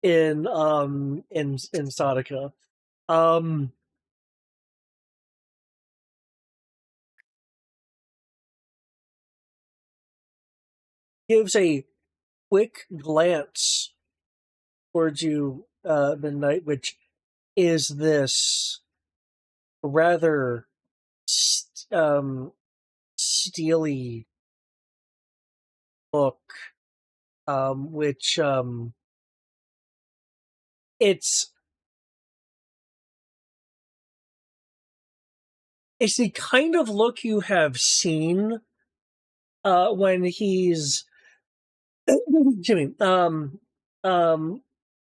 [SPEAKER 1] in Sadaka. Gives a quick glance towards you, Midnight, which is this rather steely look, which it's the kind of look you have seen when he's excuse me,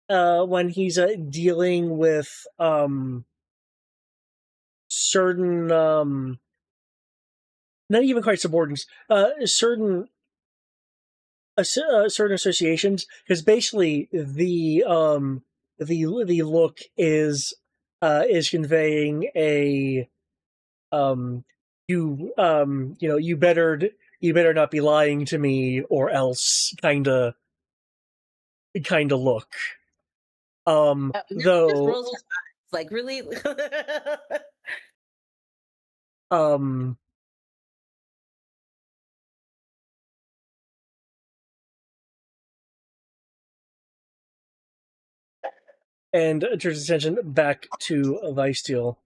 [SPEAKER 1] when he's dealing with certain not even quite subordinates, certain certain associations, because basically the look is conveying a you better not be lying to me or else kind of look.
[SPEAKER 5] Just
[SPEAKER 1] Though
[SPEAKER 5] rolls his eyes. Like, really?
[SPEAKER 1] and turns attention back to Vice Steel.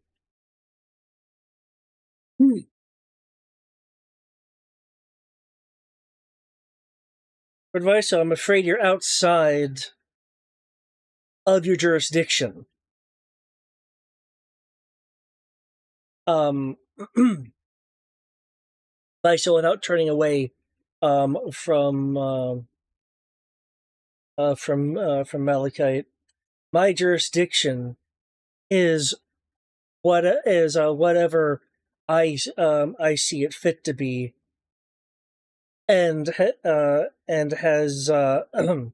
[SPEAKER 1] Advice, so I'm afraid you're outside of your jurisdiction. Vice, without turning away from Malachite, my jurisdiction is whatever I see it fit to be, and has and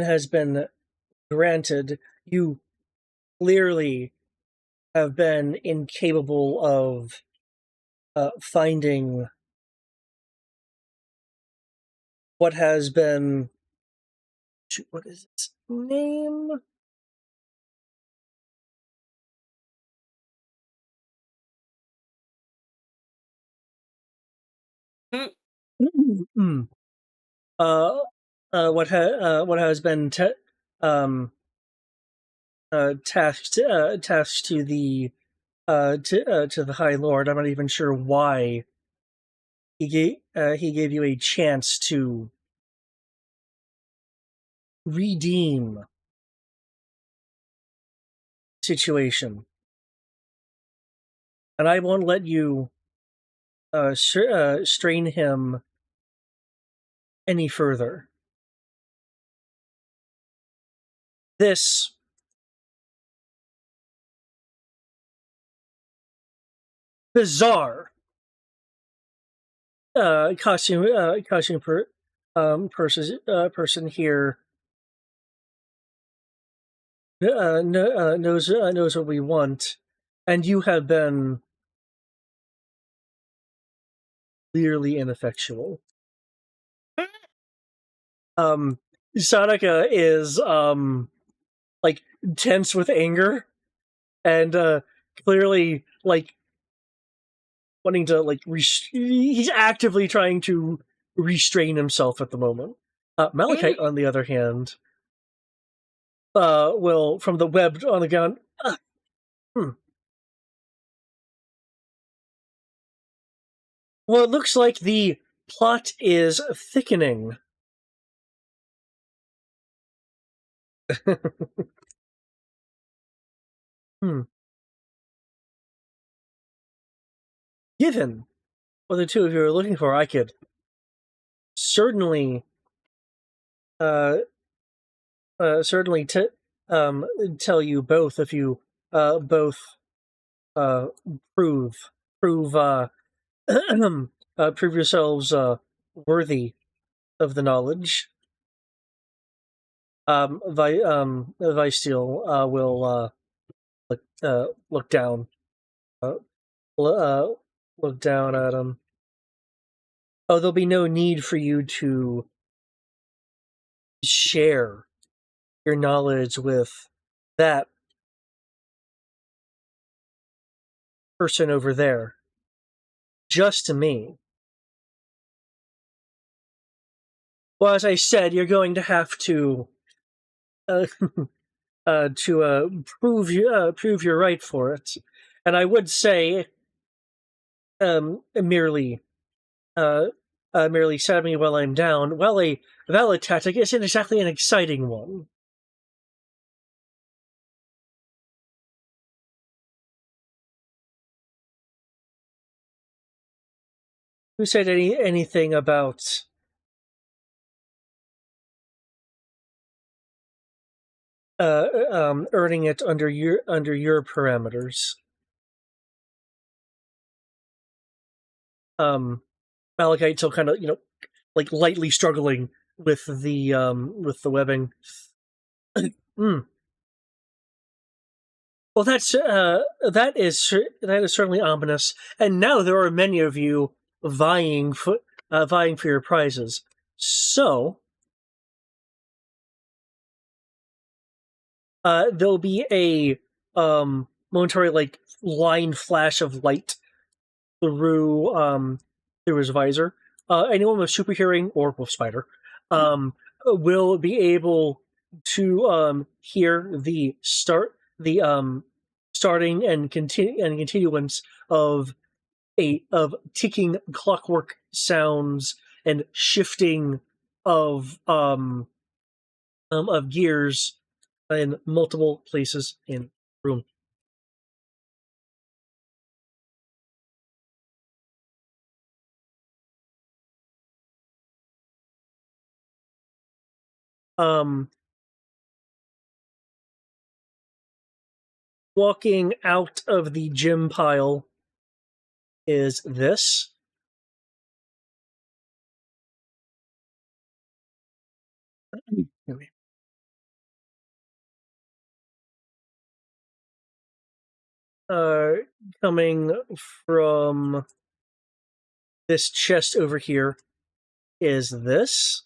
[SPEAKER 1] has been granted. You clearly have been incapable of finding what has been. What is its name? What has been tasked to the to the High Lord. I'm not even sure why he gave you a chance to redeem the situation, and I won't let you strain him any further. This bizarre costume person here knows what we want, and you have been clearly ineffectual. Sadaka is like tense with anger and clearly like wanting to like he's actively trying to restrain himself at the moment. Malachite, on the other hand, will from the web on the ground. Well, it looks like the plot is thickening. Given what the two of you are looking for, I could certainly, certainly tell you both if you both prove prove prove yourselves worthy of the knowledge. Vicesteel will look down, look down at him. Oh, there'll be no need for you to share your knowledge with that person over there. Just to me. Well, as I said, you're going to have to prove you're right for it. And I would say, merely stabbing me while I'm down, well, a valid tactic isn't exactly an exciting one. Who said anything about earning it under your parameters? Malachite still kind of, like lightly struggling with the webbing. Well, that is certainly ominous. And now there are many of you vying for your prizes. So there'll be a momentary like line flash of light through his visor. Anyone with super hearing or with spider will be able to hear the starting and continuance of ticking clockwork sounds and shifting of gears in multiple places in the room. Walking out of the gym pile is this. Coming from this chest over here is this.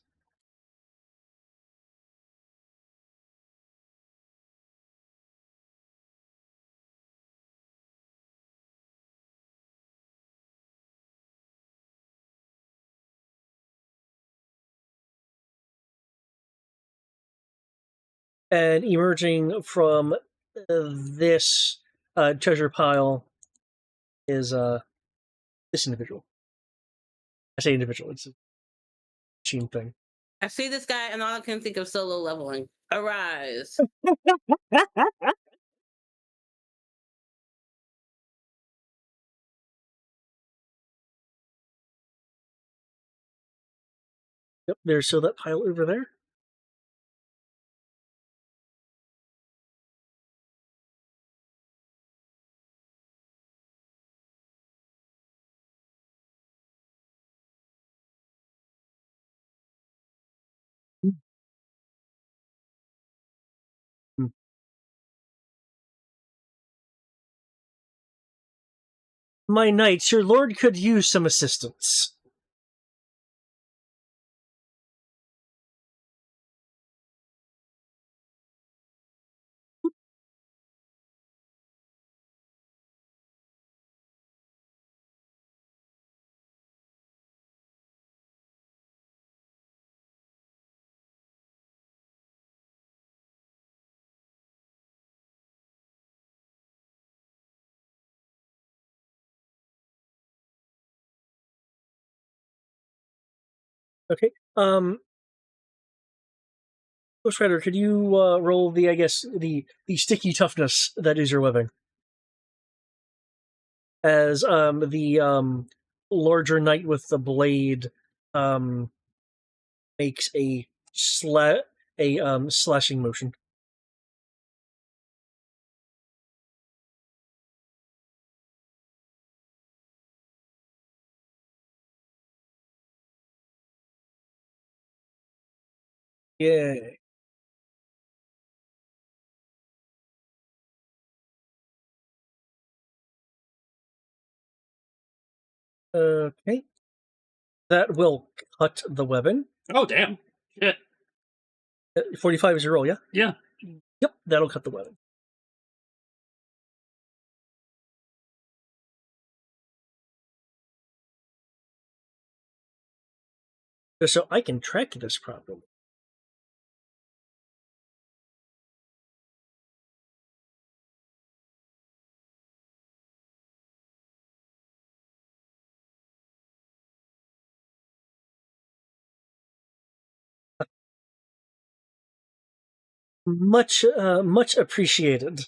[SPEAKER 1] And emerging from this treasure pile is this individual. I say individual, it's a machine thing.
[SPEAKER 5] I see this guy, and all I can think of solo leveling. Arise. Yep, there's still that pile over there. My knights, your lord could use some assistance.
[SPEAKER 1] Okay. Ghost Rider, could you roll the, I guess, the sticky toughness that is your webbing? As the larger knight with the blade makes a slashing motion. Yay. Okay. That will cut the weapon.
[SPEAKER 4] Oh, damn. Shit.
[SPEAKER 1] 45 is your roll, yeah?
[SPEAKER 4] Yeah.
[SPEAKER 1] Yep, that'll cut the weapon. Just so I can track this properly. Much appreciated.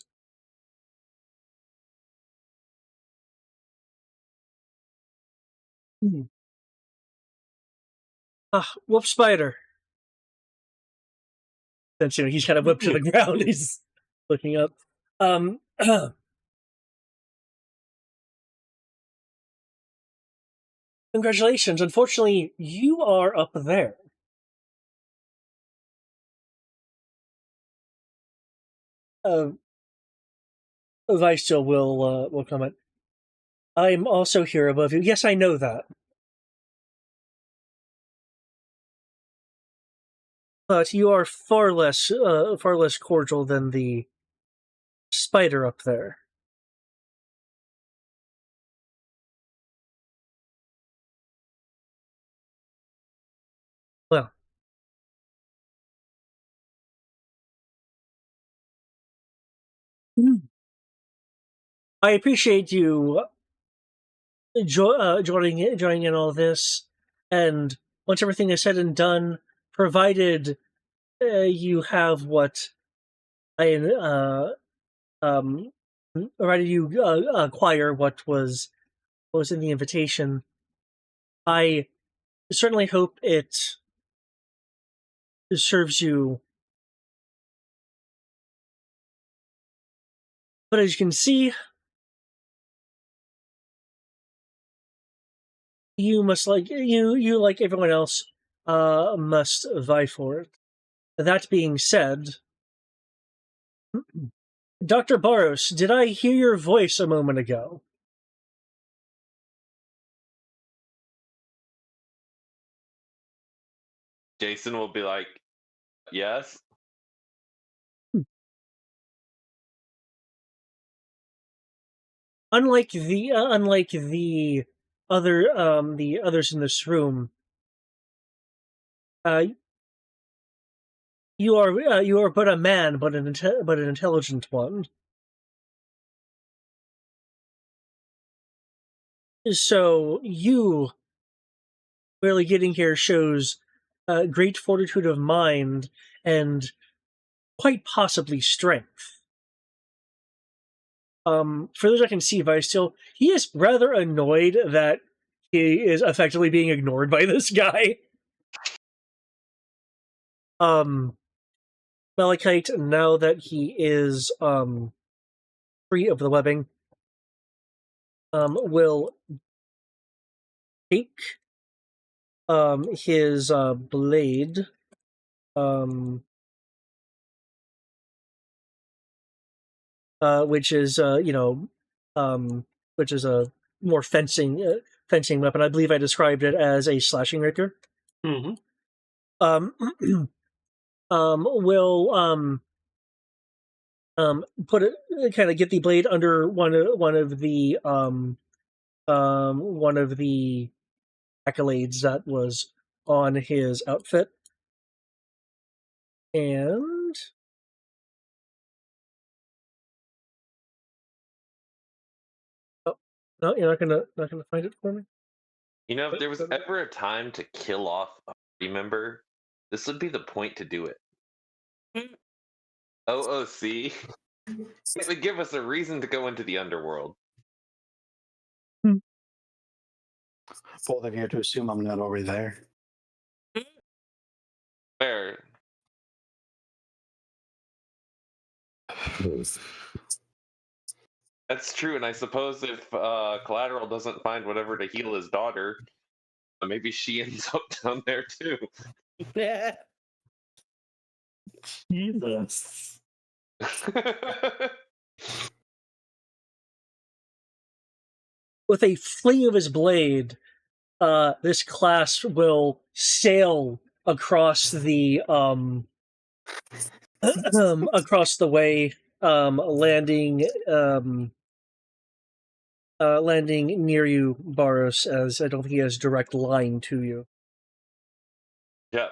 [SPEAKER 1] Whoop spider. Since he's kind of whipped to the ground, he's looking up. Congratulations. Unfortunately, you are up there. Vicetil will comment. I'm also here above you. Yes, I know that. But you are far less cordial than the spider up there. Well, I appreciate you joining in all this, and once everything is said and done, provided you have what I provided you acquire what was in the invitation, I certainly hope it serves you. But as you can see, you must like everyone else must vie for it. That being said, Dr. Barros, did I hear your voice a moment ago?
[SPEAKER 6] Jason will be like, yes.
[SPEAKER 1] Unlike the the others in this room, you are but a man, but an intelligent one. So you really getting here shows great fortitude of mind and quite possibly strength. For those I can see, he is rather annoyed that he is effectively being ignored by this guy. Malachite, now that he is free of the webbing, will take his blade, which is which is a more fencing weapon. I believe I described it as a slashing rapier.
[SPEAKER 4] Mm-hmm.
[SPEAKER 1] Will put it, kind of get the blade under one of the accolades that was on his outfit, and oh no, you're not gonna find it for me.
[SPEAKER 6] You know, if there was ever a time to kill off a Remember, this would be the point to do it.
[SPEAKER 5] Mm.
[SPEAKER 6] OOC, it would give us a reason to go into the underworld.
[SPEAKER 3] Both of you to assume I'm not over there.
[SPEAKER 6] Fair. That's true, and I suppose if Collateral doesn't find whatever to heal his daughter, maybe she ends up down there too.
[SPEAKER 5] Yeah.
[SPEAKER 3] Jesus.
[SPEAKER 1] With a fling of his blade, this class will sail across the across the way, landing landing near you, Baros, as I don't think he has direct line to you.
[SPEAKER 6] Yep.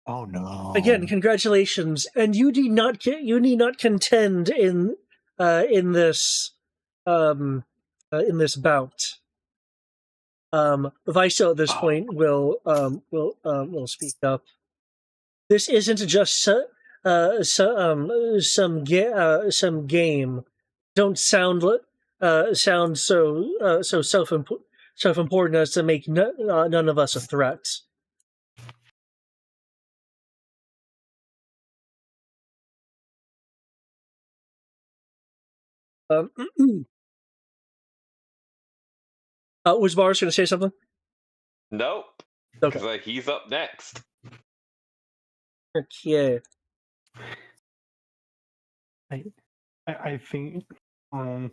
[SPEAKER 3] Oh no!
[SPEAKER 1] Again, congratulations, and you need not contend in this bout. Viso at this point will speak up. This isn't just some game. Don't sound so self-important as to make none of us a threat. Was Boris going to say something?
[SPEAKER 6] Nope.
[SPEAKER 1] Okay.
[SPEAKER 6] Because he's up next.
[SPEAKER 1] Okay.
[SPEAKER 3] I think I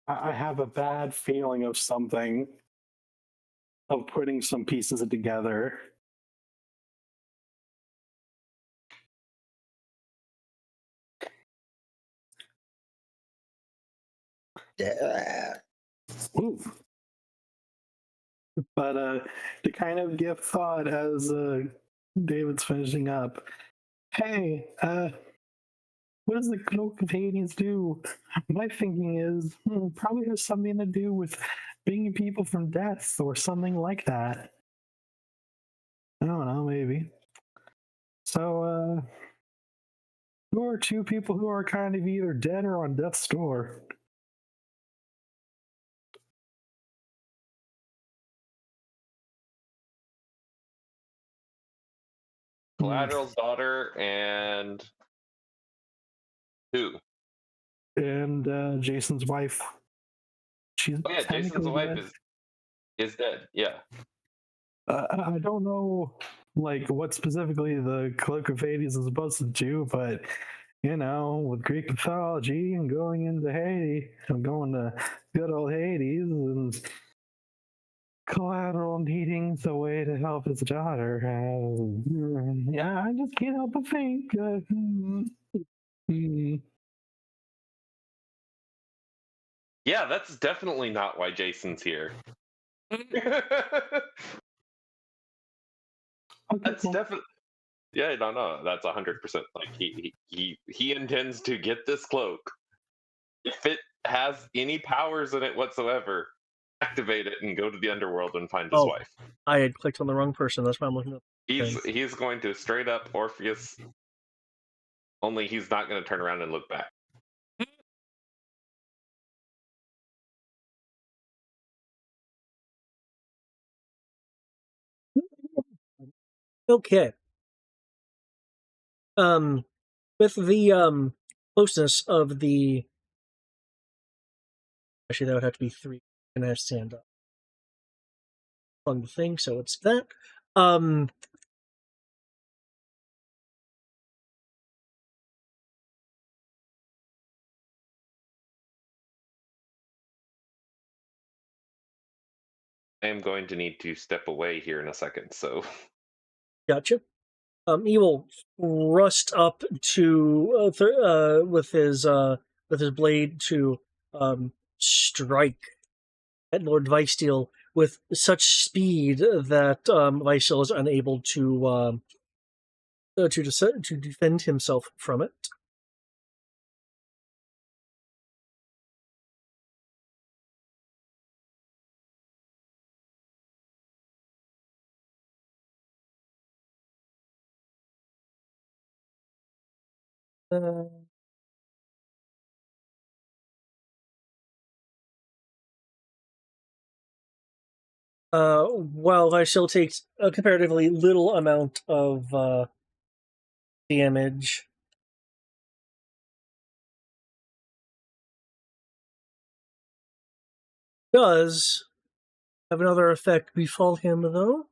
[SPEAKER 3] have a bad feeling of something, of putting some pieces together. Ooh. But to kind of give thought as David's finishing up, hey, what does the Cloak of Hades do? My thinking is probably has something to do with bringing people from death or something like that. I don't know, maybe. So, who are two people who are kind of either dead or on death's door?
[SPEAKER 6] Collateral's daughter and who?
[SPEAKER 3] And Jason's wife. She's
[SPEAKER 6] Oh yeah, Jason's wife
[SPEAKER 3] dead.
[SPEAKER 6] is dead. Yeah.
[SPEAKER 3] I don't know, like, what specifically the Cloak of Hades is supposed to do, but with Greek mythology and going into Hades, I'm going to good old Hades, and Collateral needing the way to help his daughter. Yeah, I just can't help but think.
[SPEAKER 6] Yeah, that's definitely not why Jason's here. That's
[SPEAKER 3] Cool.
[SPEAKER 6] definitely. Yeah, no, that's 100%. Like he intends to get this cloak. If it has any powers in it whatsoever, activate it and go to the underworld and find his wife.
[SPEAKER 1] I had clicked on the wrong person. That's why I'm looking up.
[SPEAKER 6] He's going to straight up Orpheus. Only he's not going to turn around and look back.
[SPEAKER 1] Okay. With the closeness of the, actually that would have to be 3, and I have to stand up on the thing, so it's that.
[SPEAKER 6] I am going to need to step away here in a second, so.
[SPEAKER 1] Gotcha. He will rust up to with his blade to strike at Lord Vicesteel with such speed that Vicesteel is unable to defend himself from it. Uh, Wildfire still takes a comparatively little amount of damage. Does have another effect befall him, though.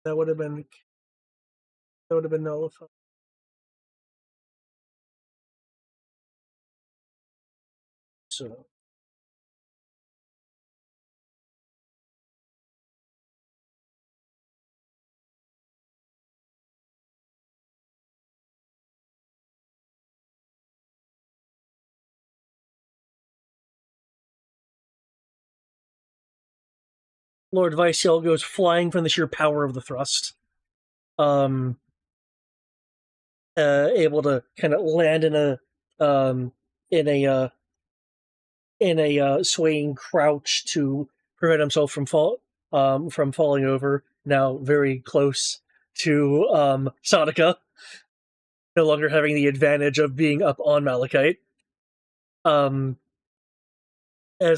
[SPEAKER 1] That would have been nullified. So Lord Vysiel goes flying from the sheer power of the thrust. Able to kind of land in a in a swaying crouch to prevent himself from falling over. Now very close to Sonica, no longer having the advantage of being up on Malachite. As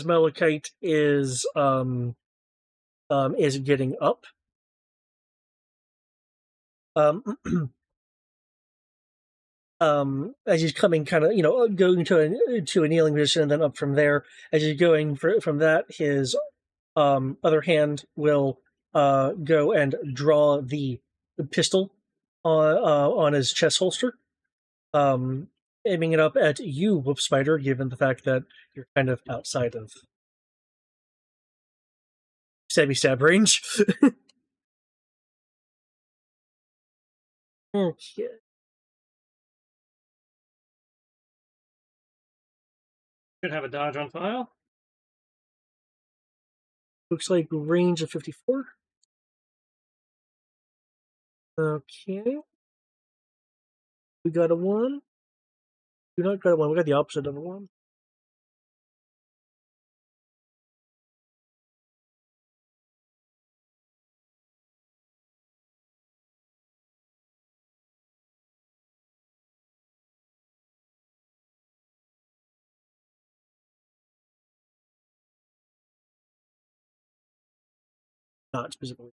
[SPEAKER 1] Malachite is getting up. As he's coming, kind of going to a kneeling position, and then up from there. As he's going from that, his other hand will go and draw the pistol on his chest holster, aiming it up at you, Whoop Spider. Given the fact that you're kind of outside of stabby stab range. Okay.
[SPEAKER 4] Should have a dodge on file.
[SPEAKER 1] Looks like range of 54. Okay. We got a 1. We not got a 1. We got the opposite of a 1. Not specifically.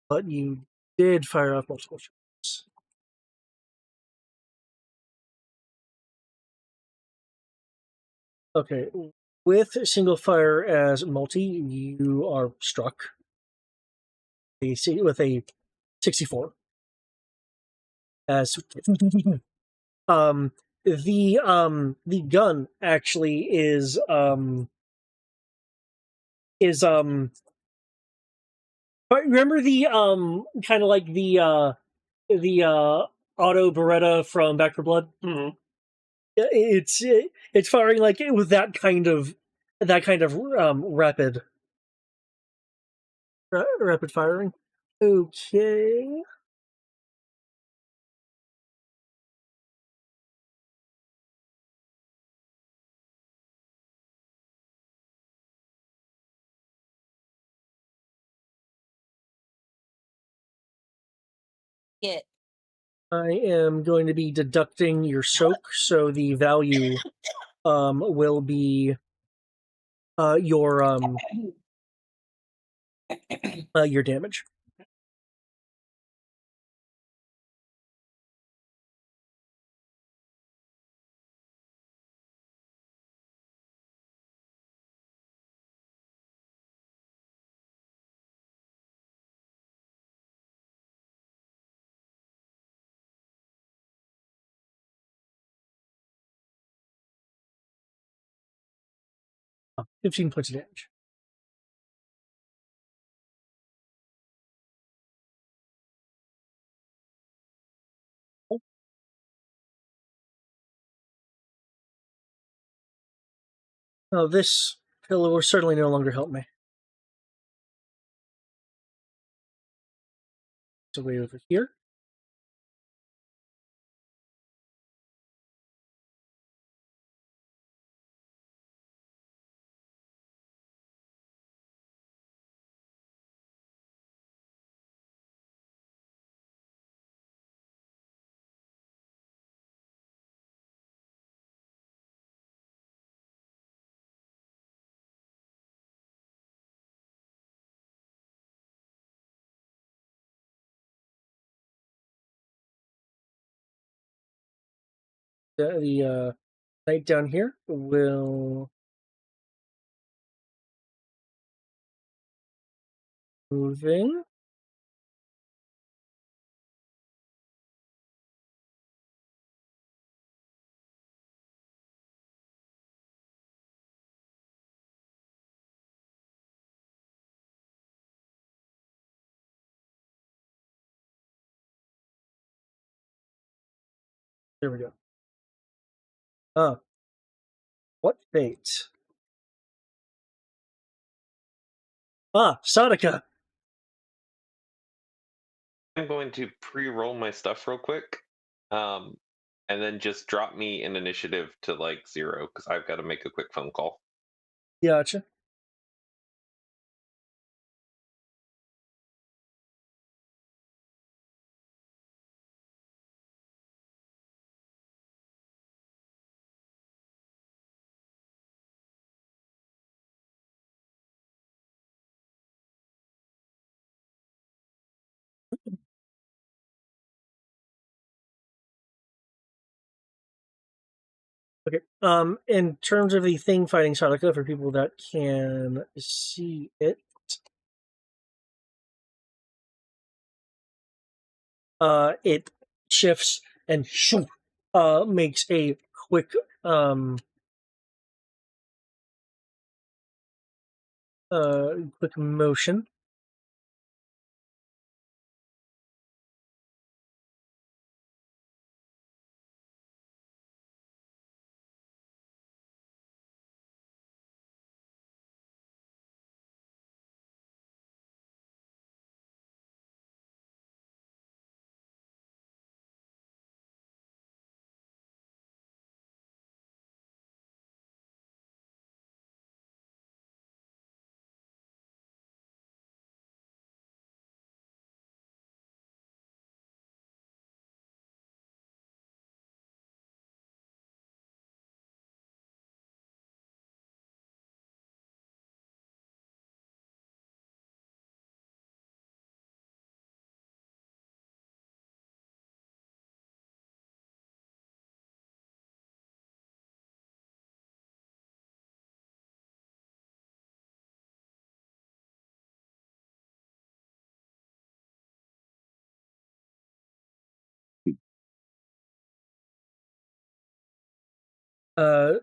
[SPEAKER 1] But you did fire off multiple shots. Okay. With single fire as multi, you are struck. With a 64. As the gun actually is remember the kind of like the auto Beretta from Back 4 Blood?
[SPEAKER 4] Mm-hmm.
[SPEAKER 1] It's firing like it with that kind of rapid firing. Okay.
[SPEAKER 5] Yeah.
[SPEAKER 1] I am going to be deducting your soak, so the value will be your damage. Oh, 15 points of damage. Oh, this pillow will certainly no longer help me. So way over here. the knight down here will move in. There we go. What fate? Sadaka.
[SPEAKER 6] I'm going to pre-roll my stuff real quick, and then just drop me an initiative to like 0 because I've got to make a quick phone call.
[SPEAKER 1] Gotcha. Okay. In terms of the thing fighting Sadaka, for people that can see it, it shifts and shoo, makes a quick quick motion. Uh,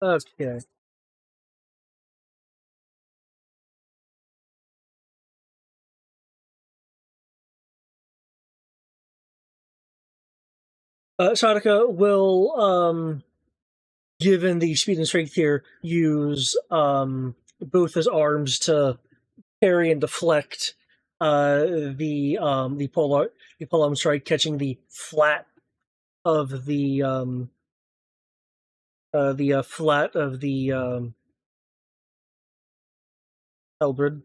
[SPEAKER 1] okay. Sadaka will, given the speed and strength here, use both his arms to parry and deflect the polearm strike, catching the flat of the flat of the Eldred.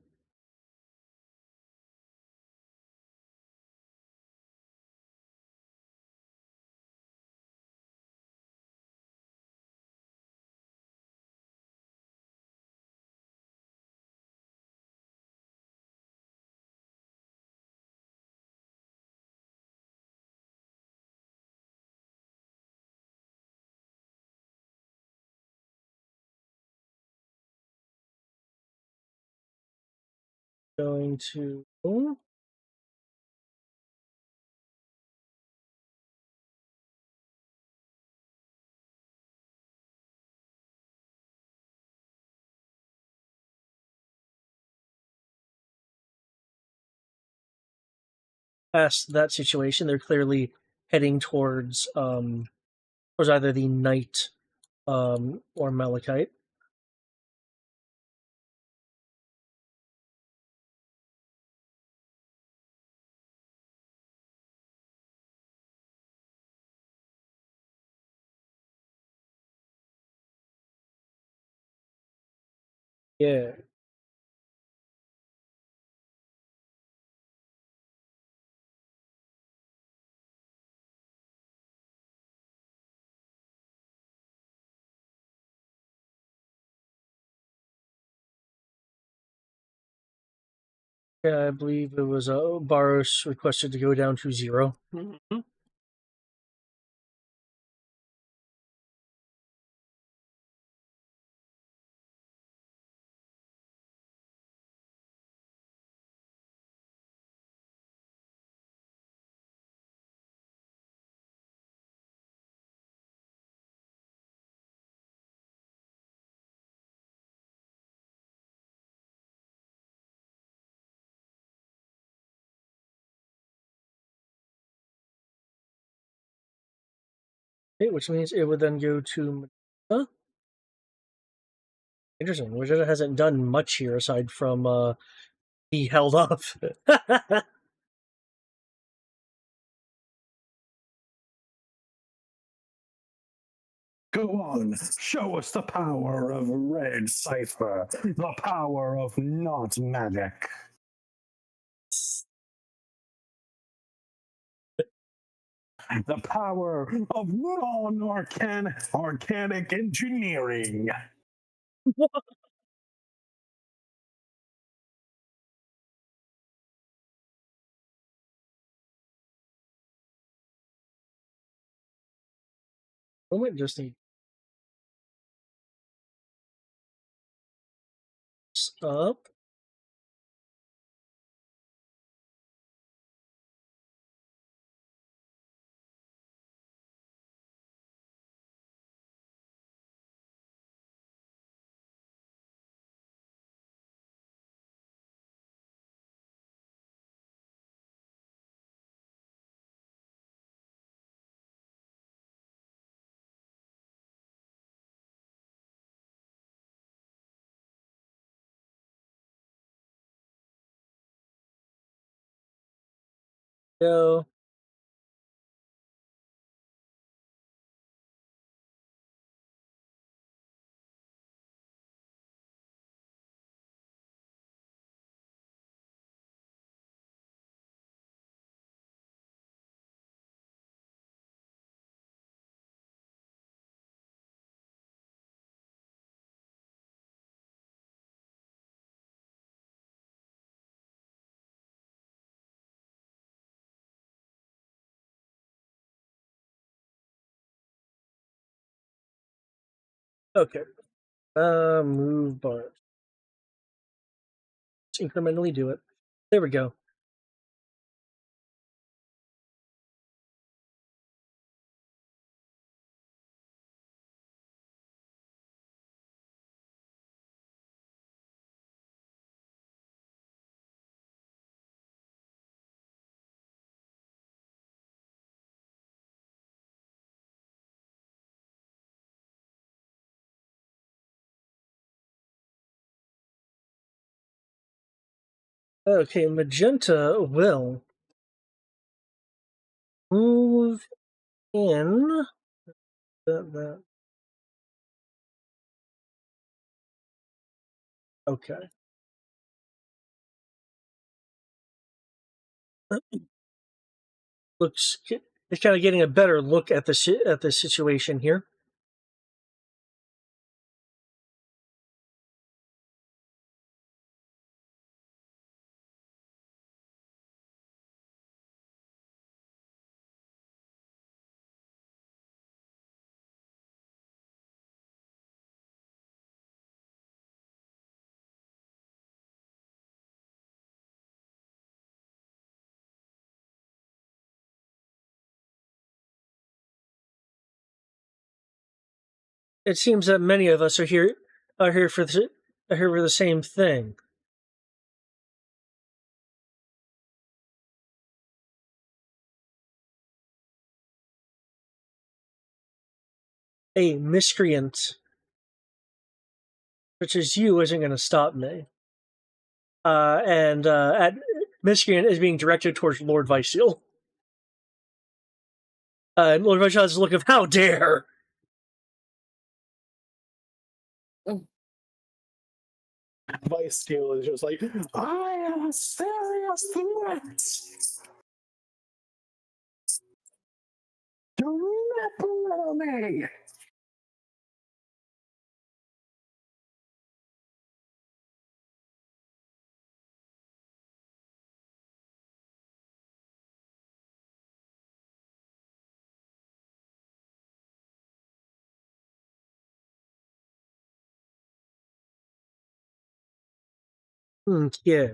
[SPEAKER 1] Going to past that situation. They're clearly heading towards either the knight or Malachite. Yeah. Yeah, I believe it was Baros requested to go down to 0.
[SPEAKER 4] Mm-hmm.
[SPEAKER 1] Okay, which means it would then go to Magenta. Interesting. Magenta hasn't done much here aside from be held up.
[SPEAKER 3] Go on, show us the power of Red Cipher, the power of not magic. The power of non-organic engineering.
[SPEAKER 1] I might just need up. Go. Okay. Move bars. Let's incrementally do it. There we go. Okay, Magenta will move in. Okay. Looks. It's kind of getting a better look at the situation here. It seems that many of us are here for the same thing. A miscreant such as you isn't going to stop me. And at miscreant is being directed towards Lord Vyseal. And Lord Vyseal has a look of how dare.
[SPEAKER 3] Vyseal is just like, I am a serious threat. Do not belittle me.
[SPEAKER 1] Yeah.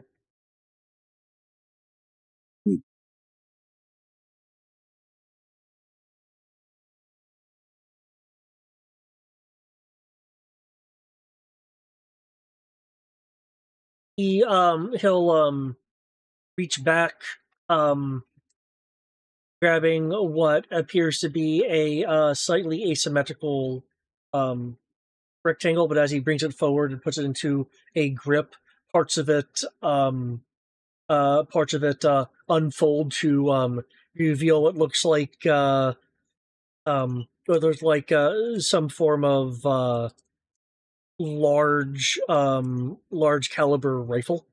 [SPEAKER 1] He'll reach back, um, grabbing what appears to be a slightly asymmetrical um rectangle, but as he brings it forward and puts it into a grip, parts of it unfold to reveal what looks like or there's like some form of large caliber rifle.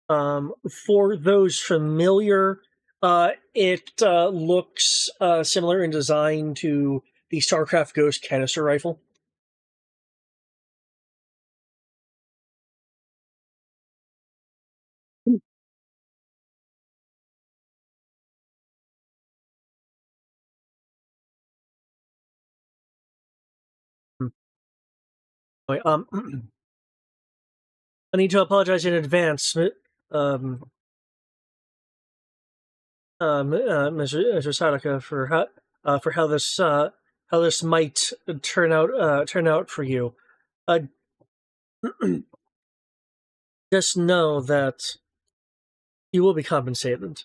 [SPEAKER 1] For those familiar, it looks similar in design to the StarCraft Ghost canister rifle. Wait, I need to apologize in advance, Mr. Sadaka, for how this might turn out for you. Uh, just know that you will be compensated.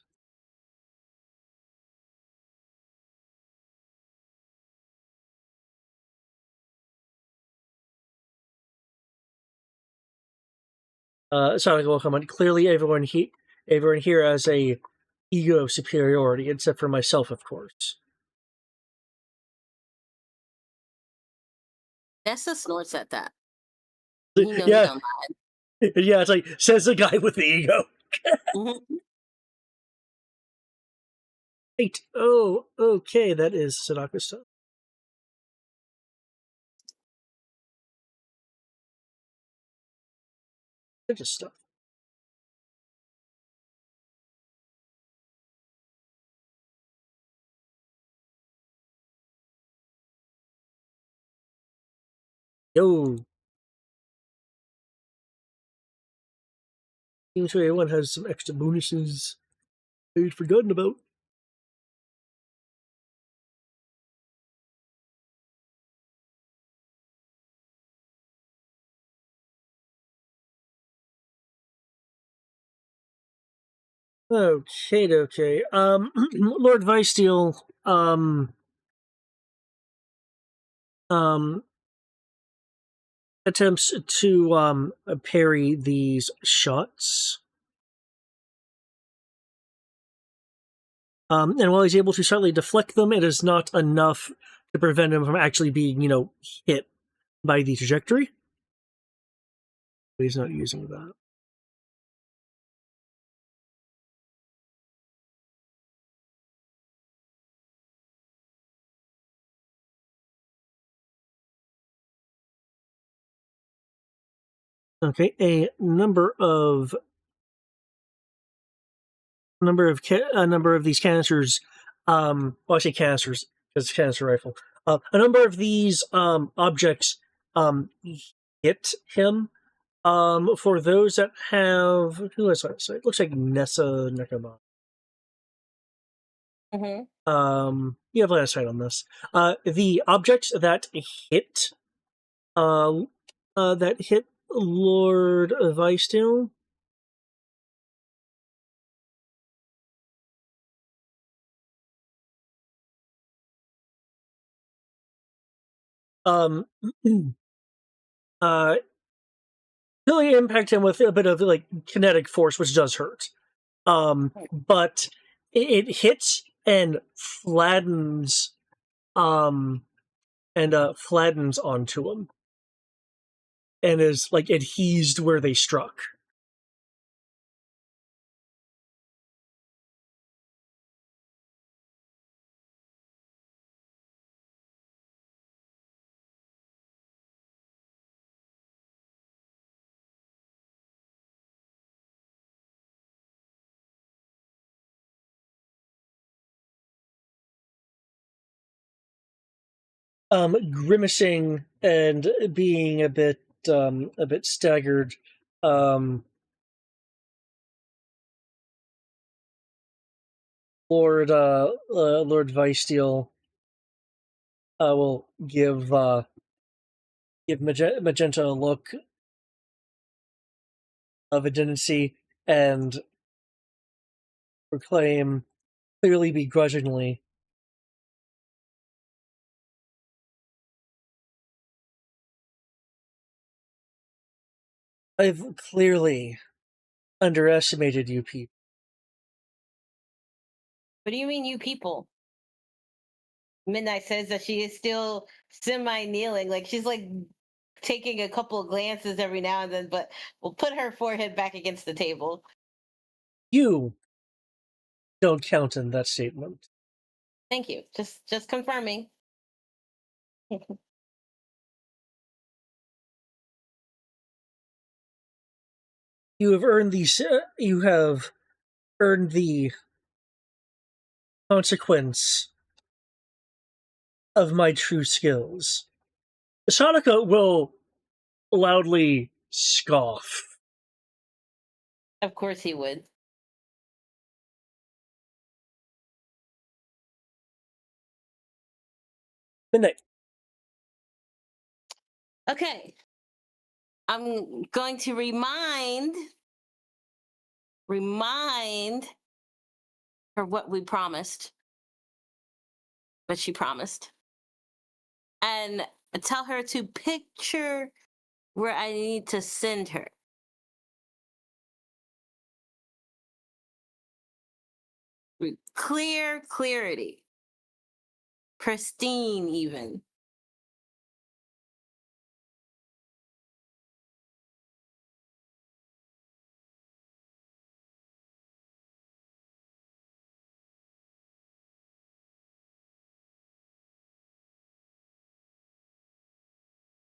[SPEAKER 1] Sadaka will comment. Clearly, everyone here has a ego of superiority, except for myself, of course.
[SPEAKER 5] Nessa snorts at that. You know
[SPEAKER 1] Yeah,
[SPEAKER 5] he don't lie.
[SPEAKER 1] yeah. It's like says the guy with the ego.
[SPEAKER 5] Mhm.
[SPEAKER 1] Right. Oh, okay. That is Sadaka's stuff. They're just stuff. Yo. Seems like everyone has some extra bonuses they'd forgotten about. Okay. Lord Vicesteel, um, attempts to parry these shots. And while he's able to slightly deflect them, it is not enough to prevent him from actually being, hit by the trajectory. But he's not using that. Okay, a number of these canisters. Well, I say canisters because it's a canister rifle. A number of these objects hit him. For those that have who has that? So it looks like Nessa Nekama. You have line of sight on this. The objects that hit, uh, Lord Vicesteel. Um, really impact him with a bit of like kinetic force, which does hurt. But it hits and flattens, flattens onto him, and is like adhesed where they struck. grimacing and being a bit staggered. Lord Vicesteel will give Magenta a look of identity and proclaim, clearly begrudgingly, "I've clearly underestimated you people."
[SPEAKER 5] What do you mean, you people? Midnight says that she is still semi kneeling, like she's like taking a couple of glances every now and then, but will put her forehead back against the table.
[SPEAKER 1] You don't count in that statement.
[SPEAKER 5] Thank you. Just confirming.
[SPEAKER 1] You have earned the consequence of my true skills. Sonica will loudly scoff.
[SPEAKER 5] Of course he would.
[SPEAKER 1] Midnight.
[SPEAKER 5] Okay. I'm going to remind her what we promised, what she promised, and tell her to picture where I need to send her. Clarity. Pristine, even.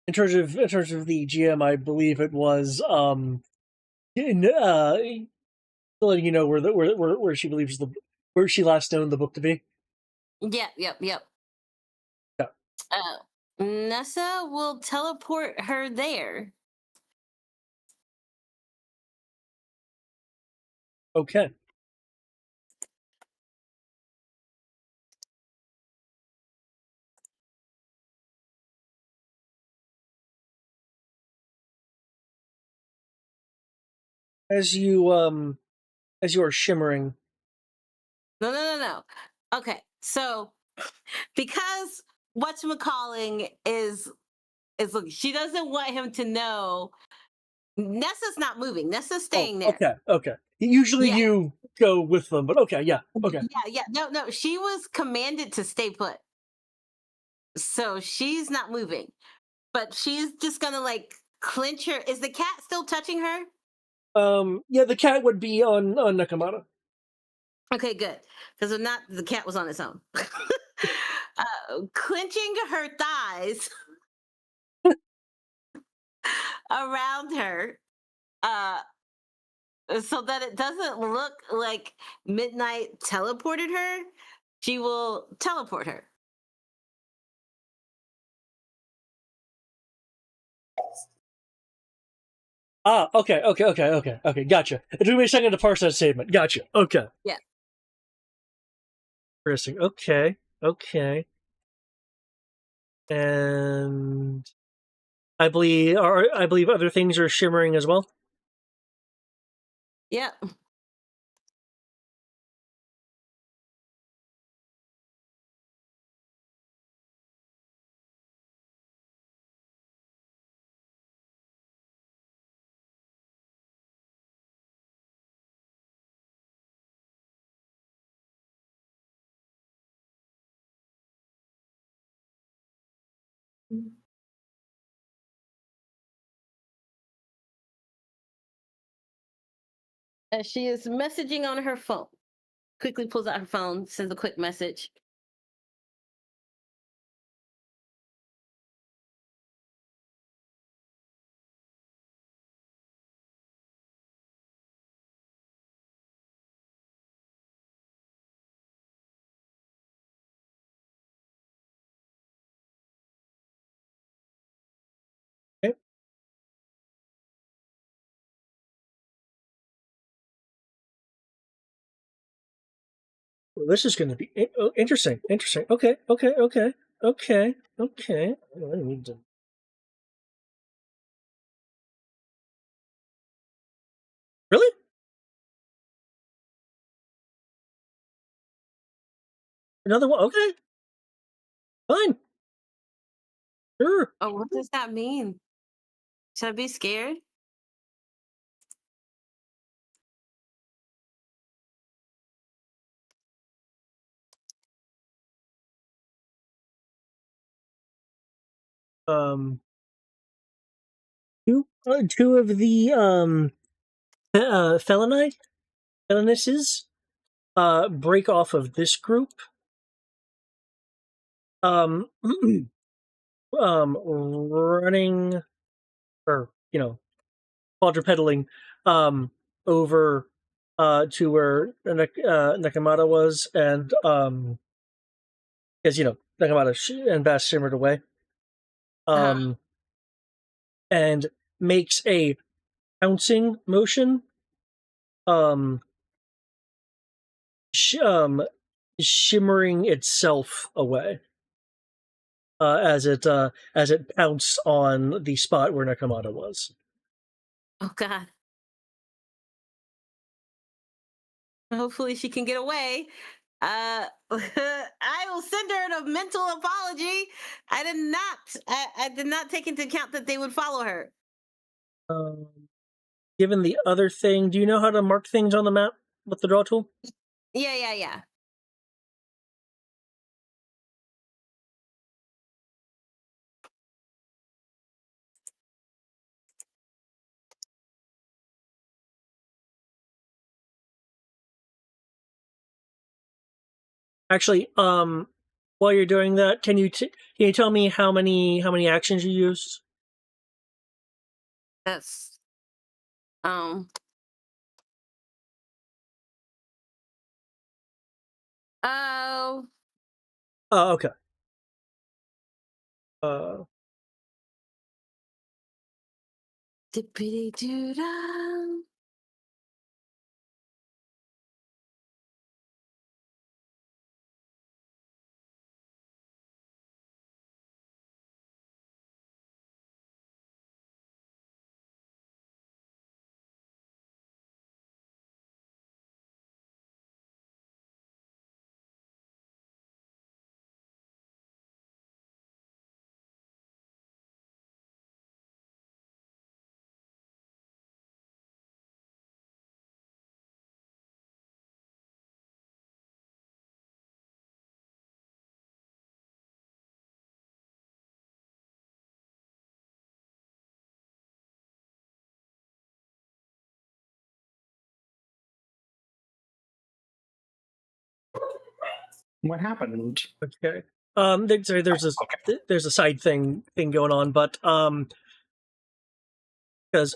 [SPEAKER 1] In terms of the GM, I believe it was letting you know where she believes where she last known the book to be.
[SPEAKER 5] Yep.
[SPEAKER 1] Yeah.
[SPEAKER 5] Nessa will teleport her there.
[SPEAKER 1] Okay. As you are shimmering.
[SPEAKER 5] No. Okay, so because whatchamacalling is look, she doesn't want him to know. Nessa's not moving. Nessa's staying there.
[SPEAKER 1] Okay. Usually
[SPEAKER 5] Yeah.
[SPEAKER 1] you go with them, but okay, yeah. Okay.
[SPEAKER 5] Yeah. No. She was commanded to stay put. So she's not moving. But she's just gonna like clench her. Is the cat still touching her?
[SPEAKER 1] Yeah, the cat would be on Nakamata.
[SPEAKER 5] Okay, good. Because if not, the cat was on its own. Clenching her thighs around her, so that it doesn't look like Midnight teleported her. She will teleport her.
[SPEAKER 1] Okay. Gotcha. It took me a second to parse that statement. Gotcha. Okay.
[SPEAKER 5] Yeah.
[SPEAKER 1] Interesting. Okay. And I believe other things are shimmering as well.
[SPEAKER 5] Yeah. As she is messaging on her phone, quickly pulls out her phone, sends a quick message.
[SPEAKER 1] this is going to be interesting. Interesting. Okay. I need to... Really? Another one? Okay. Fine. Sure.
[SPEAKER 5] Oh, what does that mean? Should I be scared?
[SPEAKER 1] Two of the felonices break off of this group. Running, or quadrupedaling over to where Nakamata was, and as Nakamata and Bass shimmered away, and makes a pouncing motion, shimmering itself away as it pounced on the spot where Nakamata was.
[SPEAKER 5] Oh God. Hopefully she can get away. I will send her a mental apology. I did not take into account that they would follow her.
[SPEAKER 1] Given the other thing, do you know how to mark things on the map with the draw tool?
[SPEAKER 5] Yeah.
[SPEAKER 1] Actually, while you're doing that, can you tell me how many actions you used?
[SPEAKER 5] That's oh.
[SPEAKER 1] Oh, okay.
[SPEAKER 5] Dippity-doo-dah.
[SPEAKER 3] What happened?
[SPEAKER 1] Okay. There's a side thing going on, but because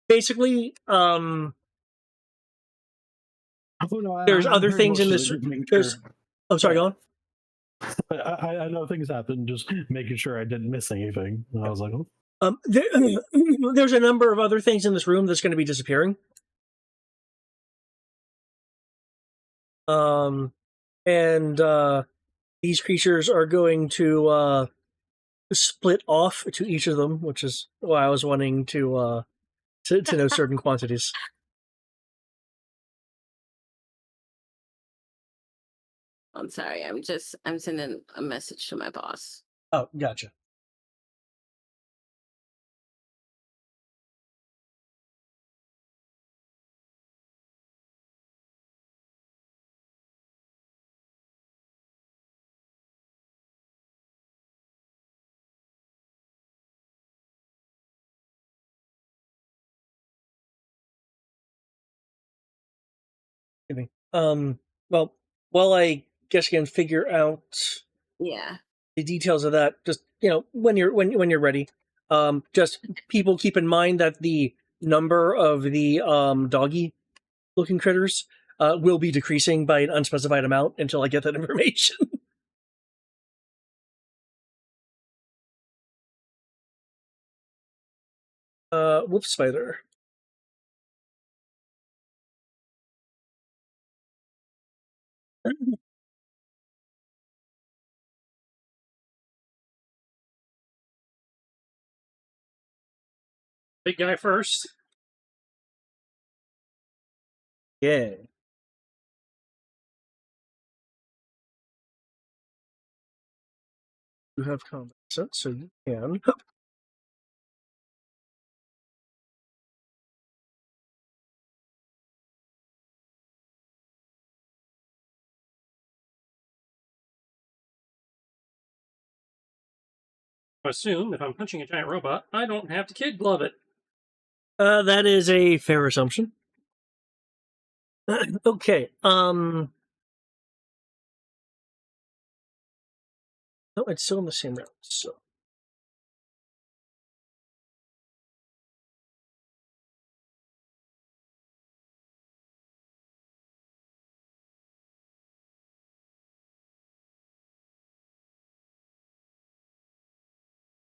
[SPEAKER 1] basically there's other things in this. There's. Oh, sorry, go on.
[SPEAKER 3] I know things happen. Just making sure I didn't miss anything. And I was like, oh.
[SPEAKER 1] There's a number of other things in this room that's going to be disappearing. And these creatures are going to split off to each of them, which is why I was wanting to know certain quantities.
[SPEAKER 5] I'm sorry. I'm sending a message to my boss.
[SPEAKER 1] Oh, gotcha. Well, while I guess you can figure out
[SPEAKER 5] Yeah.
[SPEAKER 1] the details of that, just when you're ready. Just people keep in mind that the number of the doggy looking critters will be decreasing by an unspecified amount until I get that information. Wolf spider.
[SPEAKER 4] Big guy first.
[SPEAKER 1] Yeah. You have combat sense, so you can.
[SPEAKER 4] I assume if I'm punching a giant robot, I don't have to kid glove it.
[SPEAKER 1] That is a fair assumption. Okay. No, it's still in the same round. So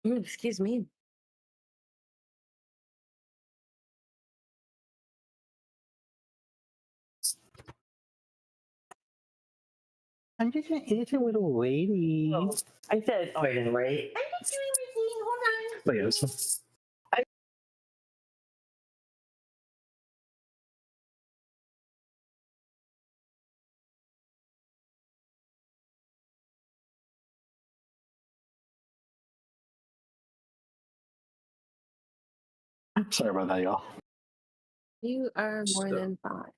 [SPEAKER 5] Excuse me.
[SPEAKER 3] I'm just an innocent little lady.
[SPEAKER 5] Oh, I said, oh, I didn't write. I'm not doing anything. Hold on.
[SPEAKER 3] Look at this one. Sorry about that, y'all.
[SPEAKER 5] You are more
[SPEAKER 1] So-
[SPEAKER 5] than fine.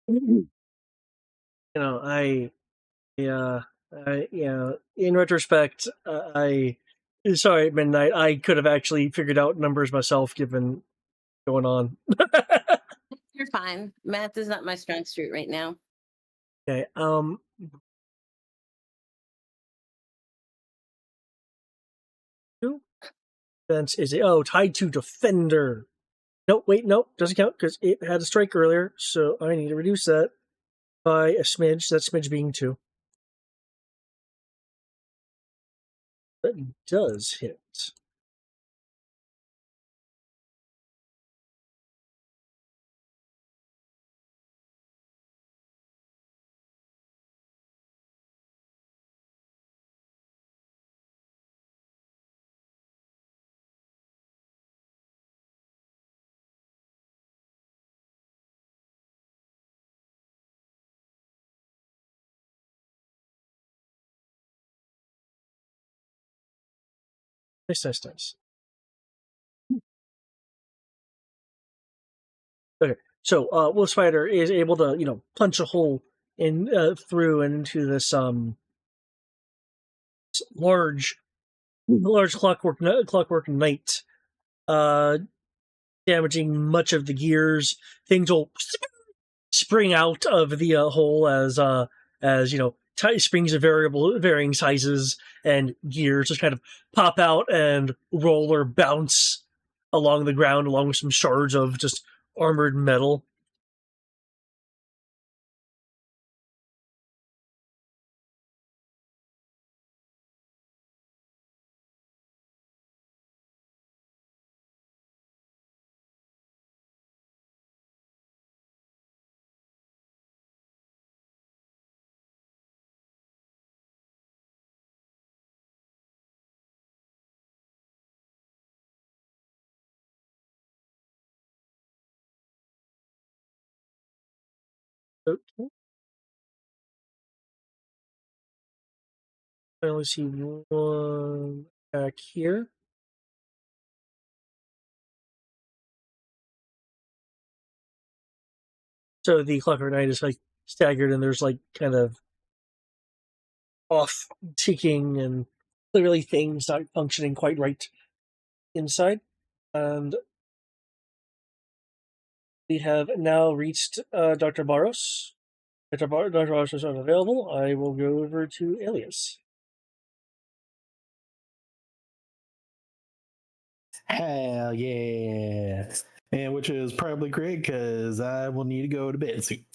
[SPEAKER 1] you know, in retrospect, sorry, Midnight. I could have actually figured out numbers myself, given going on.
[SPEAKER 5] You're fine. Math is not my strong suit right now.
[SPEAKER 1] Okay. Defense is tied to defender. No, wait, no, doesn't count because it had a strike earlier, so I need to reduce that by a smidge. That smidge being 2. That does hit. Nice. Okay, so Wolf Spider is able to punch a hole in through into this large clockwork knight, damaging much of the gears. Things will spring out of the hole as springs of varying sizes and gears just kind of pop out and roll or bounce along the ground along with some shards of just armored metal. Okay. I only see one back here. So the Clockwork Knight is like staggered, and there's like kind of off ticking, and clearly things not functioning quite right inside. And we have now reached Dr. Barros. Dr. Barros is unavailable. I will go over to Alias.
[SPEAKER 3] Hell yeah. And which is probably great because I will need to go to bed soon.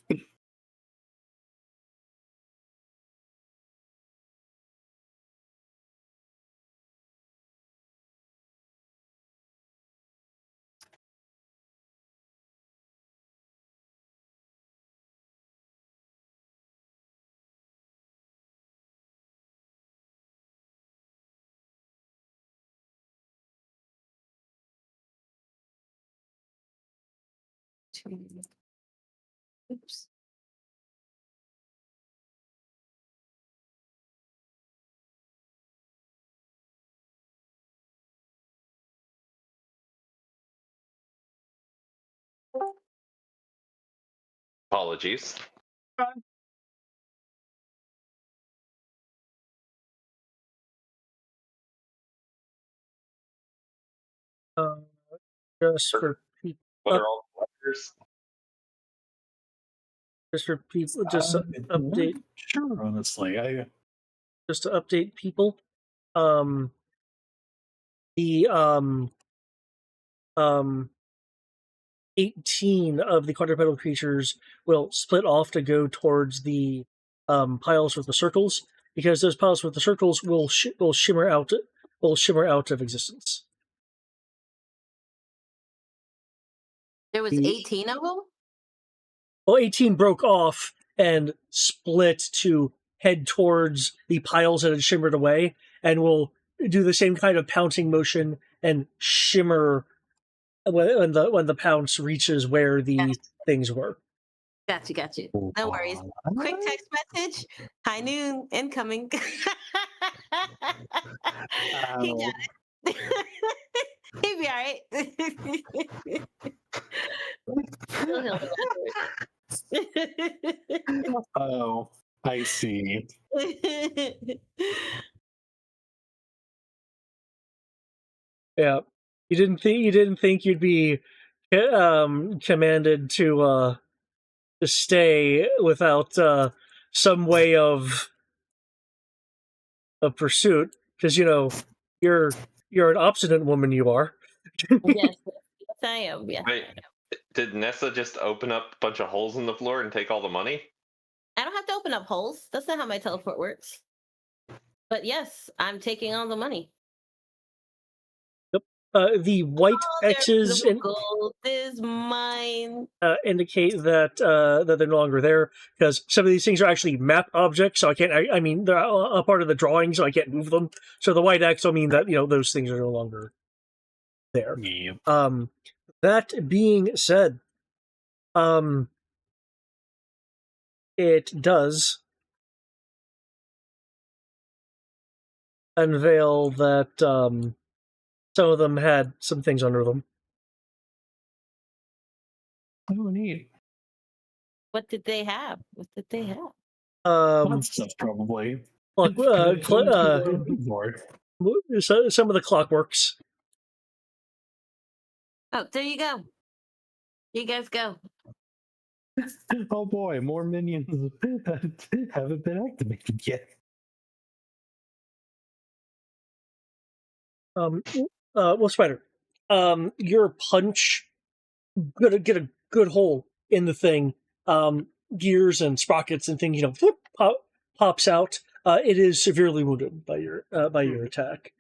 [SPEAKER 5] Oops.
[SPEAKER 6] Apologies.
[SPEAKER 1] Uh, just for people,
[SPEAKER 6] What are all the letters?
[SPEAKER 1] just for people, just to update,
[SPEAKER 3] Sure, honestly.
[SPEAKER 1] just to update people. Um, the 18 of the quadrupedal creatures will split off to go towards the piles with the circles, because those piles with the circles will shimmer out of existence.
[SPEAKER 5] There was
[SPEAKER 1] The
[SPEAKER 5] 18 of them?
[SPEAKER 1] Well, 18 broke off and split to head towards the piles that had shimmered away, and will do the same kind of pouncing motion and shimmer when the pounce reaches where the things were.
[SPEAKER 5] Got you. No worries. Quick text message. High noon incoming. He got it. He'll be all right.
[SPEAKER 3] Oh, I see.
[SPEAKER 1] Yeah, you didn't think you'd be commanded to stay without some way of pursuit, because you're an obstinate woman. You are.
[SPEAKER 5] Yes, I am. Yes,
[SPEAKER 6] Wait, did Nessa just open up a bunch of holes in the floor and take all the money?
[SPEAKER 5] I don't have to open up holes. That's not how my teleport works. But yes, I'm taking all the money.
[SPEAKER 1] The white X's
[SPEAKER 5] gold is mine.
[SPEAKER 1] Indicate that that they're no longer there, because some of these things are actually map objects. So I can't. I mean, they're a part of the drawing, so I can't move them. So the white X will mean that those things are no longer there.
[SPEAKER 3] Yeah.
[SPEAKER 1] That being said, it does unveil that some of them had some things under them.
[SPEAKER 3] Oh, neat.
[SPEAKER 5] What did they have?
[SPEAKER 3] Lots of stuff, probably.
[SPEAKER 1] Look, some of the clockworks.
[SPEAKER 5] Oh, there you go. You guys go.
[SPEAKER 3] Oh boy, more minions haven't been activated yet.
[SPEAKER 1] Well, Spider, your punch gonna get a good hole in the thing. Gears and sprockets and things, whoop, pops out. It is severely wounded by your attack.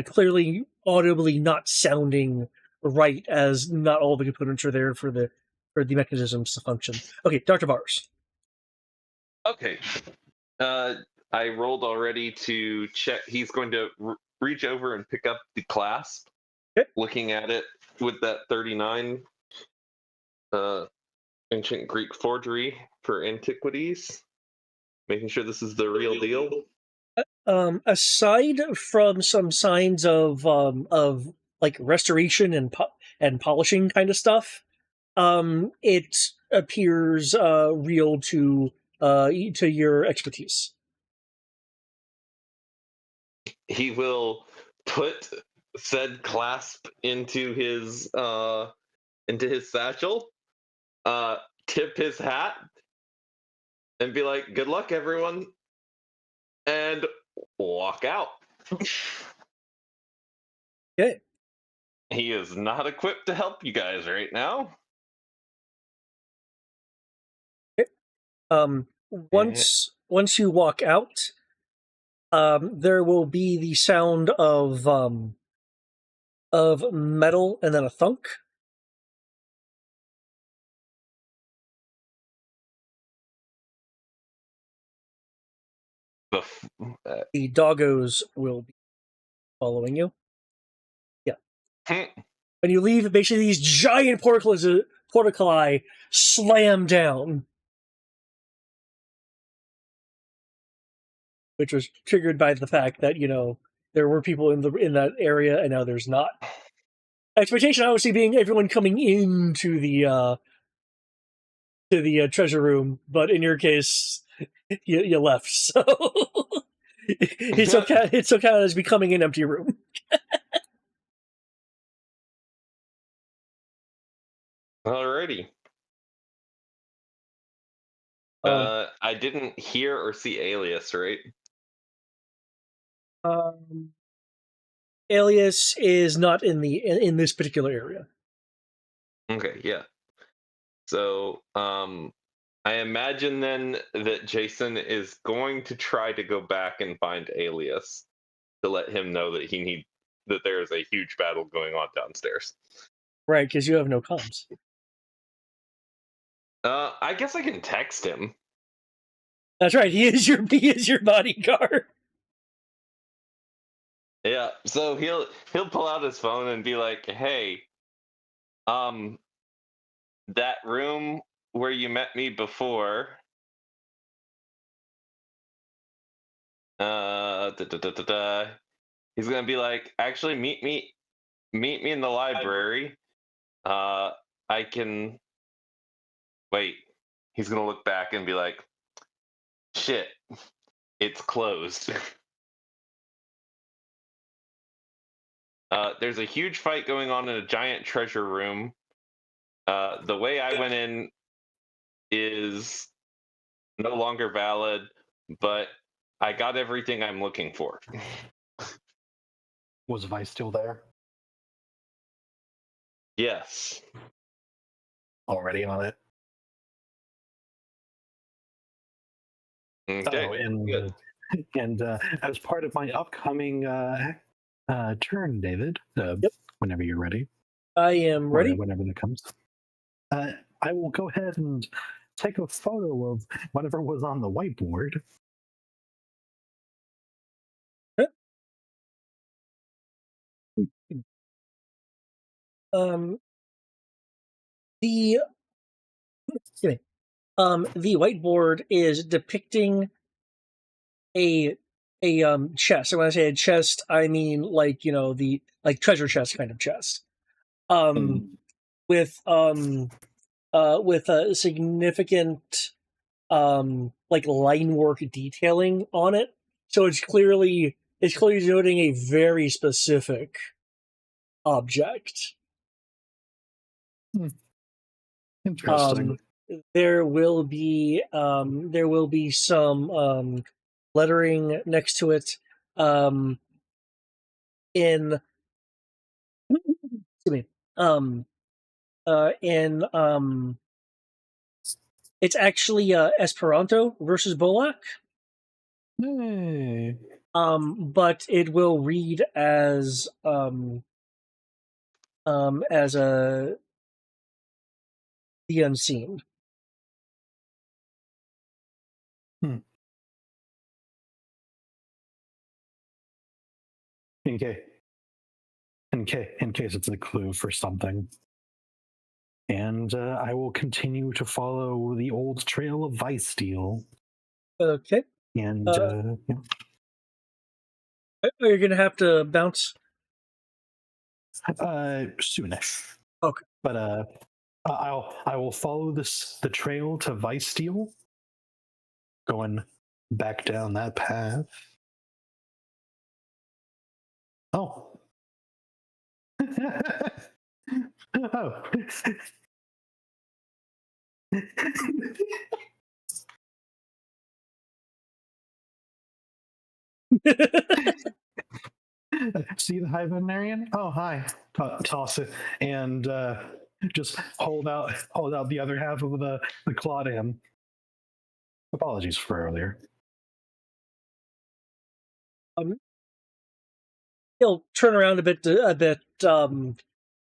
[SPEAKER 1] Clearly, audibly not sounding right, as not all the components are there for the mechanisms to function. Okay, Dr. Bars.
[SPEAKER 6] Okay. I rolled already to check. He's going to reach over and pick up the clasp.
[SPEAKER 1] Okay.
[SPEAKER 6] Looking at it with that 39 ancient Greek forgery for antiquities. Making sure this is the real deal.
[SPEAKER 1] Aside from some signs of like restoration and polishing kind of stuff, it appears real to your expertise.
[SPEAKER 6] He will put said clasp into his satchel, tip his hat, and be like, "Good luck, everyone," and walk out.
[SPEAKER 1] Okay.
[SPEAKER 6] he is not equipped to help you guys right now.
[SPEAKER 1] Once you walk out, there will be the sound of metal and then a thunk. The doggos will be following you. Yeah. When you leave, basically these giant portacoli slam down, which was triggered by the fact that there were people in that area and now there's not. Expectation obviously being everyone coming into the treasure room, but in your case, you left, so it's okay. It's okay as becoming an empty room.
[SPEAKER 6] Alrighty. I didn't hear or see Alias, right?
[SPEAKER 1] Alias is not in this particular area.
[SPEAKER 6] Okay, yeah. So, I imagine then that Jason is going to try to go back and find Alias to let him know that that there is a huge battle going on downstairs.
[SPEAKER 1] Right, because you have no comms.
[SPEAKER 6] I guess I can text him.
[SPEAKER 1] That's right. He is your bodyguard.
[SPEAKER 6] Yeah, so he'll pull out his phone and be like, "Hey, that room where you met me before, he's gonna be like, actually meet me in the library. I can wait." He's gonna look back and be like, "Shit, it's closed." There's a huge fight going on in a giant treasure room. The way I went in is no longer valid, but I got everything I'm looking for.
[SPEAKER 3] Was Vice still there?
[SPEAKER 6] Yes.
[SPEAKER 3] Already on it.
[SPEAKER 6] Okay.
[SPEAKER 3] Oh, and as part of my upcoming turn, David, whenever you're ready.
[SPEAKER 1] I am ready.
[SPEAKER 3] Or whenever that comes. I will go ahead and take a photo of whatever was on the whiteboard.
[SPEAKER 1] The whiteboard is depicting a chest. And when I say a chest, I mean the treasure chest kind of chest. With a significant line work detailing on it. So it's clearly denoting a very specific object.
[SPEAKER 3] Interesting.
[SPEAKER 1] There will be some lettering next to it. In excuse me. It's actually Esperanto versus Bolak.
[SPEAKER 3] Hey.
[SPEAKER 1] But it will read as the unseen.
[SPEAKER 3] In case it's a clue for something. And I will continue to follow the old trail of Vice Steel.
[SPEAKER 1] Okay.
[SPEAKER 3] And
[SPEAKER 1] are you gonna have to bounce?
[SPEAKER 3] Soonish.
[SPEAKER 1] Okay.
[SPEAKER 3] But I will follow the trail to Vice Steel, going back down that path. Oh. Oh. See the high veterinarian? Oh, hi. Toss it and just hold out the other half of the claw to him. Apologies for earlier.
[SPEAKER 1] He'll turn around a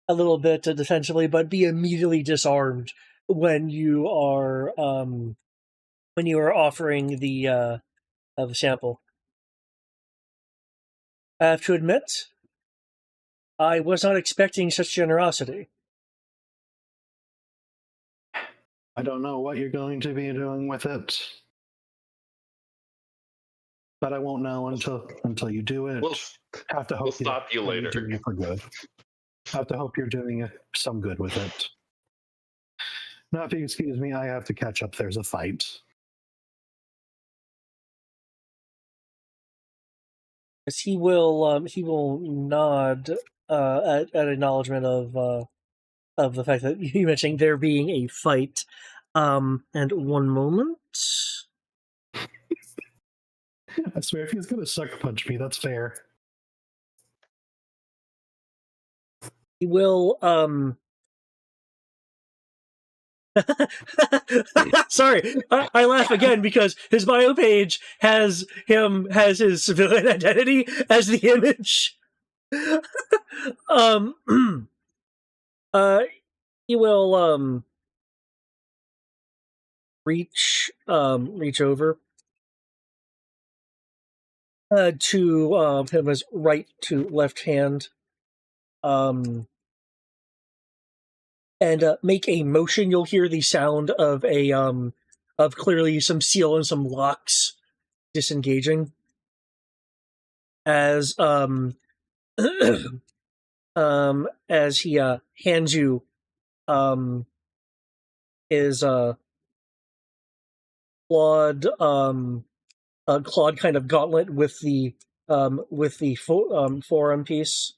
[SPEAKER 1] little bit defensively, but be immediately disarmed when you are offering the sample. I have to admit, I was not expecting such generosity.
[SPEAKER 3] I don't know what you're going to be doing with it, but I won't know until you do it.
[SPEAKER 6] We'll
[SPEAKER 3] have to hope
[SPEAKER 6] stop you later.
[SPEAKER 3] You're doing it for good. Have to hope you're doing some good with it. Now, if you excuse me, I have to catch up. There's a fight.
[SPEAKER 1] He will nod at acknowledgement of the fact that you mentioning there being a fight. And one moment.
[SPEAKER 3] I swear, if he's gonna sucker punch me, that's fair.
[SPEAKER 1] He will Sorry, I laugh again because his bio page has his civilian identity as the image. He will reach over to him as right to left hand, and make a motion. You'll hear the sound of of clearly some seal and some locks disengaging as as he hands you his clawed kind of gauntlet with the forearm piece.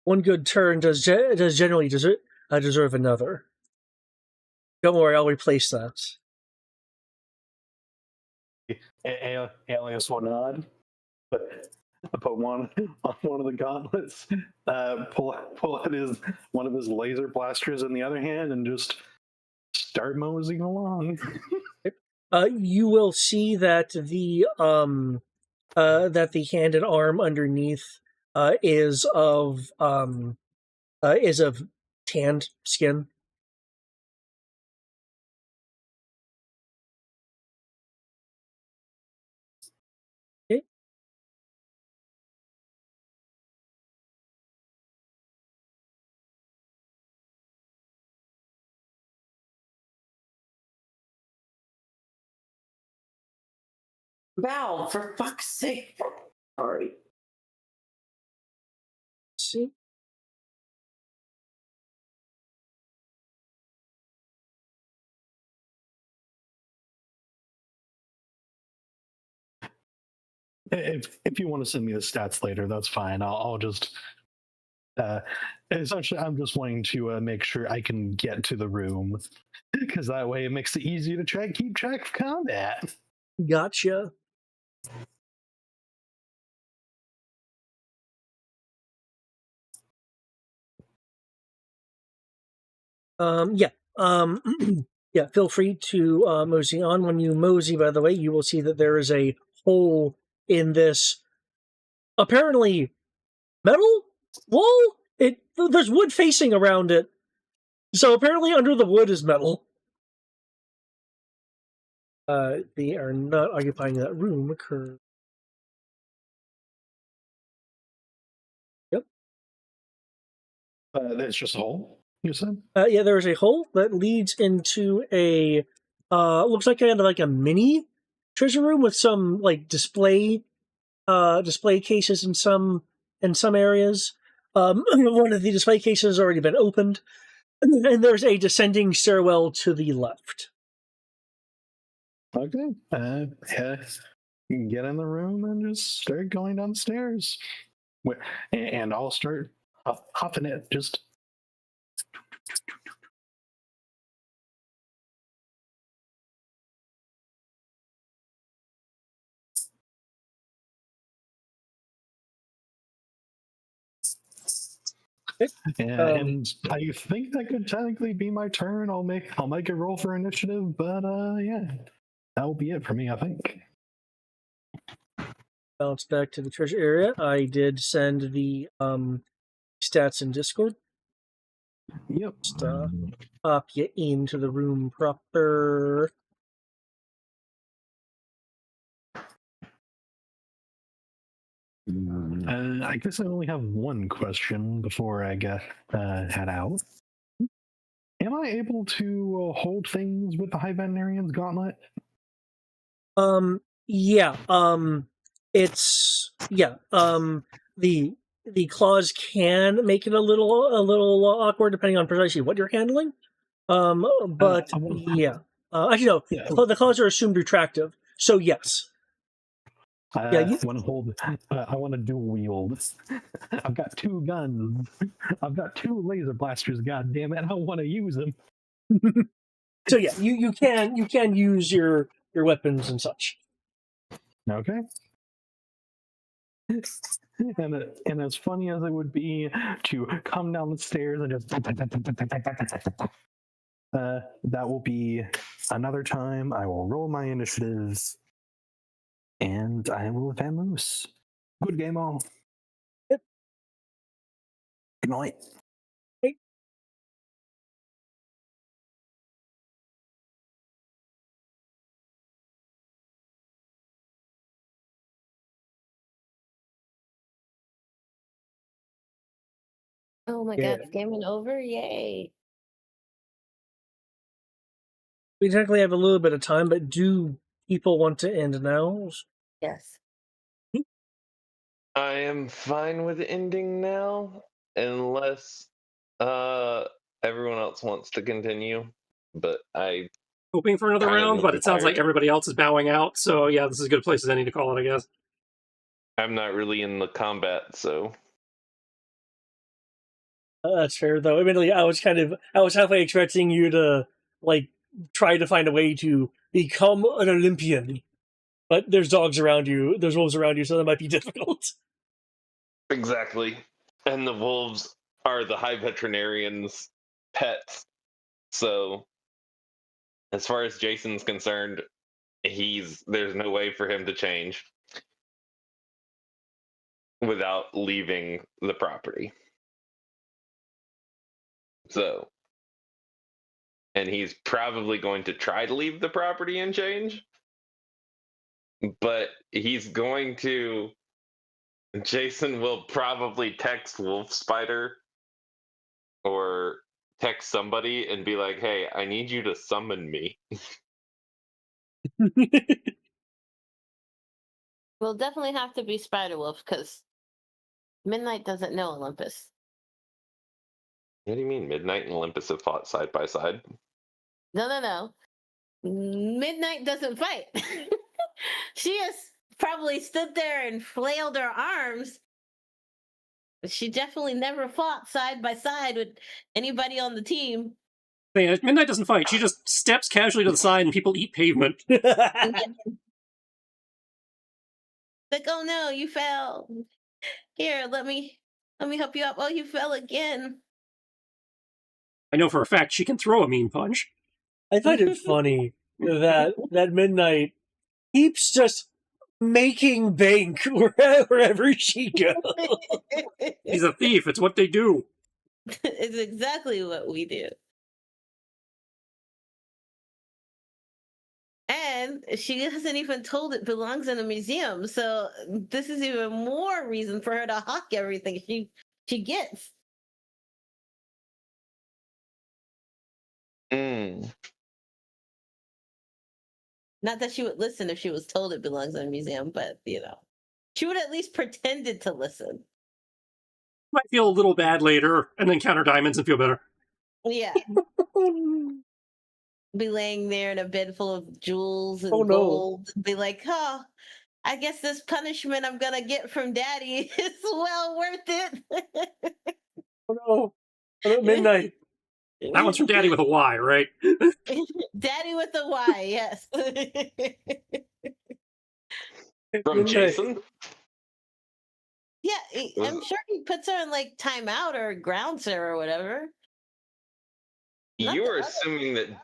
[SPEAKER 1] One good turn does generally deserve another. Don't worry, I'll replace that.
[SPEAKER 3] Alias will nod, but put one on one of the gauntlets, pull out one of his laser blasters in the other hand, and just start moseying along.
[SPEAKER 1] You will see that the hand and arm underneath is of tanned skin. Okay.
[SPEAKER 8] Val, for fuck's sake. Sorry.
[SPEAKER 1] See.
[SPEAKER 3] If you want to send me the stats later, that's fine. I'll just essentially I'm just wanting to make sure I can get to the room, because that way it makes it easier to keep track of combat.
[SPEAKER 1] Gotcha. Yeah. Yeah, feel free to mosey on. When you mosey, by the way, you will see that there is a hole in this apparently metal wall. There's wood facing around it. So apparently under the wood is metal. They are not occupying that room. Yep.
[SPEAKER 3] It's just a hole, you said?
[SPEAKER 1] Yeah, there is a hole that leads into a looks like kind of like a mini treasure room with some like display cases in some areas. One of the display cases has already been opened, and there's a descending stairwell to the left.
[SPEAKER 3] Okay. Yeah. You can get in the room and just start going downstairs. And I'll start hopping it. Just. And I think that could technically be my turn. I'll make a roll for initiative, but yeah, that'll be it for me, I think.
[SPEAKER 1] Bounce back to the treasure area. I did send the stats in Discord.
[SPEAKER 3] Yep.
[SPEAKER 1] Just pop you into the room proper.
[SPEAKER 3] I guess I only have one question before I head out. Am I able to hold things with the High Veterinarian's Gauntlet?
[SPEAKER 1] Yeah. It's the claws can make it a little awkward depending on precisely what you're handling. But yeah. Actually, no.
[SPEAKER 3] Yeah.
[SPEAKER 1] The claws are assumed retractive, so yes.
[SPEAKER 3] I want to hold. I want to dual wield. I've got 2 guns. I've got 2 laser blasters. God damn it! I want to use them.
[SPEAKER 1] So yeah, you can use your weapons and such.
[SPEAKER 3] Okay. And as funny as it would be to come down the stairs and just that will be another time. I will roll my initiatives, and I will vamoose. Good game, all.
[SPEAKER 1] Yep.
[SPEAKER 3] Good night.
[SPEAKER 5] Oh my
[SPEAKER 1] Yeah.
[SPEAKER 5] god, it's game over? Yay.
[SPEAKER 1] We technically have a little bit of time, but do people want to end now?
[SPEAKER 5] Yes.
[SPEAKER 6] I am fine with ending now, unless everyone else wants to continue. But I
[SPEAKER 4] Hoping for another
[SPEAKER 6] kind of
[SPEAKER 4] round, but
[SPEAKER 6] am
[SPEAKER 4] it sounds like
[SPEAKER 6] tired.
[SPEAKER 4] everybody else is bowing out. So yeah, this is a good place as any to call it, I guess.
[SPEAKER 6] I'm not really in the combat, so
[SPEAKER 1] That's fair, though. Admittedly, I was halfway expecting you to try to find a way to become an Olympian, but there's dogs around you, there's wolves around you, so that might be difficult.
[SPEAKER 6] exactly. And the wolves are the High Veterinarian's pets. So, as far as Jason's concerned, there's no way for him to change without leaving the property. So, and he's probably going to try to leave the property and change, but Jason will probably text Wolf Spider or text somebody and be like, hey, I need you to summon me.
[SPEAKER 5] We'll definitely have to be Spider Wolf because Midnight doesn't know Olympus.
[SPEAKER 6] What do you mean Midnight and Olympus have fought side by side?
[SPEAKER 5] No. Midnight doesn't fight. She has probably stood there and flailed her arms. But she definitely never fought side by side with anybody on the team.
[SPEAKER 4] Yeah, Midnight doesn't fight. She just steps casually to the side and people eat pavement.
[SPEAKER 5] Like, oh no, you fell. Here, let me help you up. Oh, you fell again.
[SPEAKER 4] I know for a fact she can throw a mean punch.
[SPEAKER 1] I find it funny that Midnight keeps just making bank wherever she goes.
[SPEAKER 4] He's a thief. It's what they do.
[SPEAKER 5] It's exactly what we do. And she hasn't even told it belongs in a museum. So this is even more reason for her to hawk everything she gets. Not that she would listen if she was told it belongs in a museum, but she would at least pretended to listen.
[SPEAKER 4] Might feel a little bad later and then counter diamonds and feel better.
[SPEAKER 5] Yeah. Be laying there in a bed full of jewels and gold. Be like, oh, I guess this punishment I'm gonna get from Daddy is well worth it.
[SPEAKER 1] Oh no. Midnight.
[SPEAKER 4] That one's from Daddy with a Y, right?
[SPEAKER 5] Daddy with a Y, yes.
[SPEAKER 6] From Jason?
[SPEAKER 5] Yeah,
[SPEAKER 6] Was-
[SPEAKER 5] I'm sure he puts her in like timeout or grounds her or whatever. Not
[SPEAKER 6] You
[SPEAKER 5] the
[SPEAKER 6] were
[SPEAKER 5] other-
[SPEAKER 6] assuming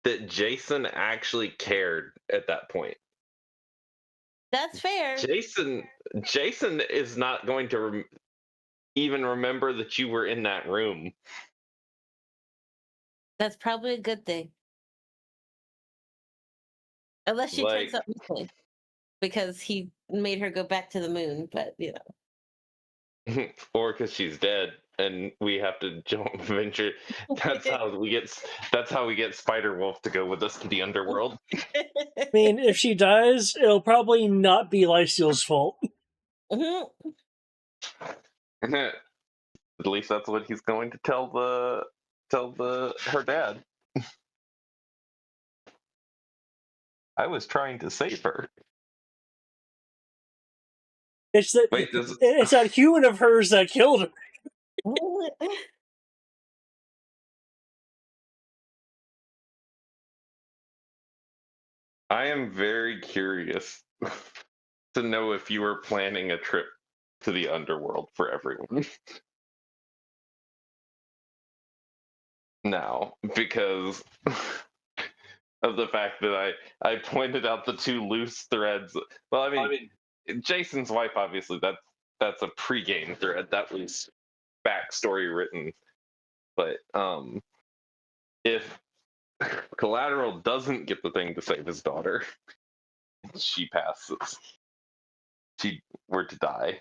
[SPEAKER 6] that Jason actually cared at that point.
[SPEAKER 5] That's fair.
[SPEAKER 6] Jason is not going to even remember that you were in that room.
[SPEAKER 5] That's probably a good thing. Unless she turns
[SPEAKER 6] Like,
[SPEAKER 5] up missing because he made her go back to the moon, but you know.
[SPEAKER 6] or because she's dead and we have to jump venture. That's how we get Spider Wolf to go with us to the underworld.
[SPEAKER 1] I mean, if she dies, it'll probably not be Lyciel's fault.
[SPEAKER 5] Mhm.
[SPEAKER 6] At least that's what he's going to tell her dad. I was trying to save her.
[SPEAKER 1] It's that
[SPEAKER 6] Wait,
[SPEAKER 1] it's that human of hers that killed her.
[SPEAKER 6] I am very curious to know if you were planning a trip to the underworld for everyone. Now, because of the fact that I pointed out the two loose threads. Well, I mean, Jason's wife, obviously, that's a pre-game thread. That was backstory written. But if Collateral doesn't get the thing to save his daughter, she passes, she were to die,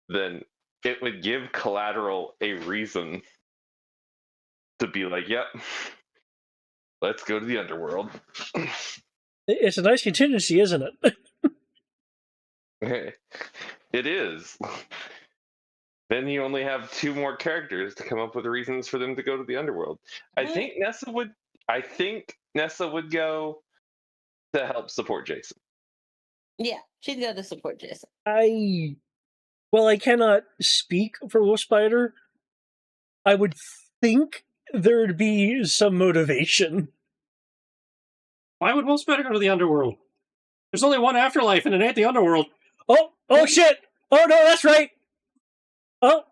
[SPEAKER 6] then it would give Collateral a reason to be like, yep, let's go to the underworld.
[SPEAKER 1] It's a nice contingency, isn't it?
[SPEAKER 6] It is. Then you only have two more characters to come up with reasons for them to go to the underworld. I think Nessa would go to help support Jason.
[SPEAKER 5] Yeah, she'd go to support Jason.
[SPEAKER 1] I cannot speak for Wolf Spider. I would think there'd be some motivation.
[SPEAKER 4] Why would Wolf Spider go to the underworld? There's only one afterlife, and it ain't the underworld.
[SPEAKER 1] Oh shit! Oh no, that's right. Oh,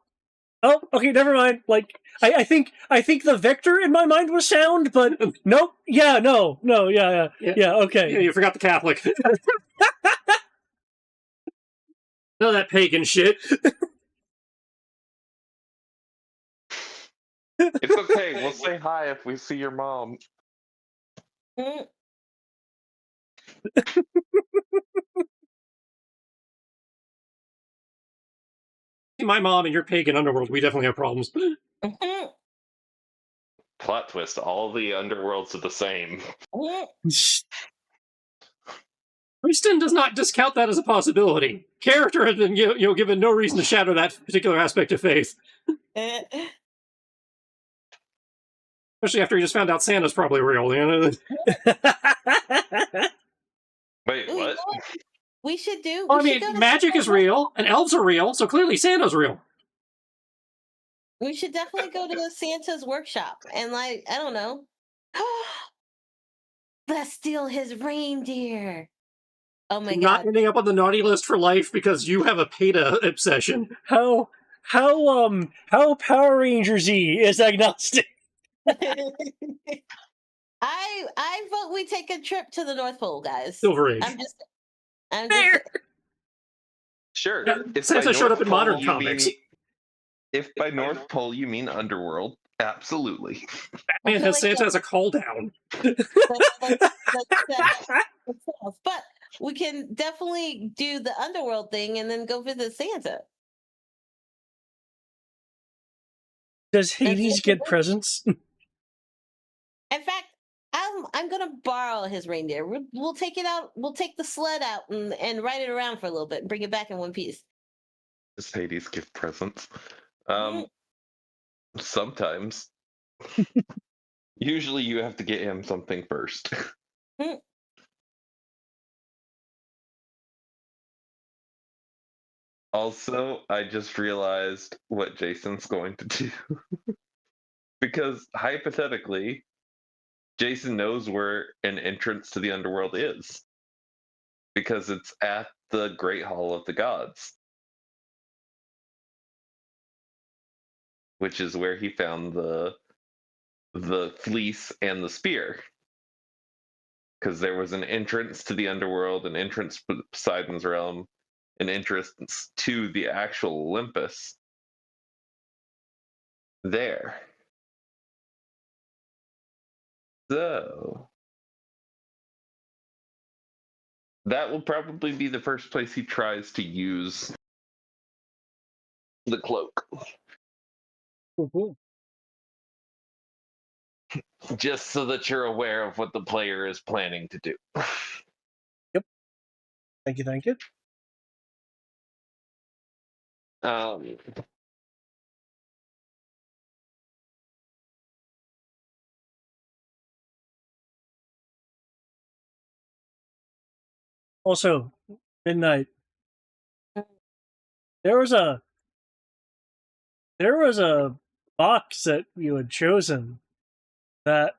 [SPEAKER 1] okay, never mind. Like, I think the vector in my mind was sound, but nope. Yeah, no, yeah, okay.
[SPEAKER 4] Yeah, you forgot the Catholic. No, that pagan shit.
[SPEAKER 6] It's okay. We'll say hi if we see your mom.
[SPEAKER 5] Mm.
[SPEAKER 4] My mom and your pagan underworld, we definitely have problems.
[SPEAKER 5] Mhm.
[SPEAKER 6] Plot twist: all the underworlds are the same.
[SPEAKER 5] Mhm.
[SPEAKER 4] Kristen does not discount that as a possibility. Character has been given no reason to shadow that particular aspect of faith.
[SPEAKER 5] Eh.
[SPEAKER 4] Especially after he just found out Santa's probably real. You know?
[SPEAKER 6] Wait,
[SPEAKER 5] Ooh, you
[SPEAKER 6] what?
[SPEAKER 5] know what we should do?
[SPEAKER 4] Well, I
[SPEAKER 5] We should go
[SPEAKER 4] mean,
[SPEAKER 5] to
[SPEAKER 4] magic is
[SPEAKER 5] Santa's
[SPEAKER 4] real, and elves are real, so clearly Santa's real.
[SPEAKER 5] We should definitely go to Santa's workshop and, like, I don't know. Let's steal his reindeer. Oh my
[SPEAKER 4] Not
[SPEAKER 5] god.
[SPEAKER 4] ending up on the naughty list for life because you have a PETA obsession.
[SPEAKER 1] how Power Rangers-y is agnostic.
[SPEAKER 5] I vote we take a trip to the North Pole, guys.
[SPEAKER 4] Silver Age.
[SPEAKER 5] I'm just
[SPEAKER 6] Sure.
[SPEAKER 4] Yeah,
[SPEAKER 6] If
[SPEAKER 4] Sansa
[SPEAKER 6] by
[SPEAKER 4] showed
[SPEAKER 6] North
[SPEAKER 4] up in
[SPEAKER 6] Pole
[SPEAKER 4] modern
[SPEAKER 6] you
[SPEAKER 4] comics.
[SPEAKER 6] If by North Pole you mean underworld, absolutely.
[SPEAKER 4] Batman has Santa as a call down.
[SPEAKER 5] but we can definitely do the underworld thing and then go visit Santa.
[SPEAKER 1] Does Hades get presents?
[SPEAKER 5] In fact, I'm gonna borrow his reindeer. We'll take it out. We'll take the sled out and ride it around for a little bit and bring it back in one piece.
[SPEAKER 6] Does Hades give presents?
[SPEAKER 5] Mhm.
[SPEAKER 6] Sometimes. Usually you have to get him something first.
[SPEAKER 5] Mm.
[SPEAKER 6] Also, I just realized what Jason's going to do. Because hypothetically, Jason knows where an entrance to the underworld is. Because it's at the Great Hall of the Gods. which is where he found the fleece and the spear. Because there was an entrance to the underworld, an entrance to Poseidon's realm, an entrance to the actual Olympus there. So that will probably be the first place he tries to use the cloak.
[SPEAKER 1] Mhm.
[SPEAKER 6] Just so that you're aware of what the player is planning to do.
[SPEAKER 1] Thank you, thank you.
[SPEAKER 6] Um,
[SPEAKER 1] Also, midnight. There was a box that you had chosen that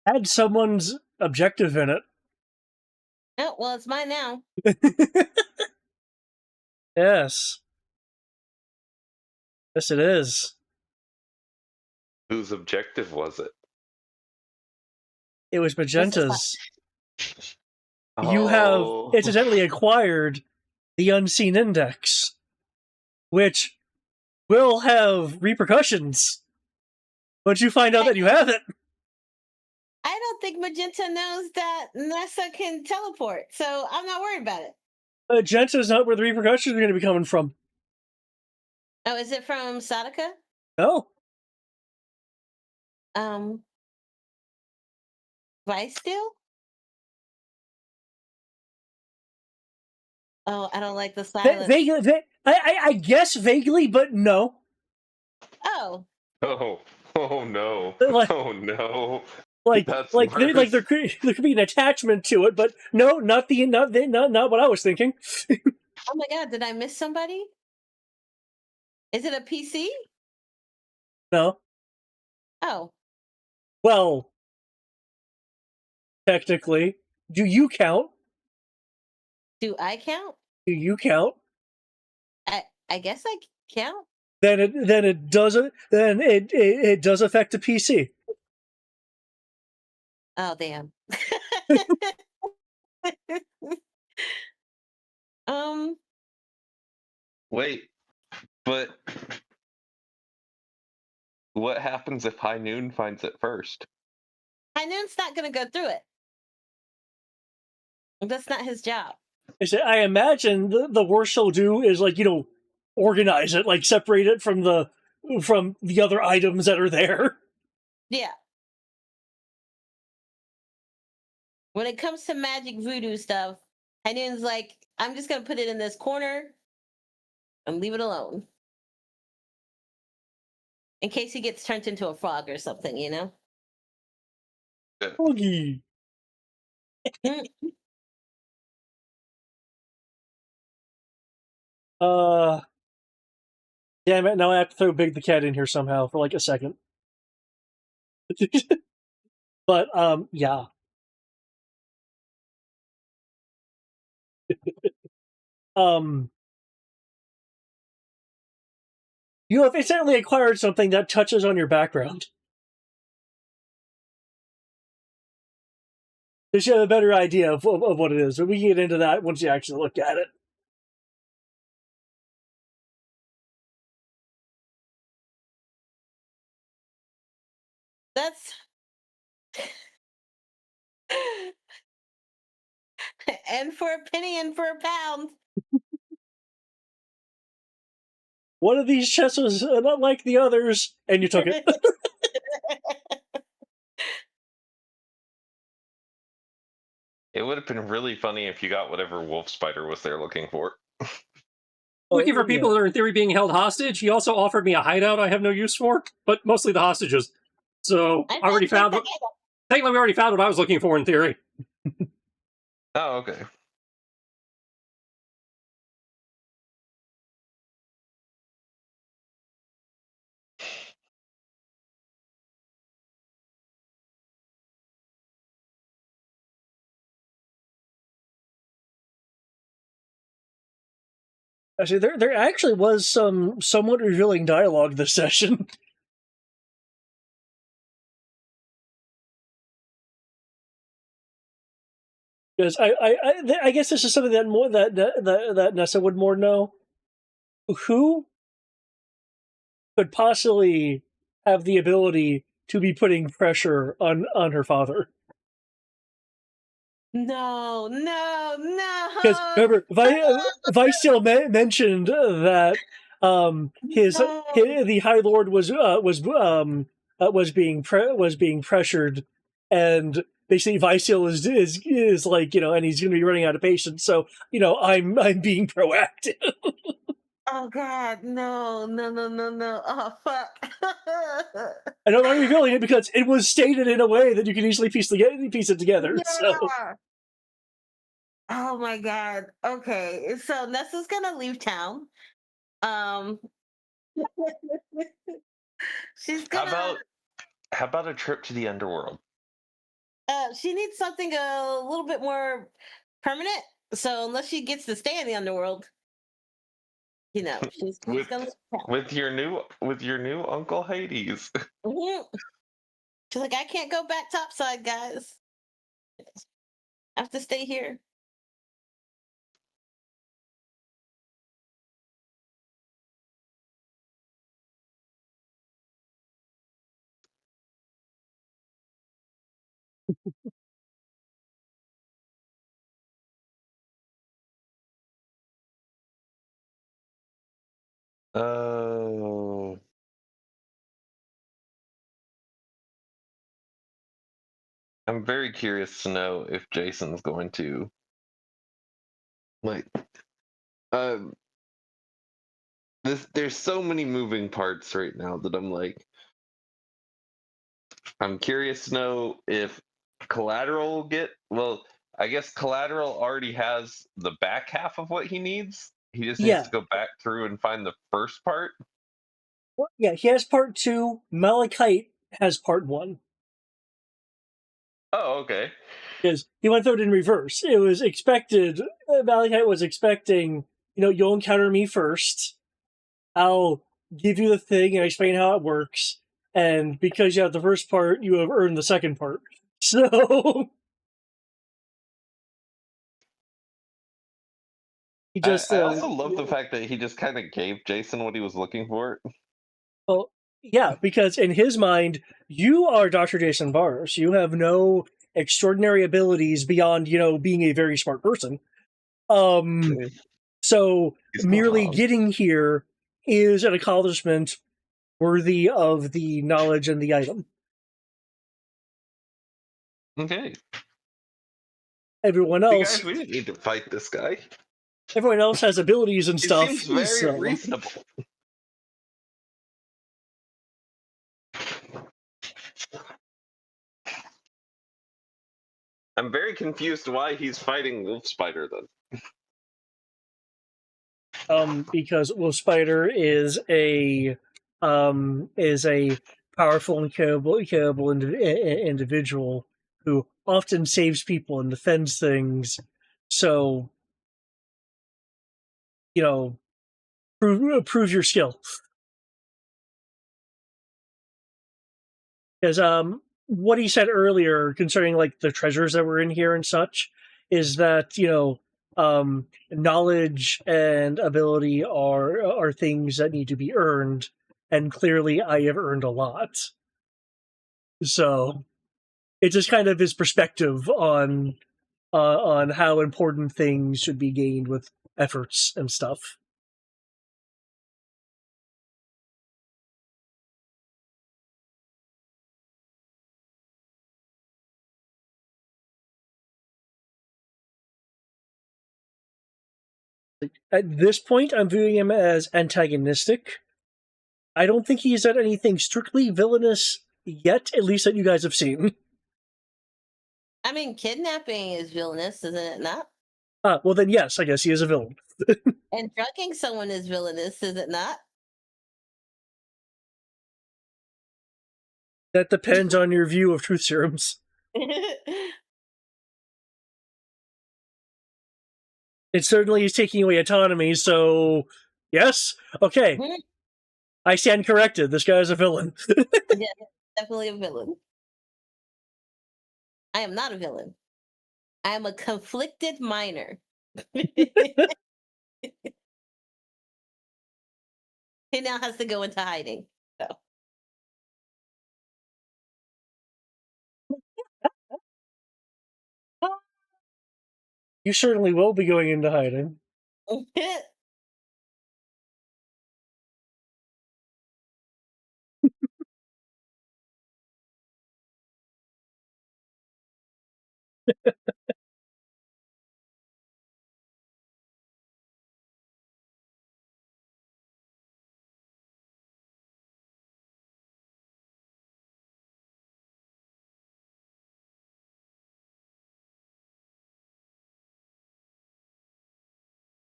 [SPEAKER 1] had someone's objective in it.
[SPEAKER 5] Oh, well, it's mine now.
[SPEAKER 1] Yes. Yes, it is.
[SPEAKER 6] whose objective was it?
[SPEAKER 1] It was
[SPEAKER 5] This is
[SPEAKER 1] Magenta's.
[SPEAKER 6] Oh.
[SPEAKER 1] You have incidentally acquired the Unseen Index, which will have repercussions once you find out that you have it.
[SPEAKER 5] I don't think Magenta knows that Nessa can teleport, so I'm not worried about it.
[SPEAKER 1] Magenta's not where the repercussions are going to be coming from.
[SPEAKER 5] Oh, is it from Sadaka?
[SPEAKER 1] No.
[SPEAKER 5] Vice still? Oh, I don't like the silence.
[SPEAKER 1] Vaguely, I guess vaguely, but no.
[SPEAKER 5] Oh.
[SPEAKER 6] Oh no.
[SPEAKER 1] Like-
[SPEAKER 6] Oh no.
[SPEAKER 1] Like,
[SPEAKER 6] That's
[SPEAKER 1] there
[SPEAKER 6] worse.
[SPEAKER 1] could be an attachment to it, but no, not what I was thinking.
[SPEAKER 5] Oh my god, did I miss somebody? Is it a PC?
[SPEAKER 1] No.
[SPEAKER 5] Oh.
[SPEAKER 1] Well, technically, do you count?
[SPEAKER 5] Do I count?
[SPEAKER 1] Do you count?
[SPEAKER 5] I guess I count.
[SPEAKER 1] Then it doesn't. Then it does affect a PC.
[SPEAKER 5] Oh damn.
[SPEAKER 6] Wait, but what happens if High Noon finds it first?
[SPEAKER 5] High Noon's not gonna go through it. That's not his job.
[SPEAKER 1] I imagine the worst he'll do is organize it, like separate it from the other items that are there.
[SPEAKER 5] Yeah. When it comes to magic voodoo stuff, High Noon's like, I'm just gonna put it in this corner and leave it alone. In case he gets turned into a frog or something, you know?
[SPEAKER 1] Oogie. Damn it! Now I have to throw Big the Cat in here somehow for like a second. But yeah. You have instantly acquired something that touches on your background. Just you have a better idea of what it is, but we can get into that once you actually look at it.
[SPEAKER 5] That's and for a penny and for a pound.
[SPEAKER 1] One of these chests was not like the others, and you took it.
[SPEAKER 6] It would have been really funny if you got whatever wolf spider was there looking for.
[SPEAKER 4] Looking for people that are in theory being held hostage. He also offered me a hideout I have no use for, but mostly the hostages. So I already found. Technically, we already found what I was looking for in theory.
[SPEAKER 6] Oh, okay.
[SPEAKER 1] Actually, there actually was some somewhat revealing dialogue this session. Because I guess this is something that more that Nessa would more know. Who could possibly have the ability to be putting pressure on her father?
[SPEAKER 5] No,
[SPEAKER 1] Because
[SPEAKER 5] no,
[SPEAKER 1] remember, Viceal mentioned that
[SPEAKER 5] no.
[SPEAKER 1] the High Lord was being pressured, and basically Viceal is like, and he's going to be running out of patience. So I'm being proactive.
[SPEAKER 5] Oh God, no. Oh fuck.
[SPEAKER 1] And I'm not revealing it because it was stated in a way that you can easily piece it together. So
[SPEAKER 5] Yeah. Oh my God. Okay, so Nessa's gonna leave town. Um, she's
[SPEAKER 6] How
[SPEAKER 5] gonna.
[SPEAKER 6] about a trip to the underworld?
[SPEAKER 5] She needs something a little bit more permanent. So unless she gets to stay in the underworld, she's
[SPEAKER 6] with
[SPEAKER 5] gonna leave town.
[SPEAKER 6] with your new Uncle Hades.
[SPEAKER 5] Mhm. She's like, I can't go back topside, guys. I have to stay here.
[SPEAKER 6] Oh. I'm very curious to know if Jason's going to like um there's so many moving parts right now that I'm curious to know if Collateral will get I guess Collateral already has the back half of what he needs. He just needs
[SPEAKER 1] yeah,
[SPEAKER 6] to go back through and find the first part.
[SPEAKER 1] well, yeah, he has part 2. Malachite has part 1.
[SPEAKER 6] Oh, okay.
[SPEAKER 1] Because he went through it in reverse. It was expected. Malachite was expecting, you'll encounter me first. I'll give you the thing and explain how it works. And because you have the first part, you have earned the second part. So he
[SPEAKER 6] I,
[SPEAKER 1] just,
[SPEAKER 6] I also love the fact that he just kind of gave Jason what he was looking for.
[SPEAKER 1] well, yeah, because in his mind, you are Dr. Jason Barnes. You have no extraordinary abilities beyond, being a very smart person. So
[SPEAKER 6] He's not
[SPEAKER 1] merely
[SPEAKER 6] wrong.
[SPEAKER 1] getting here is an accomplishment worthy of the knowledge and the item.
[SPEAKER 6] Okay.
[SPEAKER 1] Everyone
[SPEAKER 6] You
[SPEAKER 1] else,
[SPEAKER 6] guys, we didn't need to fight this guy.
[SPEAKER 1] everyone else has abilities and
[SPEAKER 6] He
[SPEAKER 1] stuff.
[SPEAKER 6] seems very
[SPEAKER 1] So
[SPEAKER 6] reasonable. I'm very confused why he's fighting Wolf Spider then.
[SPEAKER 1] because Wolf Spider is a powerful and capable individual who often saves people and defends things. So prove your skill. Because what he said earlier concerning like the treasures that were in here and such is that knowledge and ability are things that need to be earned, and clearly I have earned a lot. So it's just kind of his perspective on how important things should be gained with efforts and stuff. At this point, I'm viewing him as antagonistic. I don't think he's done anything strictly villainous yet, at least that you guys have seen.
[SPEAKER 5] I mean, kidnapping is villainous, isn't it not?
[SPEAKER 1] Well then yes, I guess he is a villain.
[SPEAKER 5] And drugging someone is villainous, is it not?
[SPEAKER 1] That depends on your view of truth serums. It certainly is taking away autonomy, so yes? Okay.
[SPEAKER 5] Mhm.
[SPEAKER 1] I stand corrected. This guy is a villain.
[SPEAKER 5] Yeah, definitely a villain. I am not a villain. I am a conflicted minor. He now has to go into hiding. So.
[SPEAKER 1] You certainly will be going into hiding.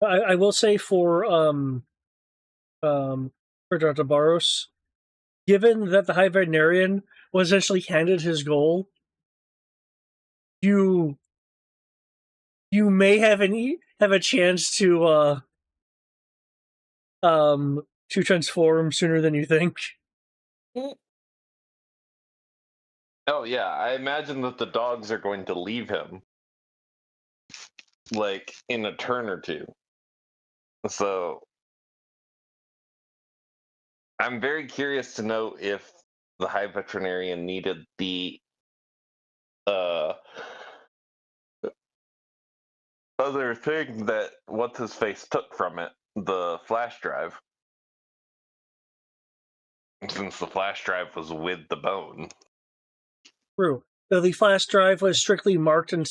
[SPEAKER 1] I will say for Dr. Barros, given that the High Veterinarian was essentially handed his goal, you may have have a chance to transform sooner than you think.
[SPEAKER 6] Oh yeah, I imagine that the dogs are going to leave him, like in a turn or two. So I'm very curious to know if the High Veterinarian needed the uh other thing that what's his face took from it, the flash drive. Since the flash drive was with the bone.
[SPEAKER 1] True. Though the flash drive was strictly marked and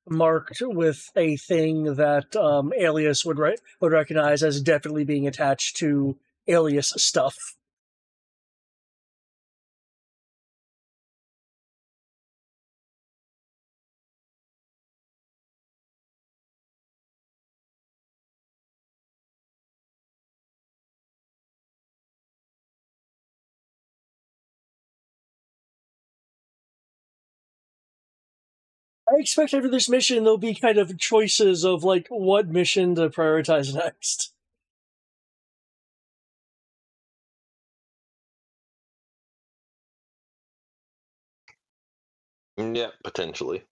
[SPEAKER 1] marked with a thing that Alias would recognize as definitely being attached to Alias stuff. I expect after this mission there'll be kind of choices of like what mission to prioritize next.
[SPEAKER 6] Yeah, potentially.